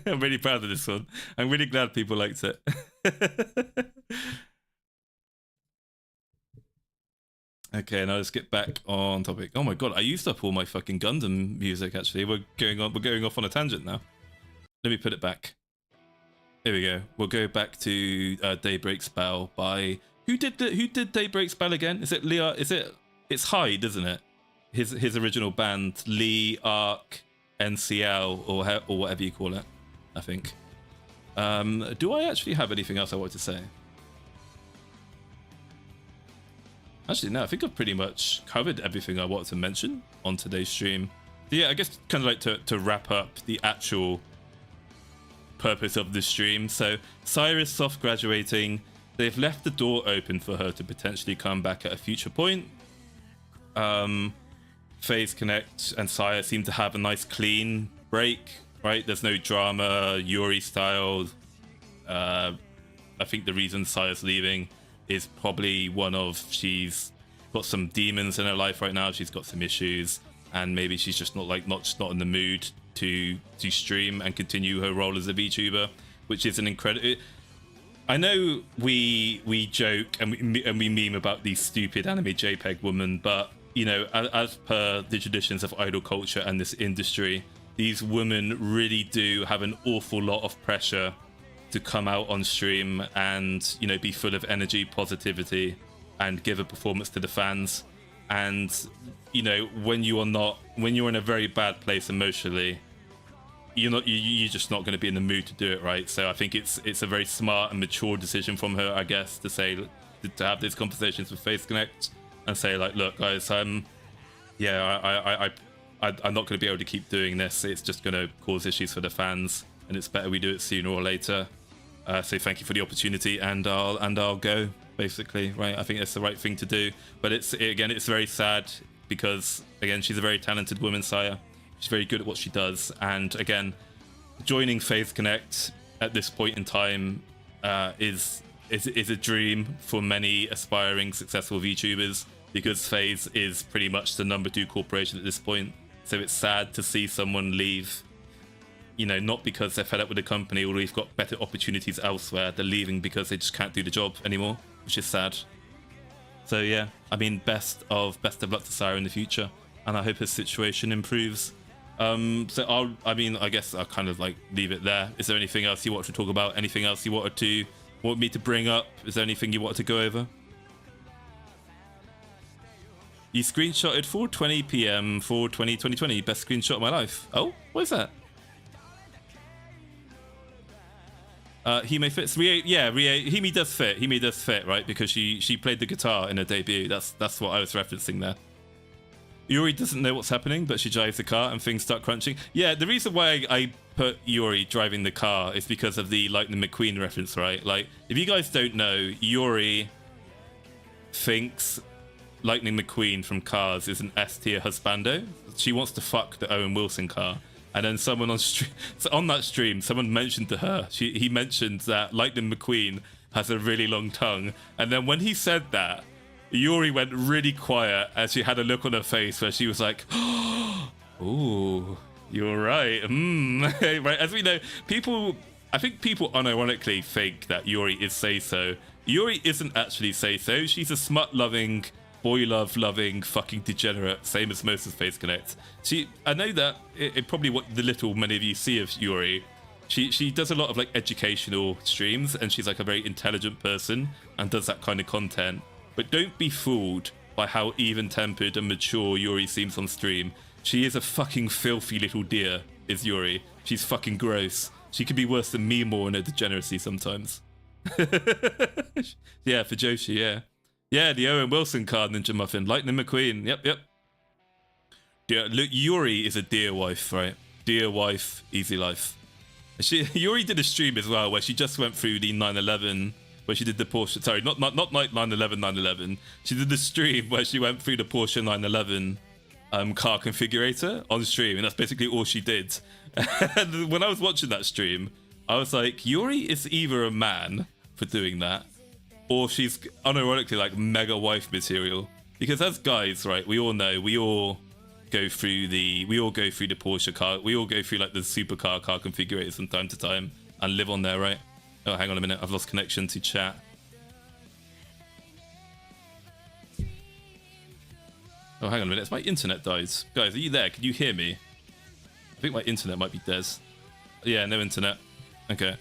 I'm really proud of this one. I'm really glad people liked it. Okay, now let's get back on topic. Oh my god, I used up all my fucking Gundam music. Actually, we're going off on a tangent now. Let me put it back. Here we go. We'll go back to Daybreak's Bell by who did Daybreak's Bell again? Is it Leah? It's Hyde, isn't it? His original band, Lee Arc NCL or whatever you call it. I think. Do I actually have anything else I want to say? Actually, no, I think I've pretty much covered everything I wanted to mention on today's stream. So yeah, I guess kind of like to wrap up the actual purpose of the stream. So Cyrus soft graduating. They've left the door open for her to potentially come back at a future point. FaZe Connect and Saya seem to have a nice clean break, right? There's no drama, Yuri style. I think the reason Saya's leaving is probably one of she's got some demons in her life right now. She's got some issues, and maybe she's just not in the mood to stream and continue her role as a VTuber, which is an incredible. I know we joke and we meme about these stupid anime JPEG women, but you know, as per the traditions of idol culture and this industry, these women really do have an awful lot of pressure to come out on stream and, you know, be full of energy, positivity, and give a performance to the fans. And, you know, when you're in a very bad place emotionally, you're just not going to be in the mood to do it, right? So I think it's a very smart and mature decision from her, I guess, to have these conversations with FaZe Connect and say, like, look, guys, I'm not going to be able to keep doing this. It's just going to cause issues for the fans, and it's better we do it sooner or later. So thank you for the opportunity, and I'll go, basically, right? I think that's the right thing to do. But it's very sad because, again, she's a very talented woman, Saya. She's very good at what she does, and again, joining FaZe Connect at this point in time is a dream for many aspiring successful VTubers, because FaZe is pretty much the #2 corporation at this point. So it's sad to see someone leave, you know, not because they're fed up with the company or they've got better opportunities elsewhere. They're leaving because they just can't do the job anymore, which is sad. So yeah, I mean, best of luck to Sarah in the future, and I hope his situation improves. So I guess I'll kind of like leave it there. Is there anything else you want to talk about? Anything else you want me to bring up? Is there anything you wanted to go over? You screenshotted 4:20 p.m. 4/20/2020. Best screenshot of my life. Oh, what is that? Hime fits. Hime does fit. Hime does fit, right? Because she played the guitar in her debut. That's what I was referencing there. Yuri doesn't know what's happening, but she drives the car and things start crunching. Yeah, the reason why I put Yuri driving the car is because of the Lightning McQueen reference, right? Like, if you guys don't know, Yuri thinks Lightning McQueen from Cars is an S-tier husbando. She wants to fuck the Owen Wilson car. And then someone on that stream, someone mentioned to her, he mentioned that Lightning McQueen has a really long tongue. And then when he said that, Yuri went really quiet as she had a look on her face where she was like, "Ooh, you're right." Right, as we know, I think people unironically think that Yuri is say-so. Yuri isn't actually say-so. She's a smut-loving, boy-love-loving fucking degenerate, same as most of FaZe Connect. I know that it probably what the little many of you see of Yuri. She does a lot of like educational streams, and she's like a very intelligent person and does that kind of content. But don't be fooled by how even-tempered and mature Yuri seems on stream. She is a fucking filthy little deer, is Yuri. She's fucking gross. She could be worse than me more in her degeneracy sometimes. Yeah, for Joshi, yeah. Yeah, the Owen Wilson card, Ninja Muffin. Lightning McQueen, yep. Yeah, look, Yuri is a dear wife, right? Dear wife, easy life. Yuri did a stream as well where she just went through the 911, where she did the Porsche, sorry, not 911. She did the stream where she went through the Porsche 911 car configurator on stream, and that's basically all she did. And when I was watching that stream, I was like, Yuri is either a man for doing that, or she's unironically like mega wife material. Because as guys, right, we all know, we all go through the Porsche car. We all go through like the supercar car configurators from time to time and live on there, right? Oh, hang on a minute. I've lost connection to chat. Oh, hang on a minute. It's my internet dies. Guys, are you there? Can you hear me? I think my internet might be des. Yeah, no internet. Okay.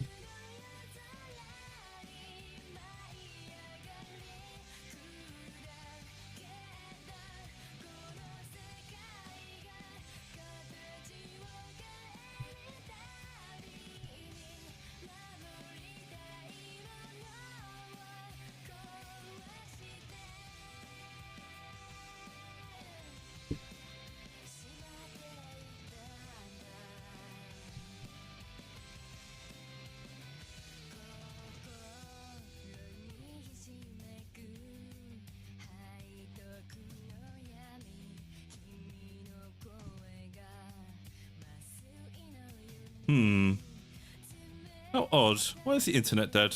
How odd. Why is the internet dead?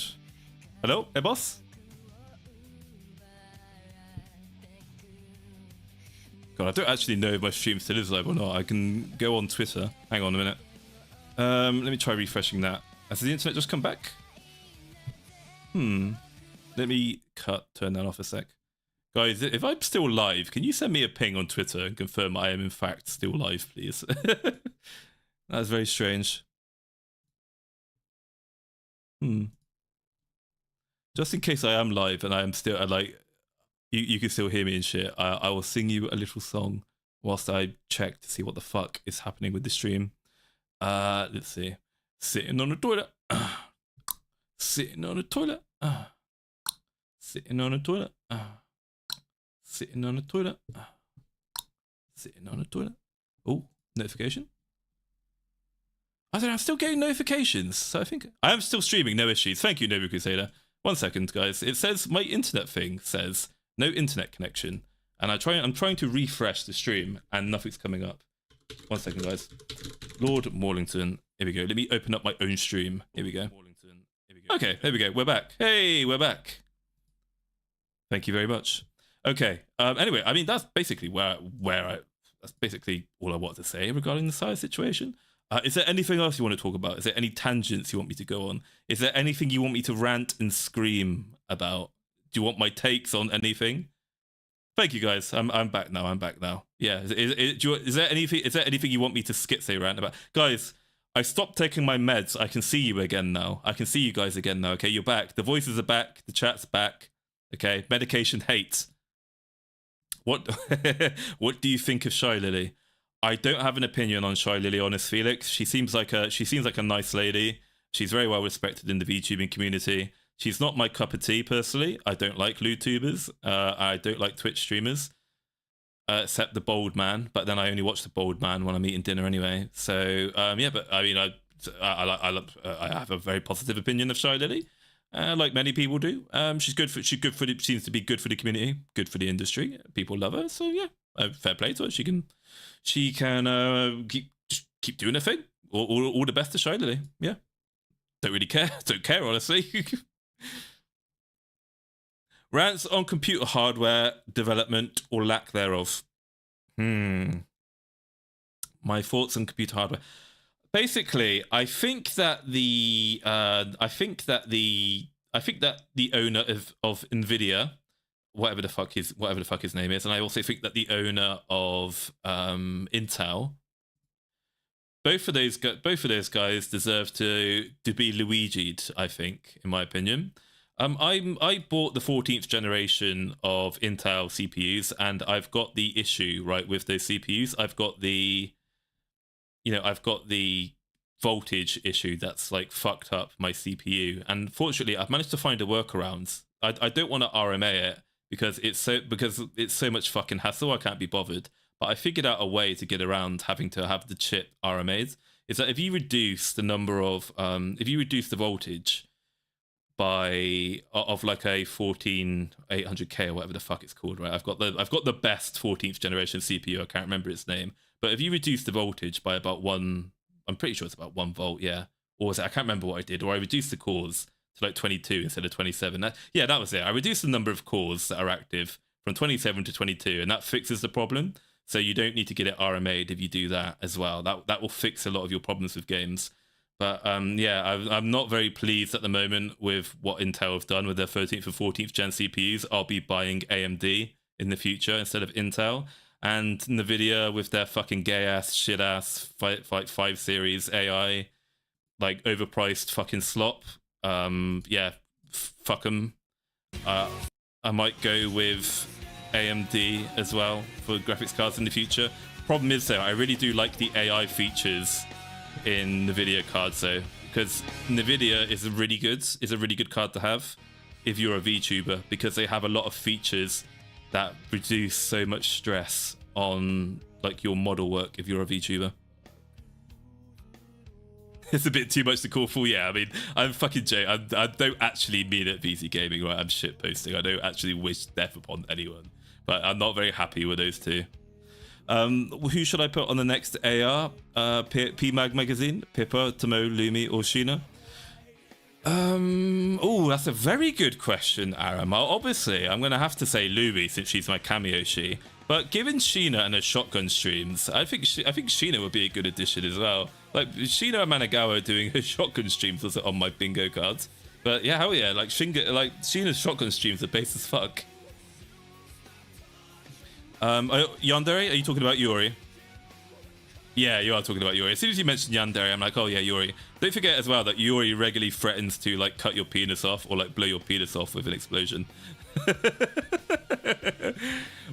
Hello? Hey, boss? God, I don't actually know if my stream still is live or not. I can go on Twitter. Hang on a minute. Let me try refreshing that. Has the internet just come back? Let me turn that off a sec. Guys, if I'm still live, can you send me a ping on Twitter and confirm I am in fact still live, please? That's very strange. Just in case I am live and I am still like, you can still hear me and shit. I will sing you a little song whilst I check to see what the fuck is happening with the stream. Let's see. Sitting on the toilet. Sitting on the toilet. Sitting on the toilet. Sitting on the toilet. Sitting on the toilet. Oh, notification. I don't know, I'm still getting notifications, so I think I am still streaming, no issues. Thank you, Nobu Crusader. 1 second, guys. It says my internet thing says no internet connection, and I'm trying to refresh the stream, and nothing's coming up. 1 second, guys. Lord Maulington. Here we go. Let me open up my own stream. Here we go. Okay, there we go. We're back. Hey, we're back. Thank you very much. Okay. Anyway, I mean that's basically that's basically all I want to say regarding the Sairroxs situation. Is there anything else you want to talk about? Is there any tangents you want me to go on? Is there anything you want me to rant and scream about? Do you want my takes on anything? Thank you, guys. I'm back now. I'm back now. Yeah. Is there anything you want me to say rant about? Guys, I stopped taking my meds. I can see you again now. I can see you guys again now. Okay, you're back. The voices are back. The chat's back. Okay. Medication hate. What do you think of Shy Lily? I don't have an opinion on Shy Lily, honest Felix. She seems like a nice lady. She's very well respected in the VTubing community. She's not my cup of tea personally. I don't like LewTubers. I don't like Twitch streamers, except the Bold Man. But then I only watch the Bold Man when I'm eating dinner anyway. So yeah, but I mean, I have a very positive opinion of Shy Lily, like many people do. She's good for seems to be good for the community, good for the industry. People love her. So yeah, fair play to her. She can keep doing her thing. All the best to Shy Lily. Yeah. Don't really care. Don't care, honestly. Rants on computer hardware development or lack thereof. My thoughts on computer hardware. Basically, I think that the owner of Nvidia, whatever the fuck his name is, and I also think that the owner of Intel, both of those guys deserve to be Luigi'd, I think, in my opinion. I bought the 14th generation of Intel CPUs, and I've got the issue right with those CPUs. I've got the voltage issue that's like fucked up my CPU, and fortunately I've managed to find a workaround. I don't want to RMA it because it's so much fucking hassle. I can't be bothered. But I figured out a way to get around having to have the chip RMA'd. Is that if you reduce the number of if you reduce the voltage of like a 14800K or whatever the fuck it's called, right? I've got the best 14th generation CPU. I can't remember its name, but if you reduce the voltage by about I'm pretty sure it's about 1 volt, yeah. Or was it? I can't remember what I did. Or I reduced the cores to like 22 instead of 27. That was it. I reduced the number of cores that are active from 27 to 22, and that fixes the problem. So you don't need to get it RMA'd if you do that as well. That will fix a lot of your problems with games. But yeah, I'm not very pleased at the moment with what Intel have done with their 13th and 14th gen CPUs. I'll be buying AMD in the future instead of Intel. And NVIDIA with their fucking gay-ass, shit-ass 5 series AI, like overpriced fucking slop. Yeah, fuck them. I might go with AMD as well for graphics cards in the future. Problem is though, I really do like the AI features in NVIDIA cards though, because NVIDIA is a really good card to have if you're a VTuber, because they have a lot of features that reduce so much stress on like your model work if you're a VTuber. It's a bit too much to call for. Yeah, I mean, I'm fucking joking. I don't actually mean it, VZ Gaming, right? I'm shit posting. I don't actually wish death upon anyone, but I'm not very happy with those two. Who should I put on the next AR? PMag magazine, Pippa, Tomo, Lumi, or Sheena? Oh, that's a very good question, Aram. Obviously, I'm gonna have to say Lumi since she's my cameo she. But given Sheena and her shotgun streams, I think Sheena would be a good addition as well. Like Sheena Managawa doing her shotgun streams was on my bingo cards. But yeah, hell yeah, like Sheena's shotgun streams are base as fuck. Yandere, are you talking about Yuri? Yeah, you are talking about Yuri. As soon as you mentioned Yandere, I'm like, oh yeah, Yuri. Don't forget as well that Yuri regularly threatens to like cut your penis off or like blow your penis off with an explosion.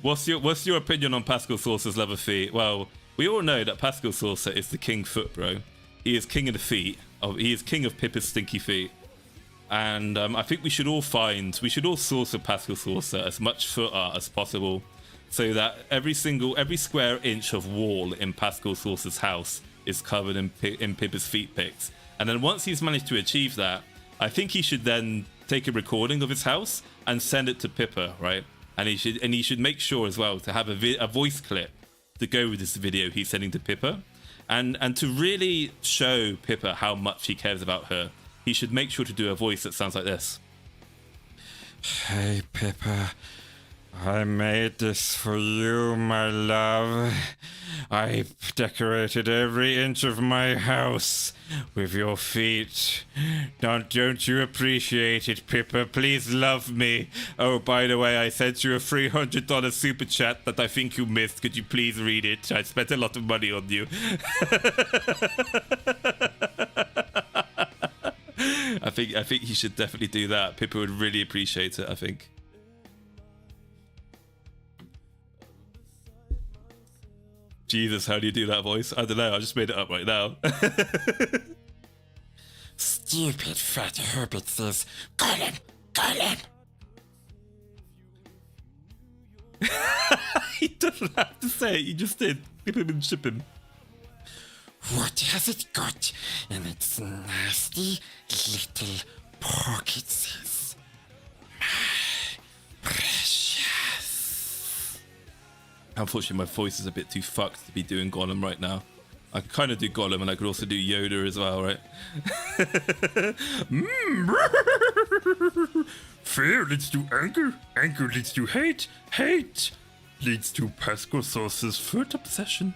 What's your opinion on Pascal Saucer's leather feet? Well, we all know that Pascal Saucer is the king foot, bro. He is king of the feet. He is king of Pippa's stinky feet. And I think we should all source of Pascal Saucer as much foot art as possible, so that every square inch of wall in Pascal Saucer's house is covered in Pippa's feet pics. And then once he's managed to achieve that, I think he should then take a recording of his house and send it to Pippa, right? And he should make sure as well to have a voice clip to go with this video he's sending to Pippa, and to really show Pippa how much he cares about her, he should make sure to do a voice that sounds like this. Hey Pippa, I made this for you, my love. I decorated every inch of my house with your feet. Don't you appreciate it, Pippa? Please love me. Oh, by the way, I sent you a $300 super chat that I think you missed. Could you please read it? I spent a lot of money on you. I think he should definitely do that. Pippa would really appreciate it, I think. Jesus, how do you do that voice? I don't know, I just made it up right now. Stupid fat hobbit says, Gollum, Gollum. He doesn't have to say it, he just did. Give him and Shipkin. What has it got in its nasty little pockets? My precious. Unfortunately, my voice is a bit too fucked to be doing Gollum right now. I can kind of do Gollum, and I could also do Yoda as well, right? Fear leads to anger. Anger leads to hate. Hate leads to Pascal Saucer's foot obsession.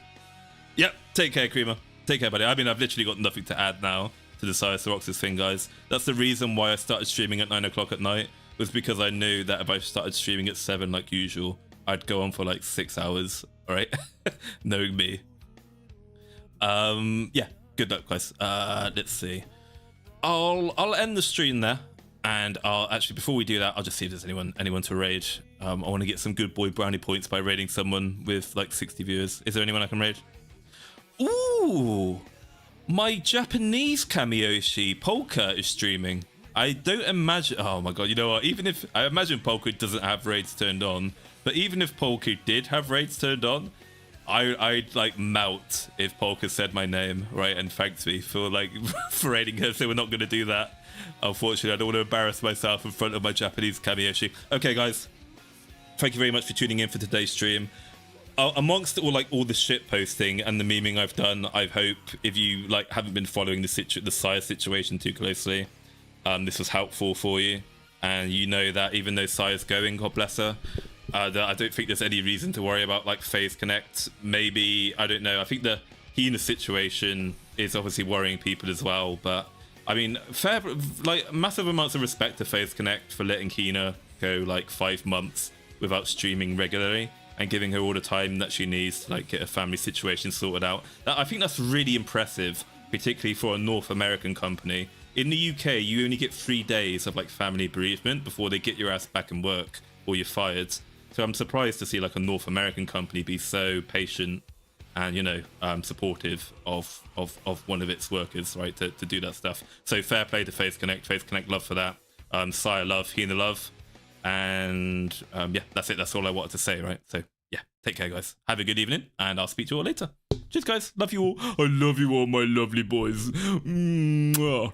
Yep, take care, Creamer. Take care, buddy. I mean, I've literally got nothing to add now to the Sairroxs thing, guys. That's the reason why I started streaming at 9 o'clock at night, was because I knew that if I started streaming at 7 like usual, I'd go on for like 6 hours, alright? Knowing me. Yeah, good luck, guys. Let's see. I'll end the stream there, and I'll actually, before we do that, I'll just see if there's anyone to raid. I want to get some good boy brownie points by raiding someone with like 60 viewers. Is there anyone I can raid? Ooh, my Japanese Kamiyoshi Polka is streaming. I don't imagine. Oh my god, you know what? Even if I imagine Polka doesn't have raids turned on, but even if Polka did have raids turned on, I'd like melt if Polka said my name, right, and thanked me for like for raiding her. So we're not going to do that. Unfortunately, I don't want to embarrass myself in front of my Japanese Kamiyoshi. Okay, guys, thank you very much for tuning in for today's stream. Amongst all the shit posting and the memeing I've done, I hope if you like haven't been following the Sire situation too closely, this was helpful for you, and you know that even though Sire's going, God bless her, I don't think there's any reason to worry about like Phase Connect. Maybe, I don't know. I think the Hina situation is obviously worrying people as well. But I mean, massive amounts of respect to Phase Connect for letting Hina go like 5 months without streaming regularly and giving her all the time that she needs to like get her family situation sorted out. I think that's really impressive, particularly for a North American company. In the UK, you only get 3 days of like family bereavement before they get your ass back in work or you're fired. So I'm surprised to see like a North American company be so patient and, you know, supportive of one of its workers, right, to do that stuff. So fair play to Phase Connect love for that. Sire love, Hina love. And yeah, that's it. That's all I wanted to say, right? So yeah, take care, guys. Have a good evening, and I'll speak to you all later. Cheers, guys. Love you all. I love you all, my lovely boys. Mwah.